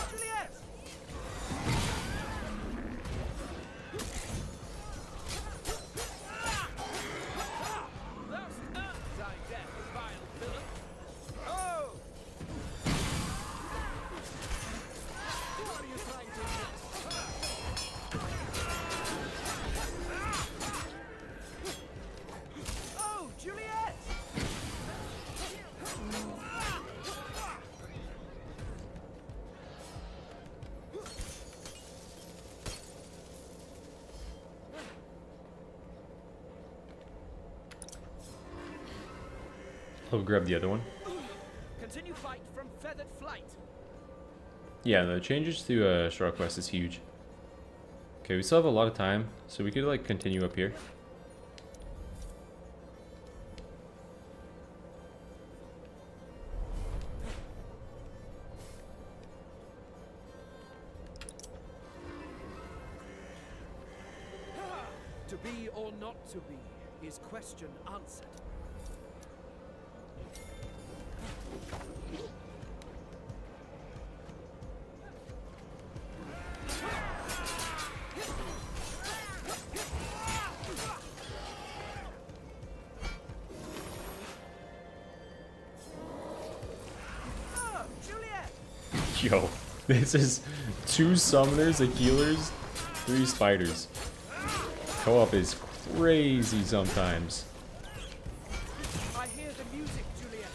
B: Juliet! Thus earns thy death, vile villain. Oh! What are you trying to do? Oh, Juliet!
A: I'll grab the other one.
B: Continue fight from feathered flight.
A: Yeah, the changes to Short Quest is huge. Okay, we still have a lot of time, so we could like continue up here.
B: To be or not to be is question answered. Oh, Juliet!
A: Yo, this is 2 summoners, a healers, 3 spiders. Co-op is crazy sometimes.
B: I hear the music, Juliet.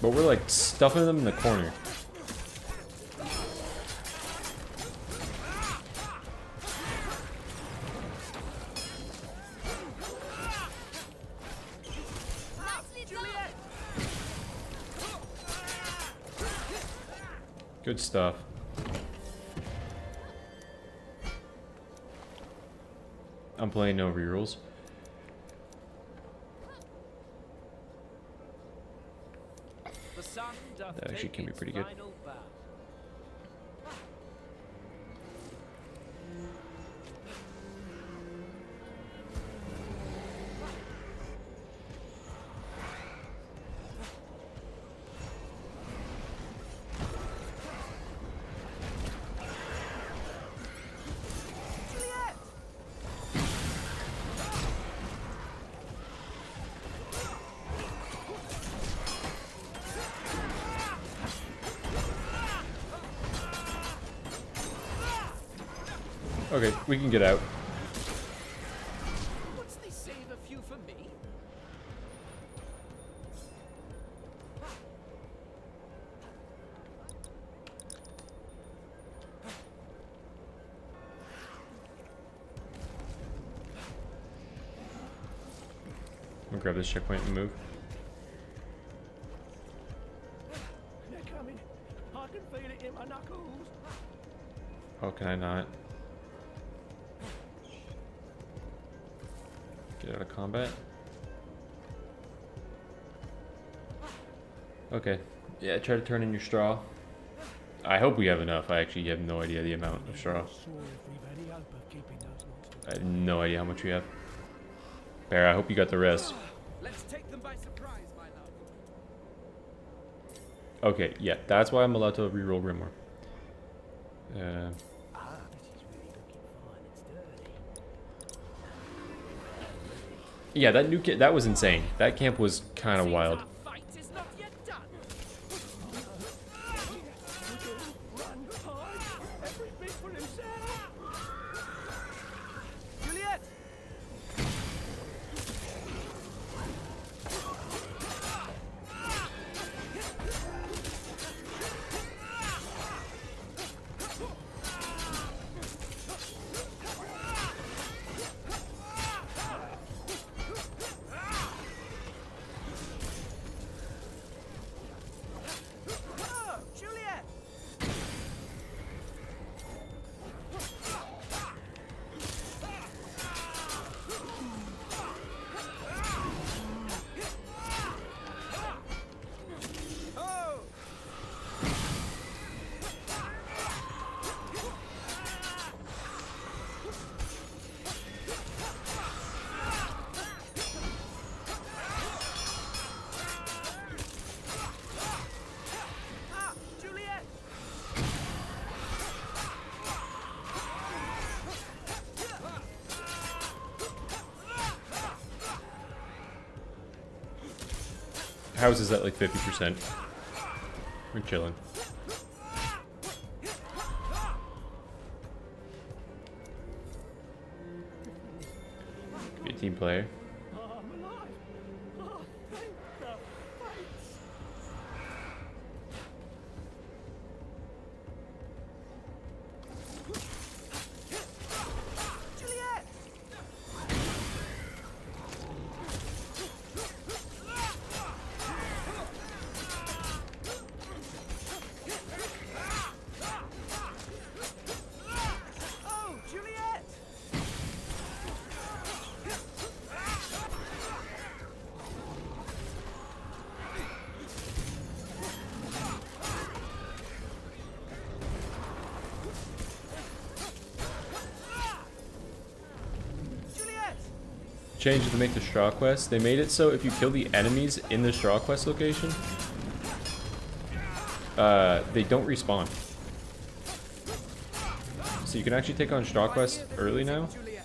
A: But we're like stuffing them in the corner. Good stuff. I'm playing no rerolls.
B: The sun doth
A: That actually
B: take
A: can be
B: its
A: pretty good.
B: final bow.
A: Okay, we can get out.
B: What's they save a few for me?
A: gonna grab this checkpoint and move.
I: They're coming. I can feel it in my knuckles.
A: Oh, can I not? Get out of combat. Okay. Yeah, try to turn in your straw. I hope we have enough. I actually have no idea the amount of straw. I have no idea how much we have. Bear, I hope you got the rest.
B: Let's take them by surprise, my love.
A: Okay, yeah, that's why I'm allowed to reroll Grimoire. Yeah, that new kit, that was insane. That camp was kind of wild.
B: Fight is not yet done.
I: Run hard. Every bit for himself. Juliet! Oh, Juliet! Oh! Ah, Juliet!
A: House is at like 50%. We're chilling. Be a team player.
I: I'm alive. Oh, thank the fates. Juliet! Oh, Juliet! Juliet!
A: Changed it to make the straw quest. They made it so if you kill the enemies in the straw quest location, they don't respawn. So you can actually take on straw quests early now.
B: Juliet.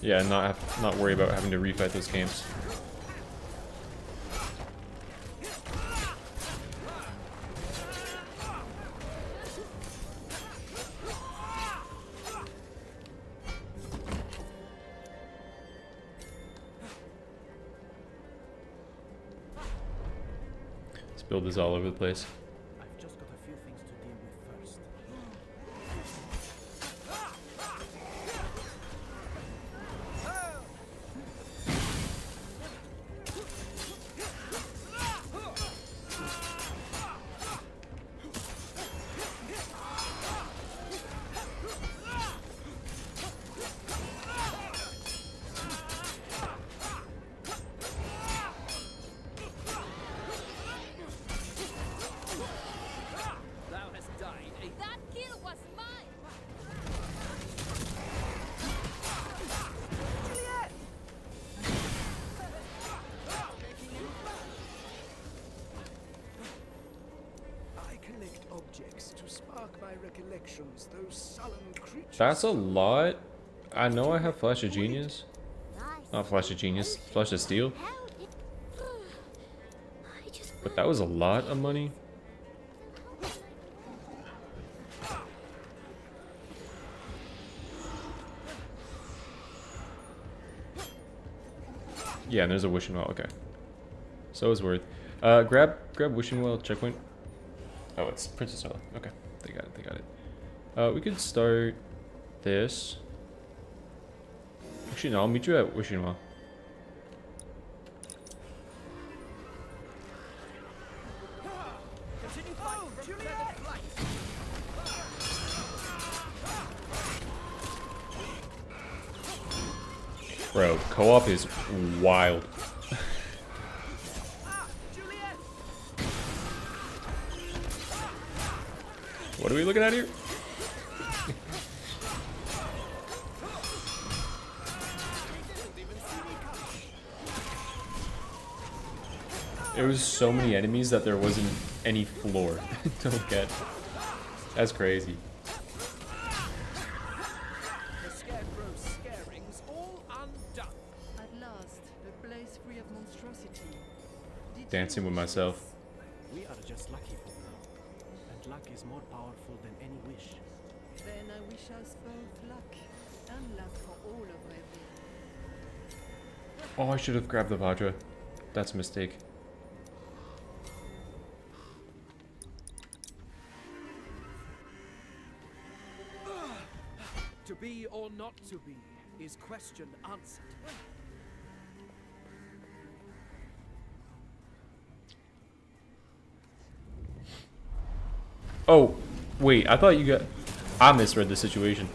A: Yeah, and not worry about having to refight those camps. This build is all over the place.
I: I've just got a few things to deal with first.
B: Thou hast died a
C: That kill was mine!
I: Juliet! I collect objects to spark my recollections, those sullen creatures.
A: That's a lot. I know I have Flash of Genius.
C: Nice.
A: Not Flash of Genius, Flash of Steel.
C: How did... I just...
A: But that was a lot of money. Yeah, and there's a wishing well. Okay. So it's worth. Grab wishing well checkpoint. Oh, it's Princess Nola. Okay, they got it. We could start this. Actually, no, I'll meet you at Wishima.
B: Continue fighting from feathered flight.
A: Bro, co-op is wild.
B: Juliet!
A: What are we looking at here? There was so many enemies that there wasn't any floor to look at. That's crazy.
B: The scarecrow's scarings all undone.
H: At last, a place free of monstrosity. Did
A: Dancing
H: you
A: with
H: wish
A: myself.
H: this?
I: We are just lucky for now. And luck is more powerful than any wish.
H: Then I wish us both luck. And luck for all of Ravenswatch.
A: Oh, I should have grabbed the Vajra. That's a mistake.
B: To be or not to be is question answered.
A: Oh, wait, I thought you got... I misread the situation.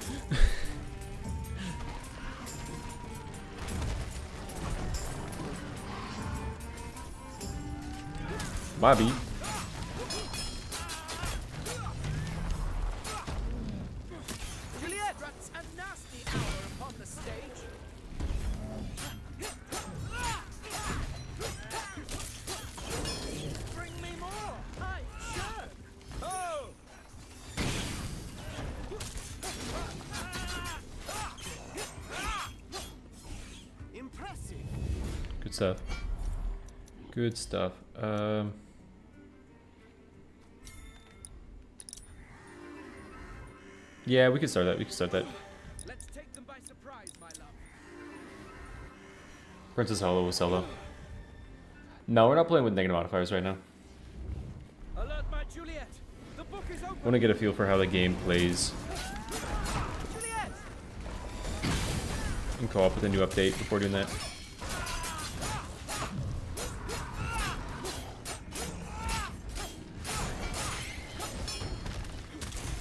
A: My beat.
B: Juliet runs a nasty hour upon the stage. Bring me more. I churn. Oh! Impressive.
A: Good stuff. Good stuff. Yeah, we can start that. We can start that.
B: Let's take them by surprise, my love.
A: Princess Hollow with Zelda. No, we're not playing with negative modifiers right now.
B: Alert my Juliet. The book is open.
A: I want to get a feel for how the game plays
B: Juliet!
A: in co-op with a new update before doing that.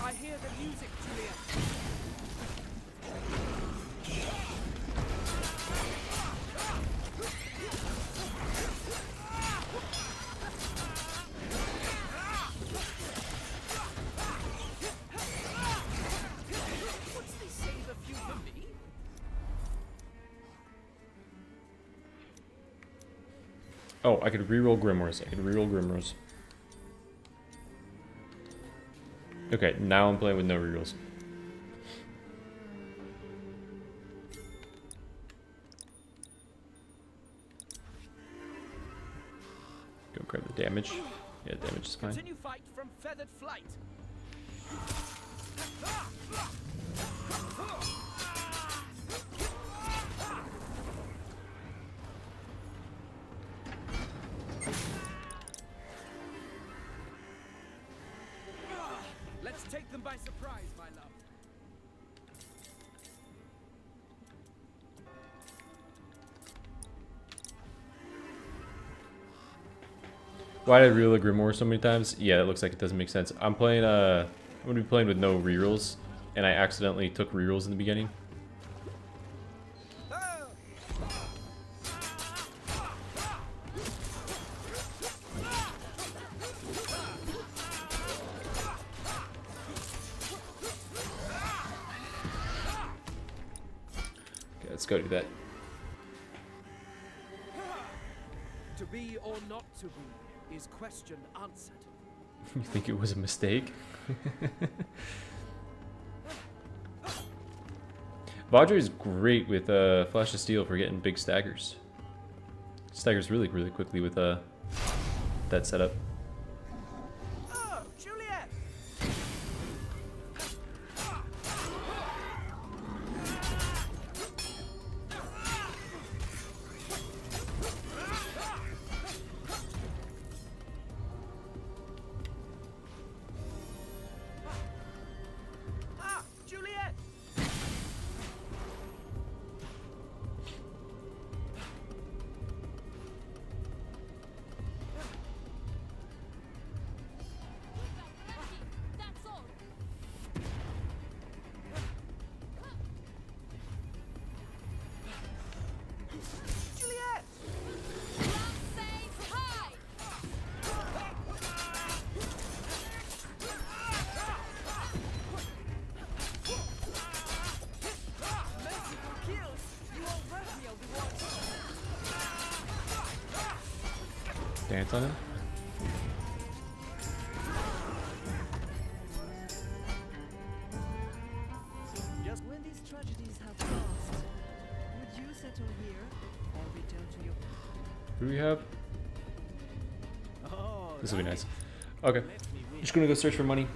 B: I hear the music, Juliet. What's they save a few for me?
A: Oh, I could reroll Grimoires. Okay, now I'm playing with no rerolls. Go grab the damage. Yeah, damage is fine.
B: Continue fight from feathered flight. Let's take them by surprise, my love.
A: Why did I reroll a Grimoire so many times? Yeah, it looks like it doesn't make sense. I'm playing, I'm gonna be playing with no rerolls, and I accidentally took rerolls in the beginning. Okay, let's go do that.
B: To be or not to be is question answered.
A: You think it was a mistake? Vajra is great with Flash of Steel for getting big staggers. Staggers really quickly with that setup.
B: Oh, Juliet! Ah, Juliet!
A: Dance on him.
H: Just when these tragedies have passed, would you settle here or return to your...
A: Who do we have?
I: Oh,
A: This will be nice. Okay. Just gonna go search for money.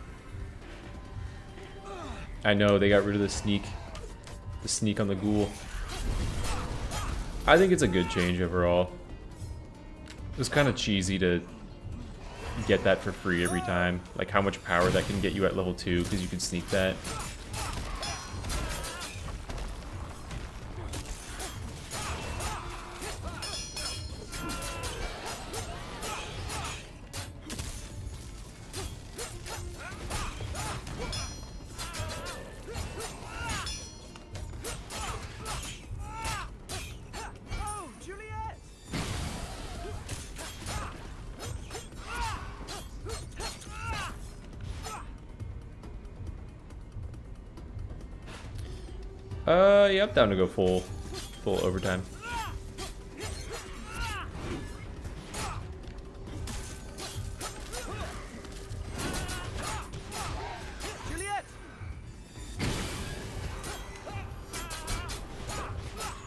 A: I know they got rid of the sneak. The sneak on the ghoul. I think it's a good change overall. It was kind of cheesy to get that for free every time. Like how much power that can get you at level 2 because you can sneak that.
I: Oh, Juliet!
A: Yeah, I'm down to go full overtime.
I: Juliet!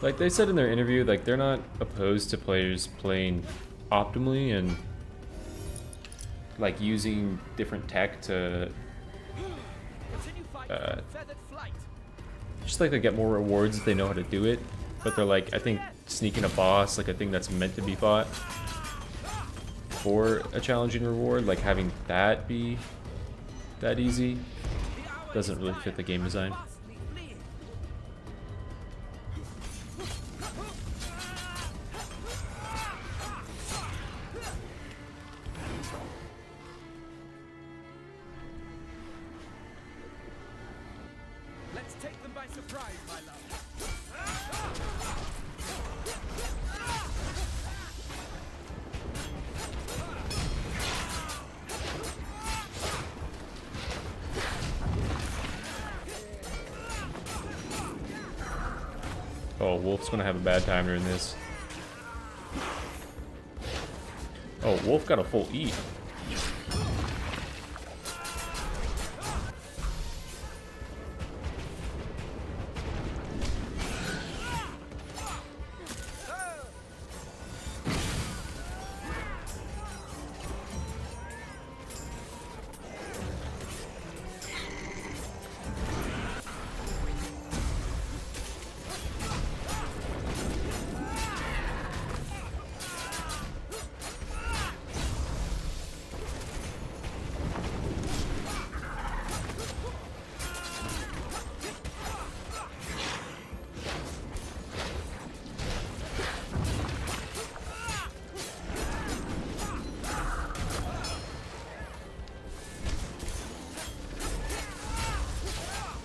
A: Like they said in their interview, like they're not opposed to players playing optimally and like using different tech to
I: Continue fighting for feathered flight.
A: just like to get more rewards if they know how to do it. But they're like, I think sneaking a boss, like a thing that's meant to be fought for a challenging reward, like having that be that easy, doesn't really fit the game design.
I: Ghastly fleeing. Let's take them by surprise, my love.
A: Oh, Wolf's gonna have a bad time during this. Oh, Wolf got a full E.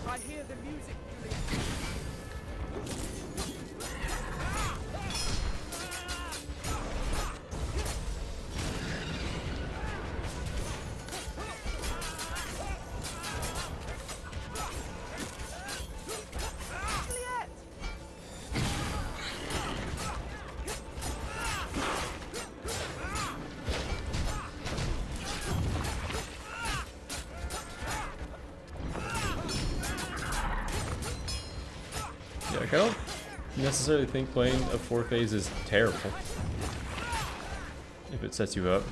I: I hear the music, Juliet. Juliet!
A: Yeah, like, I don't necessarily think playing a 4-phase is terrible if it sets you up.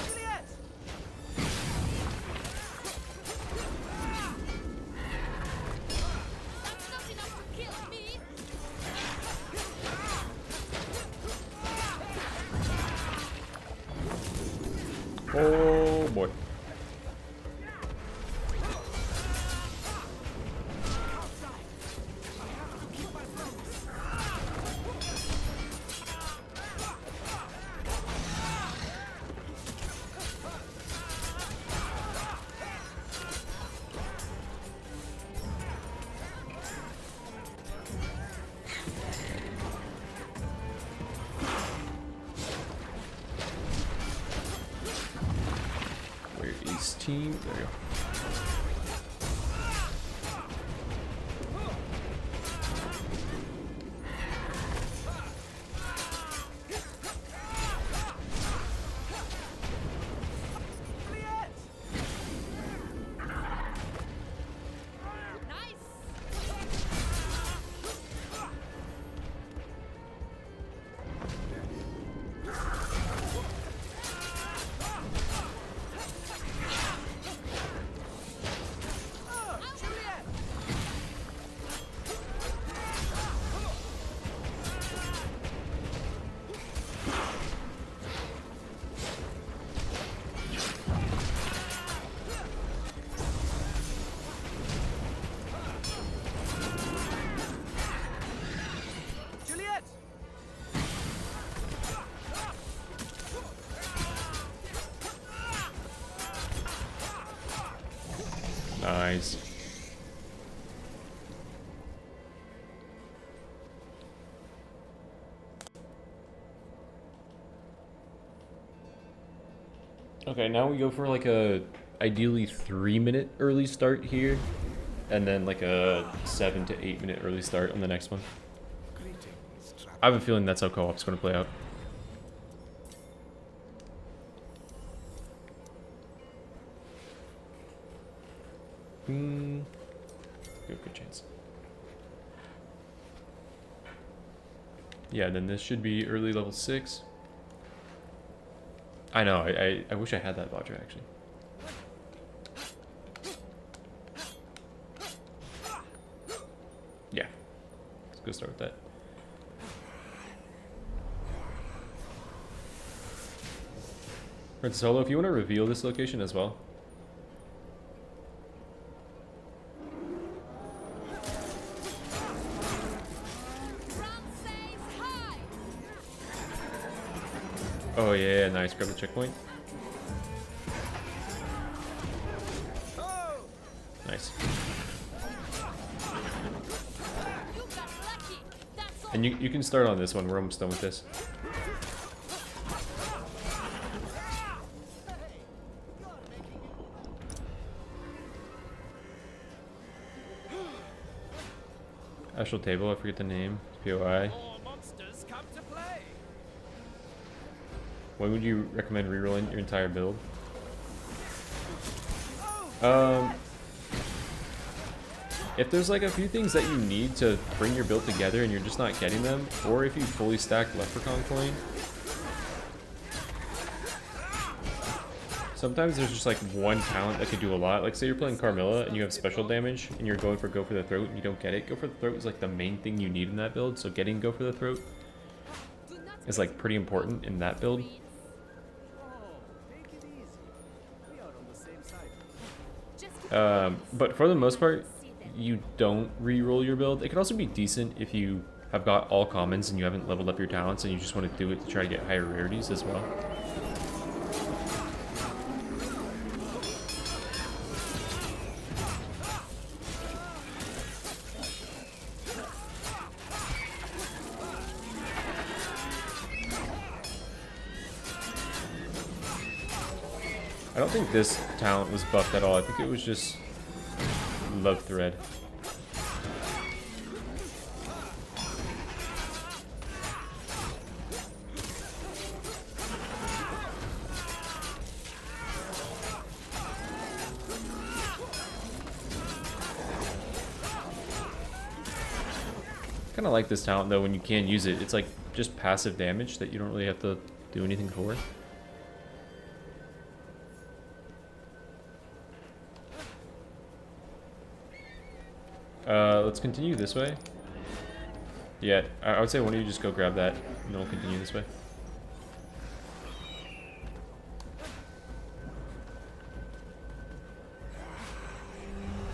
I: Juliet!
C: That's not enough to kill me.
A: Oh boy. Where is team? There you go. Nice. Okay, now we go for like a ideally 3-minute early start here, and then like a 7 to 8 minute early start on the next one. I have a feeling that's how co-op's going to play out. Good chance. Yeah, then this should be early level 6. I know, I wish I had that voucher actually. Yeah, let's go start with that. Red Solo, if you want to reveal this location as well. Oh yeah, nice. Grab the checkpoint. Nice. And you can start on this one. We're almost done with this. Astral table, I forget the name. POI. When would you recommend rerolling your entire build? If there's like a few things that you need to bring your build together and you're just not getting them, or if you fully stacked Leprechaun coin, sometimes there's just like one talent that could do a lot. Like say you're playing Carmilla and you have special damage and you're going for Go for the Throat and you don't get it. Go for the Throat is like the main thing you need in that build, so getting Go for the Throat is like pretty important in that build. But for the most part, you don't re-roll your build. It can also be decent if you have got all commons and you haven't leveled up your talents and you just want to do it to try to get higher rarities as well. I don't think this talent was buffed at all. I think it was just Love Thread. Kind of like this talent though when you can use it. It's like just passive damage that you don't really have to do anything for. Let's continue this way. Yeah, I would say one of you just go grab that, and then we'll continue this way.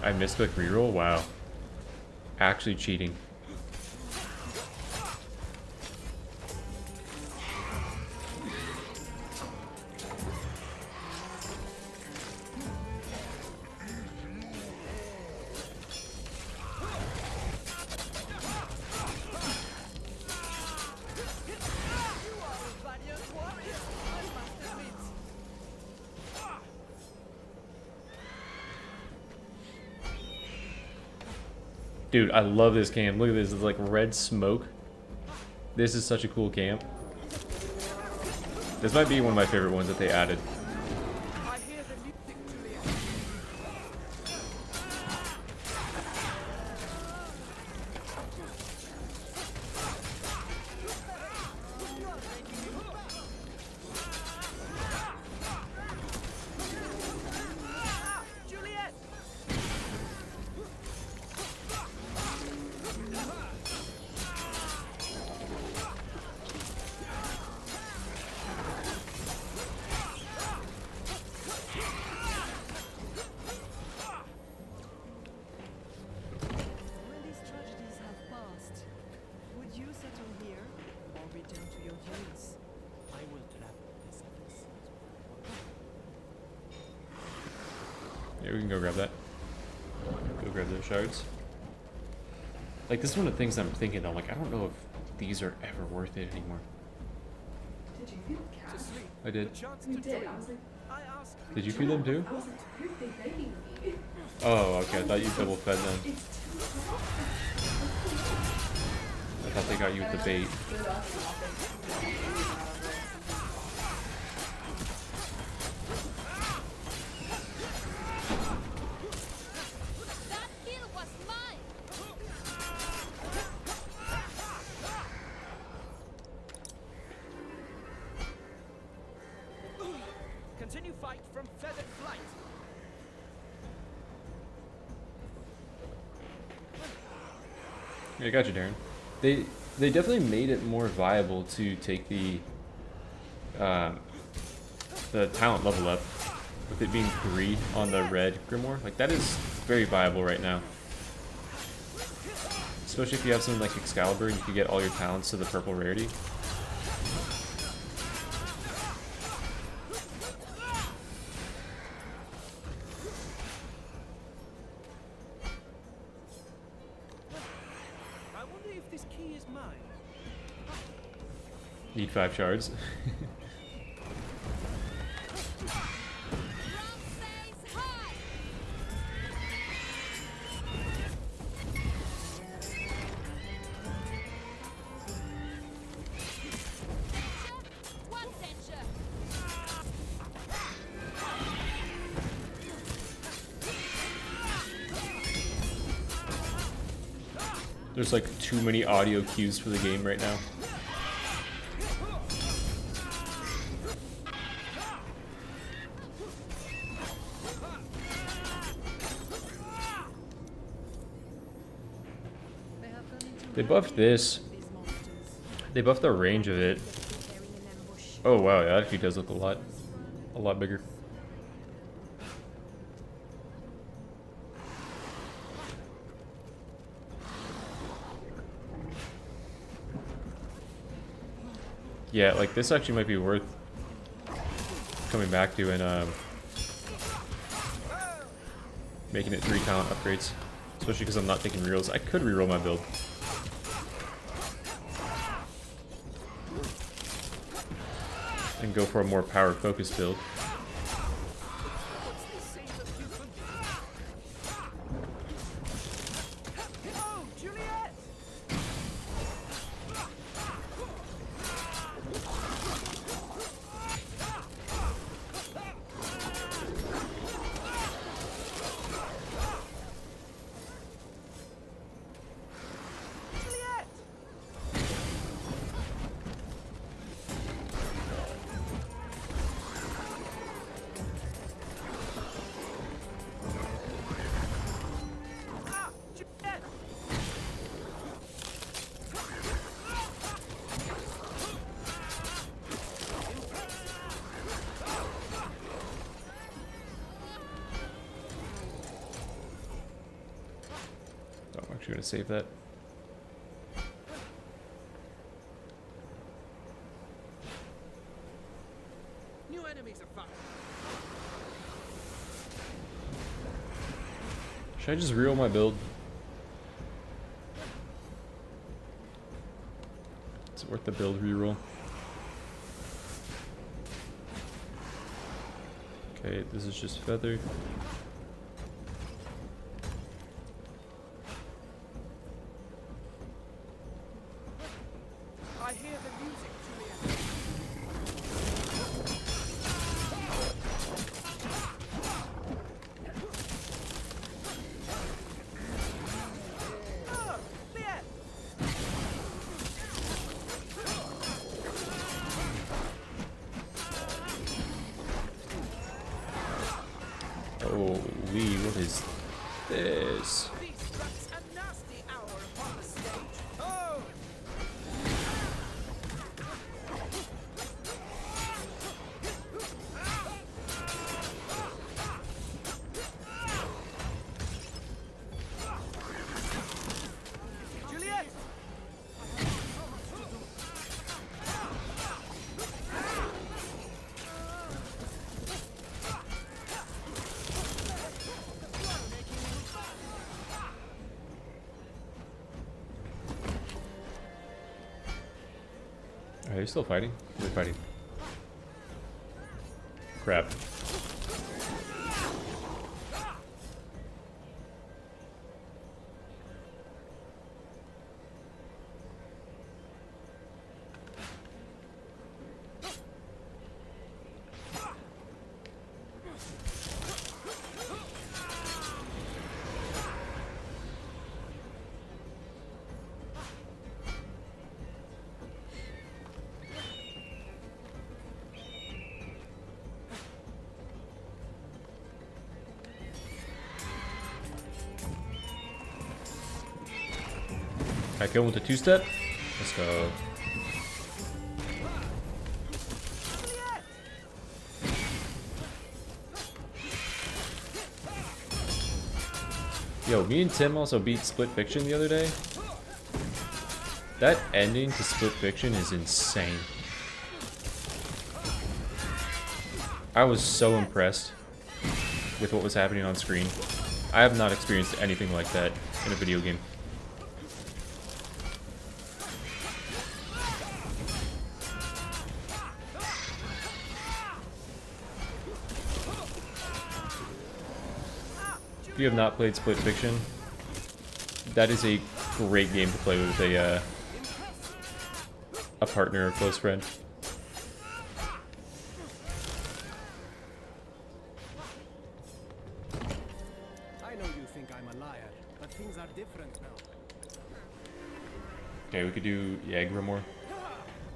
A: I misclick reroll? Wow. Actually cheating. Dude, I love this camp. Look at this. It's like red smoke. This is such a cool camp. This might be one of my favorite ones that they added. Yeah, we can go grab that. Go grab those shards. Like, this is one of the things I'm thinking, I'm like, I don't know if these are ever worth it anymore.
G: Did you feel the cat?
A: I did.
G: You did. I was like,
A: Did you feed them too?
G: I was like, why aren't they begging me?
A: Oh, okay. I thought you double fed them.
G: It's too soft.
A: I thought they got you with the bait.
C: That kill was mine.
I: Continue fight from feathered flight.
A: Yeah, I got you, Darren. They definitely made it more viable to take the talent level up, with it being 3 on the red grimoire. Like, that is very viable right now. Especially if you have something like Excalibur and you can get all your talents to the purple rarity.
I: I wonder if this key is mine.
A: Need 5 shards.
C: Says hi. One danger.
A: There's like too many audio cues for the game right now. They buffed this. They buffed the range of it. Oh wow, that actually does look a lot bigger. Yeah, like this actually might be worth coming back to and making it 3 talent upgrades. Especially because I'm not taking rerolls. I could reroll my build. And go for a more power focused build.
I: Oh, Juliet! Juliet! Ah, Juliet!
A: Oh, I'm actually gonna save that.
I: New enemies are found.
A: Should I just reroll my build? Is it worth the build reroll? Okay, this is just feather.
I: I hear the music, Juliet. Oh, Juliet!
A: Holy, what is this?
I: This strikes a nasty hour upon the stage. Oh! Juliet!
A: Are you still fighting? We're fighting. Crap. I go with the two-step. Let's go. Yo, me and Tim also beat Split Fiction the other day. That ending to Split Fiction is insane. I was so impressed with what was happening on screen. I have not experienced anything like that in a video game. If you have not played Split Fiction, that is a great game to play with a partner or close friend.
I: I know you think I'm a liar, but things are different now.
A: Okay, we could do, yeah, Grimoire.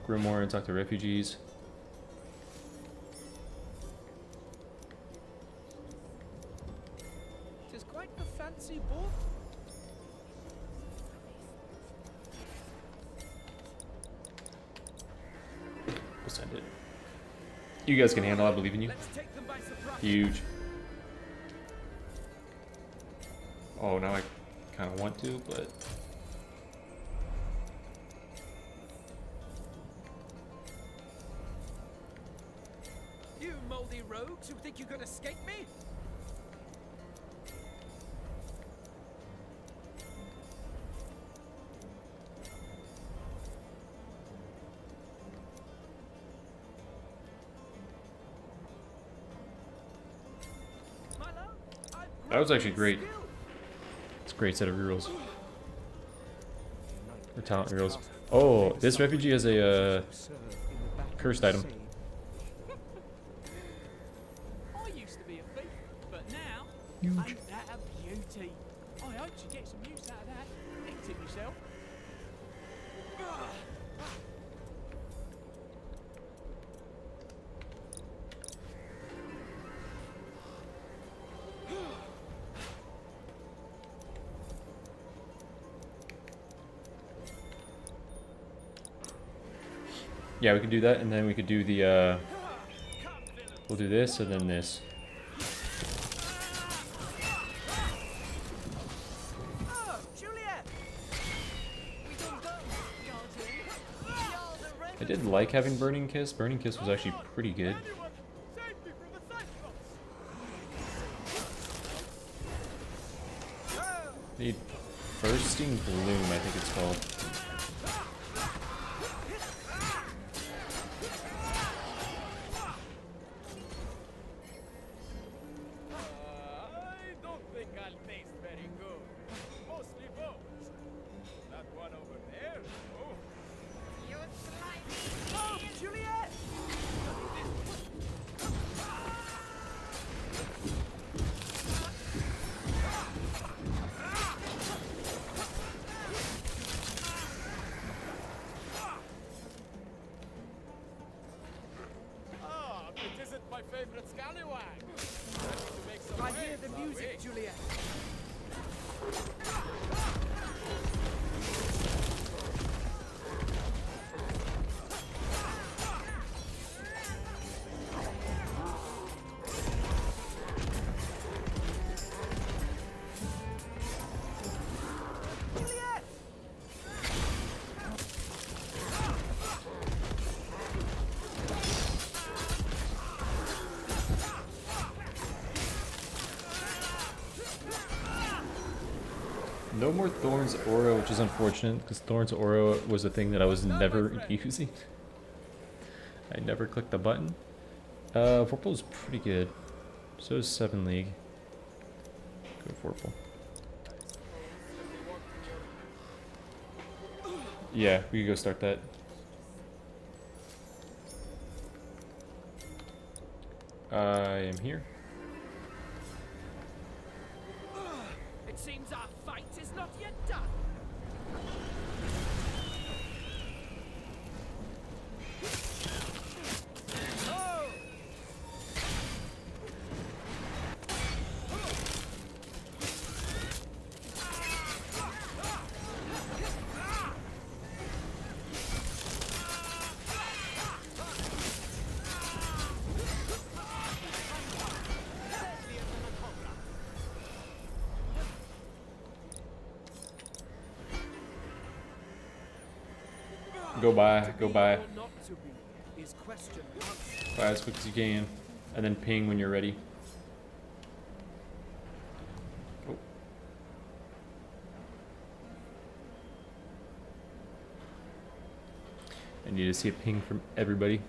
A: Grimoire and talk to refugees.
I: It is quite the fancy book.
A: We'll send it. You guys can handle it, I believe in you.
I: Let's take them by surprise.
A: Huge. Oh, now I kind of want to, but...
I: You moldy rogues who think you can escape me? My love, I've
A: That was actually
I: grown in
A: great.
I: skill.
A: It's a great set of rerolls. Or talent rerolls. Oh, this refugee has a cursed item.
B: I used to be a thief, but now,
A: Huge.
B: ain't that a beauty? I hope you get some use out of that. Eat it yourself.
A: Yeah, we could do that, and then we could do the, we'll do this, and then this.
I: Oh, Juliet! We don't go, Guardian. You're the
A: I did like having Burning Kiss. Burning Kiss was actually pretty good.
I: Anyone, save me from the Cyclops!
A: Need Bursting Bloom, I think it's called.
I: I don't think I'll taste very good. Mostly bones. That one over there? Oh. You slimy. Oh, Juliet! Ah, it isn't my favorite scallywag. Ready to make some
B: I
I: waves,
B: hear the
I: are
B: music,
I: we?
B: Juliet.
A: No more Thorns Aura, which is unfortunate, because Thorns Aura was a thing that I was never using. I never clicked the button. Vorpal's pretty good. So is 7 League. Go Vorpal. Yeah, we could go start that. I am here.
B: It seems our fight is not yet done. Oh!
A: Go by.
B: Or not to be is question answered.
A: Buy as quick as you can. And then ping when you're ready. Oh. I need to see a ping from everybody.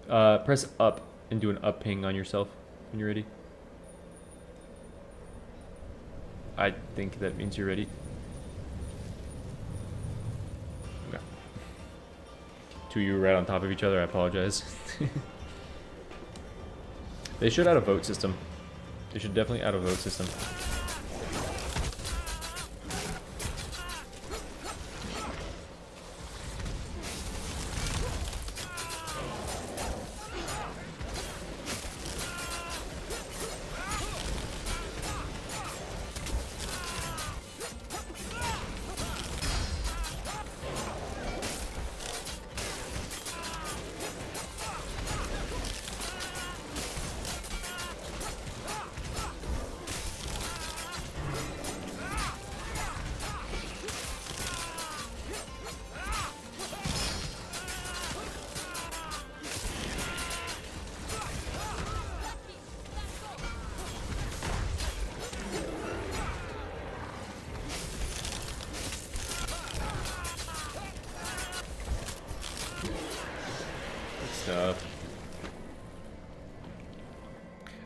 A: Press up and do an up ping on yourself when you're ready. I think that means you're ready. Okay. Two of you right on top of each other, I apologize. They should add a vote system. They should definitely add a vote system.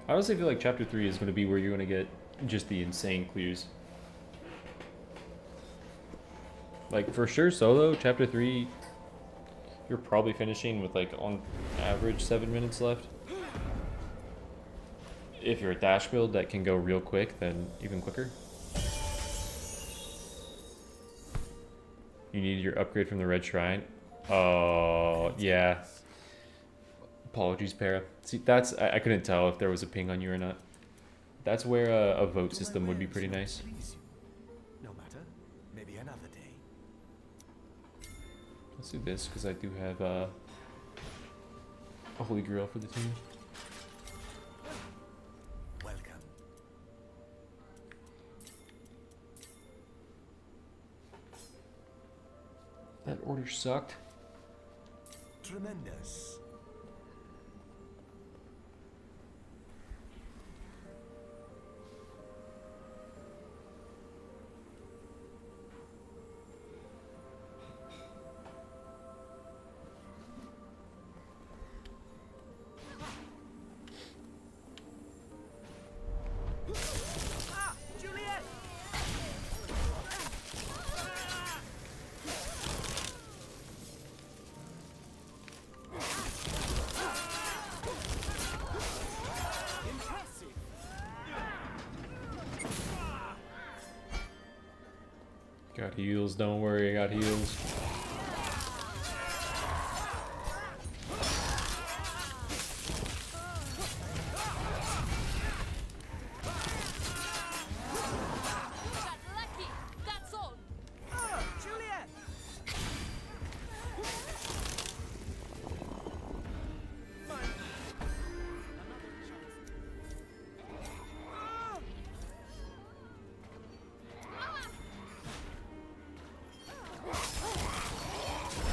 A: I honestly feel like Chapter 3 is going to be where you're going to get just the insane clears. Like, for sure, solo, Chapter 3, you're probably finishing with, like, on average 7 minutes left. If you're a dash build that can go real quick, then even quicker. You need your upgrade from the Red Shrine. Oh, yeah. Apologies, Para. See, that's I couldn't tell if there was a ping on you or not. That's where a vote system would be pretty nice.
J: No matter. Maybe another day.
A: Let's do this because I do have a Holy Grail for the team.
J: Welcome.
A: That order sucked.
J: Tremendous.
A: Got heals, don't worry, I got heals.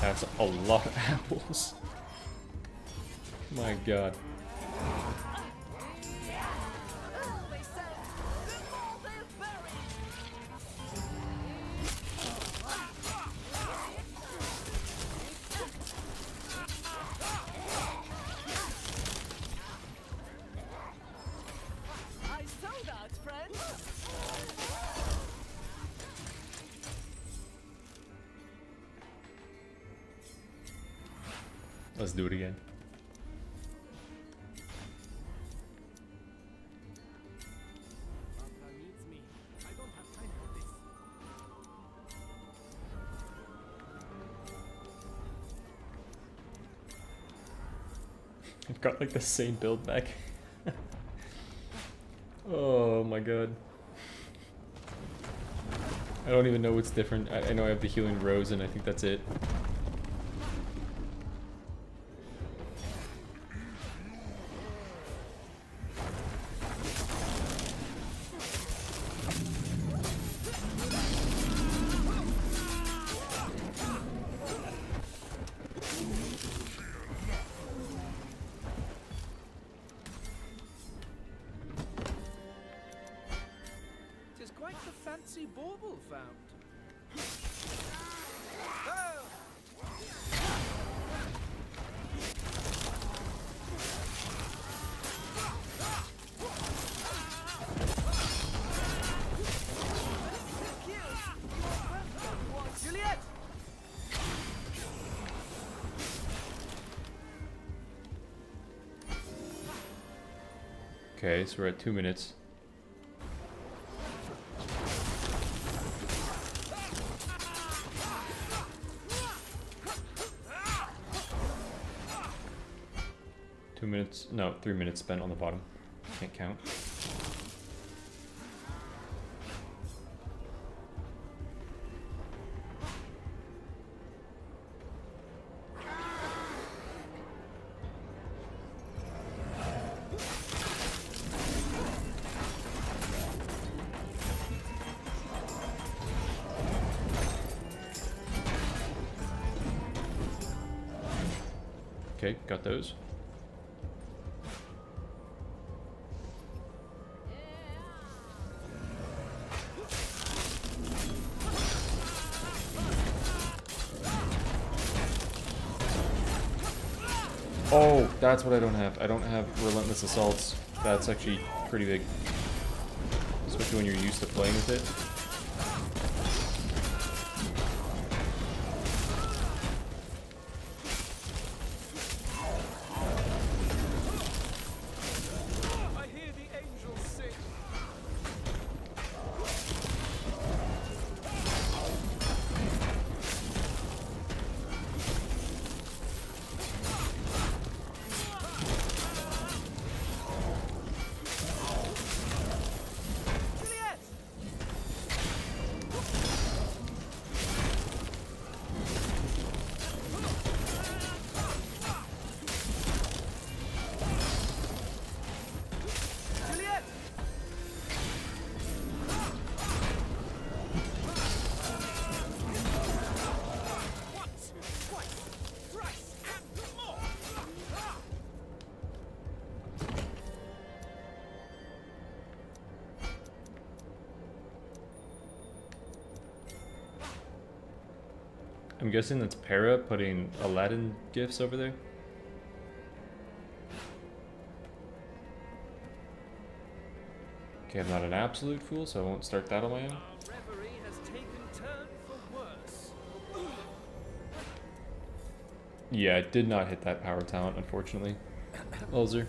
A: That's a lot of apples. My god. Let's do it again.
I: Papa needs me. I don't have time for this.
A: I've got like the same build back. Oh my god. I don't even know what's different. I know I have the healing rose and I think that's it.
I: Tis quite the fancy bauble found. Oh! Juliet!
A: Okay, so we're at 2 minutes. No, 3 minutes spent on the bottom. Can't count. Okay, got those. Oh, that's what I don't have. I don't have relentless assaults. That's actually pretty big. Especially when you're used to playing with it.
I: I hear the angels sing. Juliet! Juliet! Once, twice, thrice, and more!
A: I'm guessing that's Para putting Aladdin gifts over there. Okay, I'm not an absolute fool, so I won't start that on my own.
I: Our reverie has taken turn for worse.
A: Yeah, I did not hit that power talent, unfortunately. Ulzer,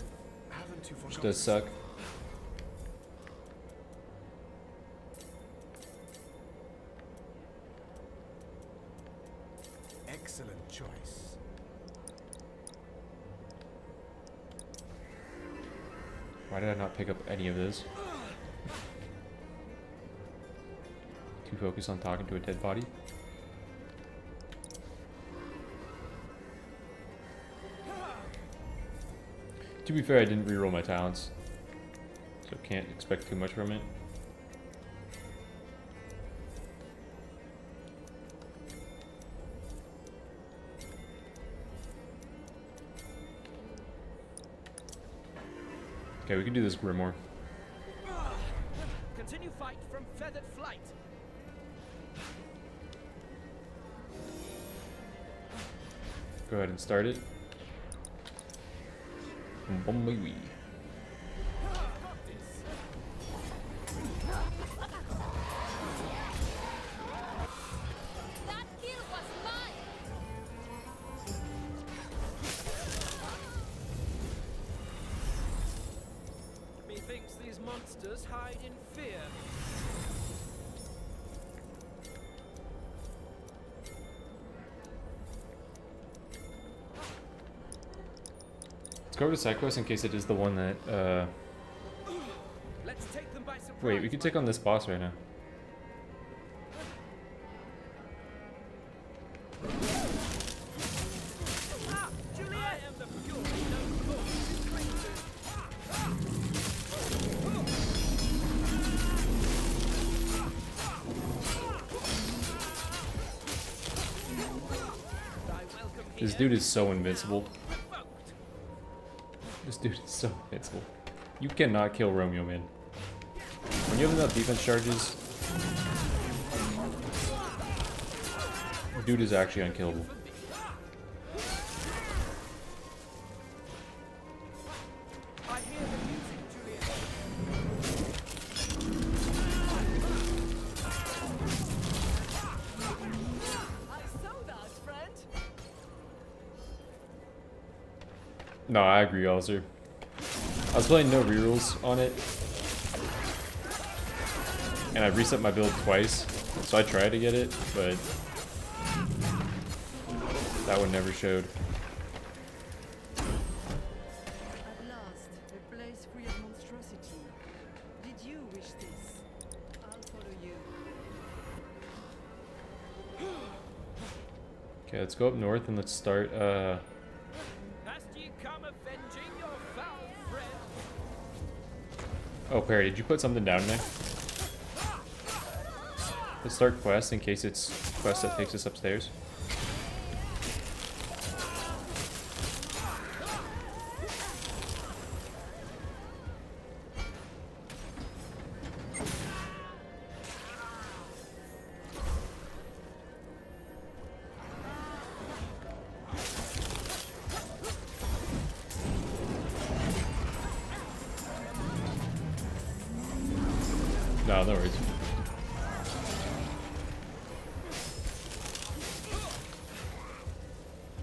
J: Haven't you
A: which
J: forgotten?
A: does suck.
J: Excellent choice.
A: Why did I not pick up any of this? Too focused on talking to a dead body? To be fair, I didn't reroll my talents, so can't expect too much from it. Okay, we can do this Grimoire.
I: Continue fight from feathered flight.
A: Go ahead and start it. Bon baby.
C: That kill was mine!
B: Sometimes monsters hide in fear.
A: Let's go over to side quest in case it is the one that,
B: Let's take them by surprise.
A: Wait, we could take on this boss right now.
B: Ah, Juliet! I am the pure, no thought, creature.
A: This dude is so invincible. This dude is so invincible. You cannot kill Romeo, man. When you have enough defense charges, the dude is actually unkillable.
B: I hear the music, Juliet.
H: I saw that, friend.
A: No, I agree, Alistair. I was playing no rerolls on it, and I reset my build twice, so I tried to get it, but that one never showed.
H: At last, a place free of monstrosity. Did you wish this? I'll follow you.
A: Okay, let's go up north and let's start,
B: Hast ye come avenging your foul friend?
A: Oh, Perry, did you put something down there? Let's start quest in case it's quest that takes us upstairs. No, no worries.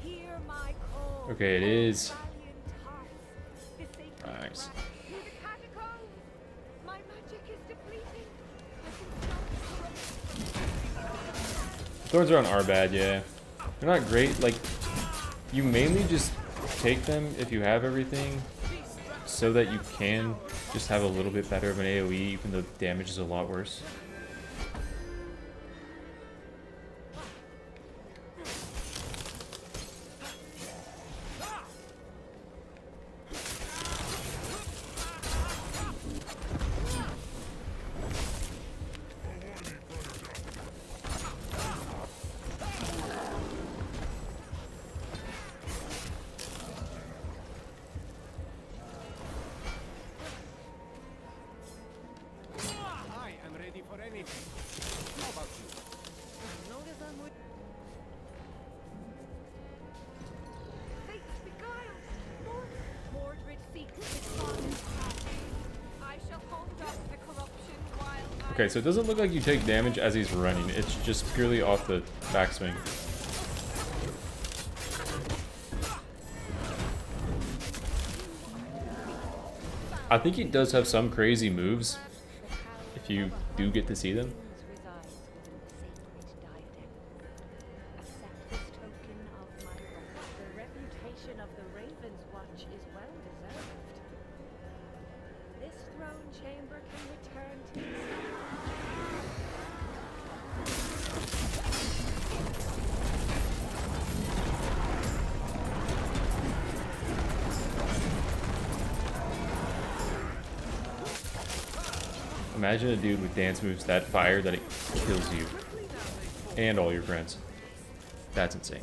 D: Hear my call.
A: Okay, it is.
D: Valiant hearts. The sacred
A: Nice.
D: path through the catacombs. My magic is depleting. I can start
A: Thorns around are bad, yeah. They're not great. Like, you mainly just take them if you have everything, so that you can just have a little bit better of an AoE, even though the damage is a lot worse.
I: I am ready for anything. How about you?
H: As long as I'm with
D: fate's beguiled. Mordred seeks his father's path. I shall hold up the corruption while I
A: Okay, so it doesn't look like you take damage as he's running. It's just purely off the backswing. I think he does have some crazy moves, if you do get to see them.
F: resides within the sacred diadem. Accept this token of my wrath. The reputation of the Ravenswatch is well deserved. This throne chamber can return to its
A: Imagine a dude with dance moves that fire that it kills you and all your friends. That's insane.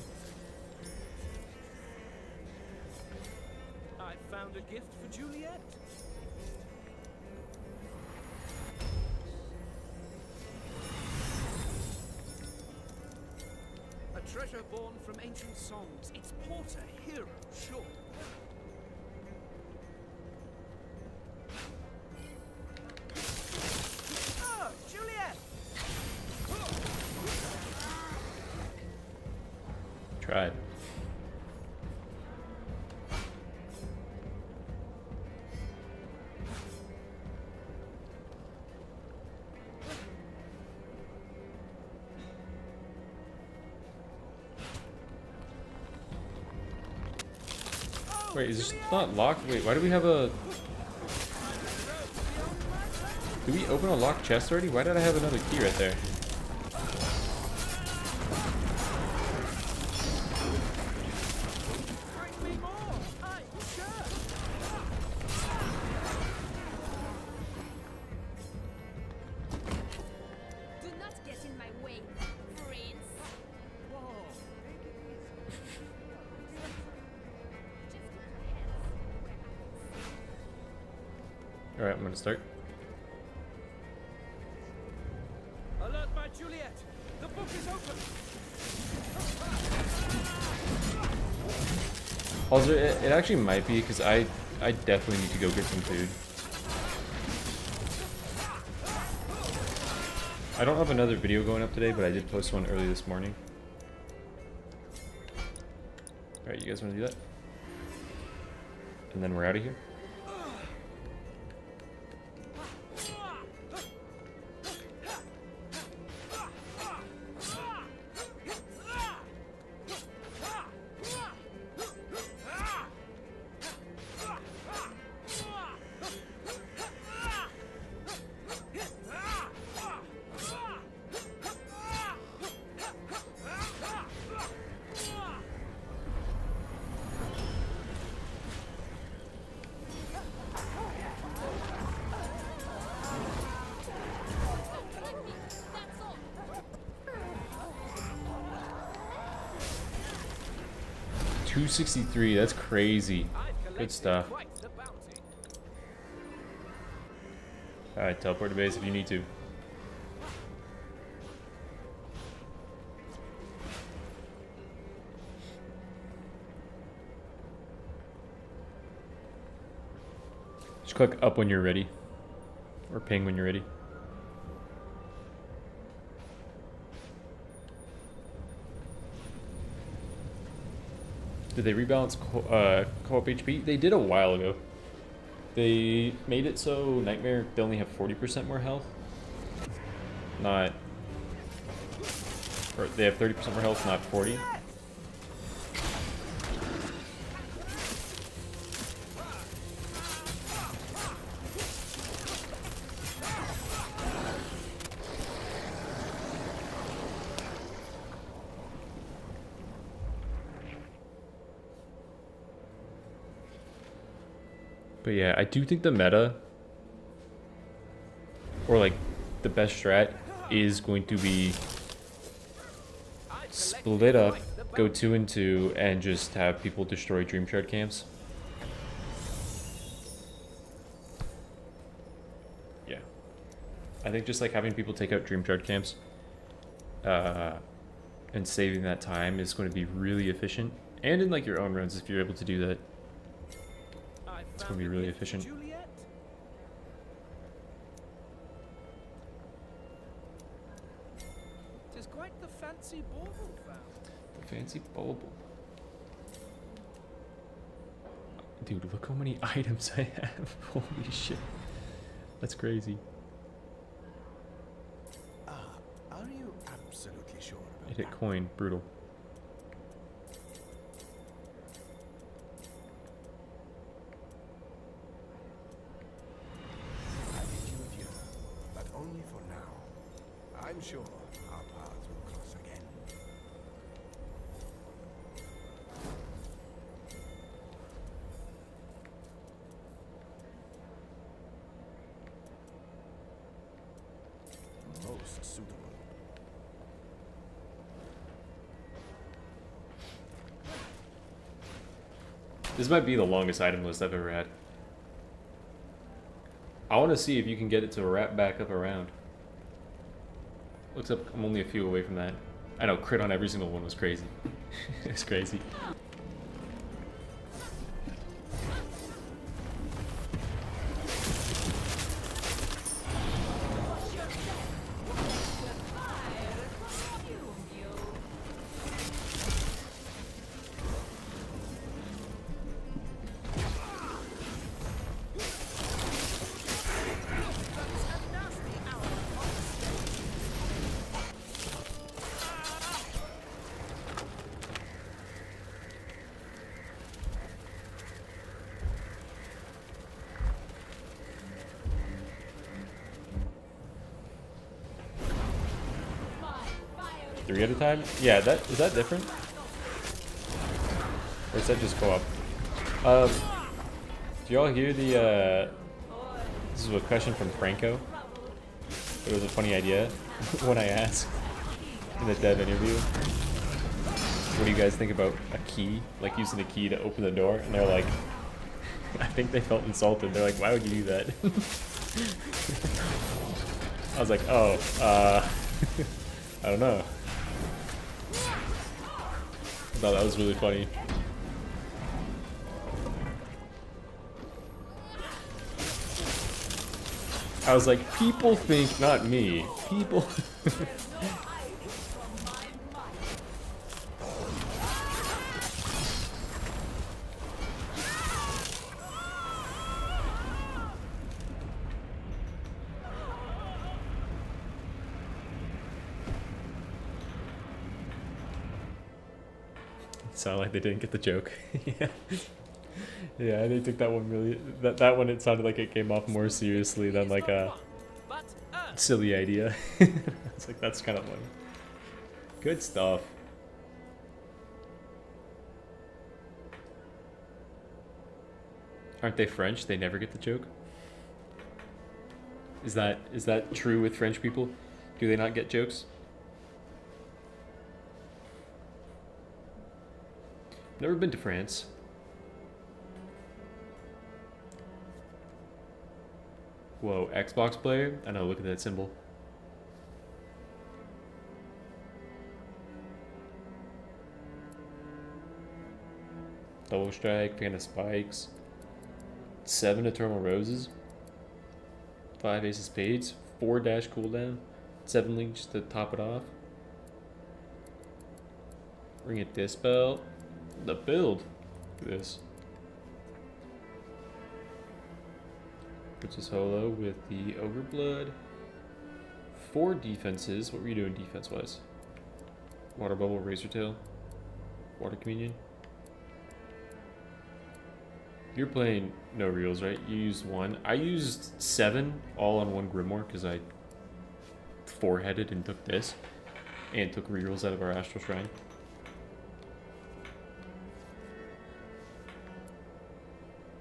B: I found a gift for Juliet. A treasure born from ancient songs. Its porter, hero, sure. Oh, Juliet!
A: Tried. Wait, is this not locked? Wait, why do we have a... Did we open a locked chest already? Why did I have another key right there?
I: Bring me more! Aye, sure!
D: Do not get in my way, Prince.
I: Whoa, take it easy.
D: Just keep your hands where I can see.
A: Alright, I'm gonna start.
I: Alert my Juliet! The book is open!
A: Also, it actually might be because I definitely need to go get some food. I don't have another video going up today, but I did post one early this morning. Alright, you guys want to do that? And then we're out of here.
D: That's all.
A: 263, that's crazy.
I: I've collected
A: Good stuff.
I: quite the bounty.
A: Alright, teleport to base if you need to. Just click up when you're ready. Or ping when you're ready. Did they rebalance co-op HP? They did a while ago. They made it so Nightmare, they only have 40% more health. Not... Or they have 30% more health, not 40. But yeah, I do think the meta, or like the best strat, is going to be split up, go 2 and 2, and just have people destroy Dream Shard camps. Yeah. I think just like having people take out Dream Shard camps and saving that time is going to be really efficient. And in like your own runs, if you're able to do that. It's going to be really efficient.
I: Juliet? Tis quite the fancy bauble found.
A: The fancy bauble. Dude, look how many items I have. Holy shit. That's crazy.
J: Are you absolutely sure about
A: It hit coin. Brutal.
J: but only for now. I'm sure our paths will cross again. Most suitable.
A: This might be the longest item list I've ever had. I want to see if you can get it to wrap back up around. Looks like I'm only a few away from that. I know, crit on every single one was crazy. It's crazy. 3 at a time? Yeah, that is that different? Or is that just co-op? Do y'all hear the this is a question from Franco. It was a funny idea when I asked in the dev interview. What do you guys think about a key? Like using a key to open the door? And they're like, I think they felt insulted. They're like, why would you do that? I was like, oh, I don't know. I thought that was really funny. I was like, people think, not me. People. Sound like they didn't get the joke. Yeah. Yeah, they took that one really. That one, it sounded like it came off more seriously than like a silly idea. It's like, that's kind of funny. Good stuff. Aren't they French? They never get the joke. Is that true with French people? Do they not get jokes? Never been to France. Whoa, Xbox player? I know, look at that symbol. Double strike, fan of spikes. 7 eternal roses. 5 ace of spades. 4 dash cooldown. 7 links to top it off. Ring it dispel. The build. Look at this. Puts us holo with the Overblood. 4 defenses. What were you doing defense wise? Water Bubble, Razor Tail, Water Communion. You're playing no reels, right? You used 1. I used 7 all on 1 Grimoire because I 4-headed and took this. And took reels out of our Astral Shrine.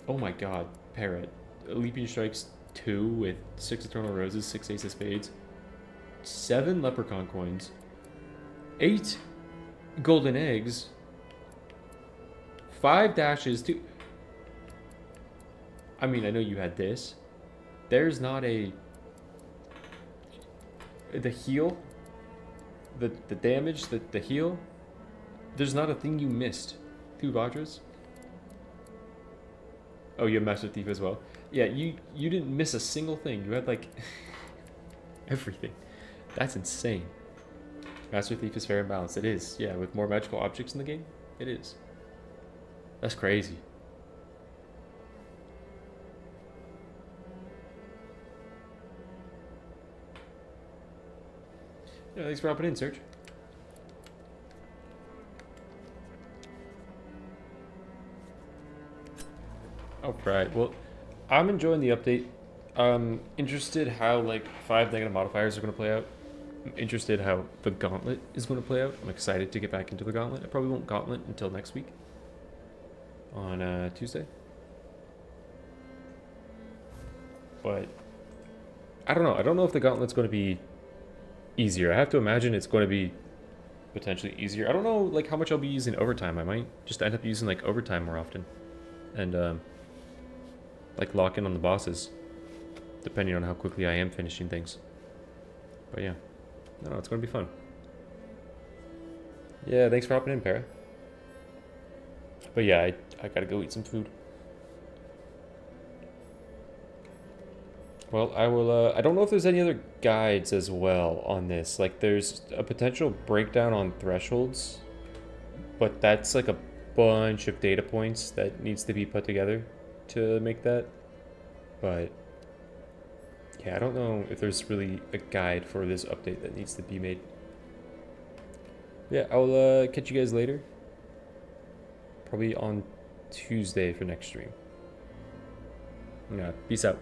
A: Oh my god, Parrot. Leaping Strikes 2 with 6 Eternal Roses, 6 Ace of Spades, 7 Leprechaun Coins, 8 Golden Eggs, 5 dashes, 2... I mean, I know you had this. There's not a... The heal, the damage, the heal, there's not a thing you missed. 2 Vajras. Oh, you have Master Thief as well. Yeah, you didn't miss a single thing. You had like everything. That's insane. Master Thief is fair and balanced. It is. Yeah, with more magical objects in the game, it is. That's crazy. Yeah, thanks for hopping in, Serge. Alright, well, I'm enjoying the update. I'm interested how like 5 negative modifiers are going to play out. I'm interested how the gauntlet is going to play out. I'm excited to get back into the gauntlet. I probably won't gauntlet until next week on Tuesday. But I don't know. I don't know if the gauntlet's going to be easier. I have to imagine it's going to be potentially easier. I don't know like how much I'll be using overtime. I might just end up using like overtime more often. And like lock in on the bosses, depending on how quickly I am finishing things. But yeah, no, it's gonna be fun. Yeah, thanks for hopping in, Para. But yeah, I gotta go eat some food. Well, I will. I don't know if there's any other guides as well on this. Like, there's a potential breakdown on thresholds, but that's like a bunch of data points that needs to be put together to make that. But yeah, I don't know if there's really a guide for this update that needs to be made. Yeah, I'll catch you guys later. Probably on Tuesday for next stream. Yeah, peace out.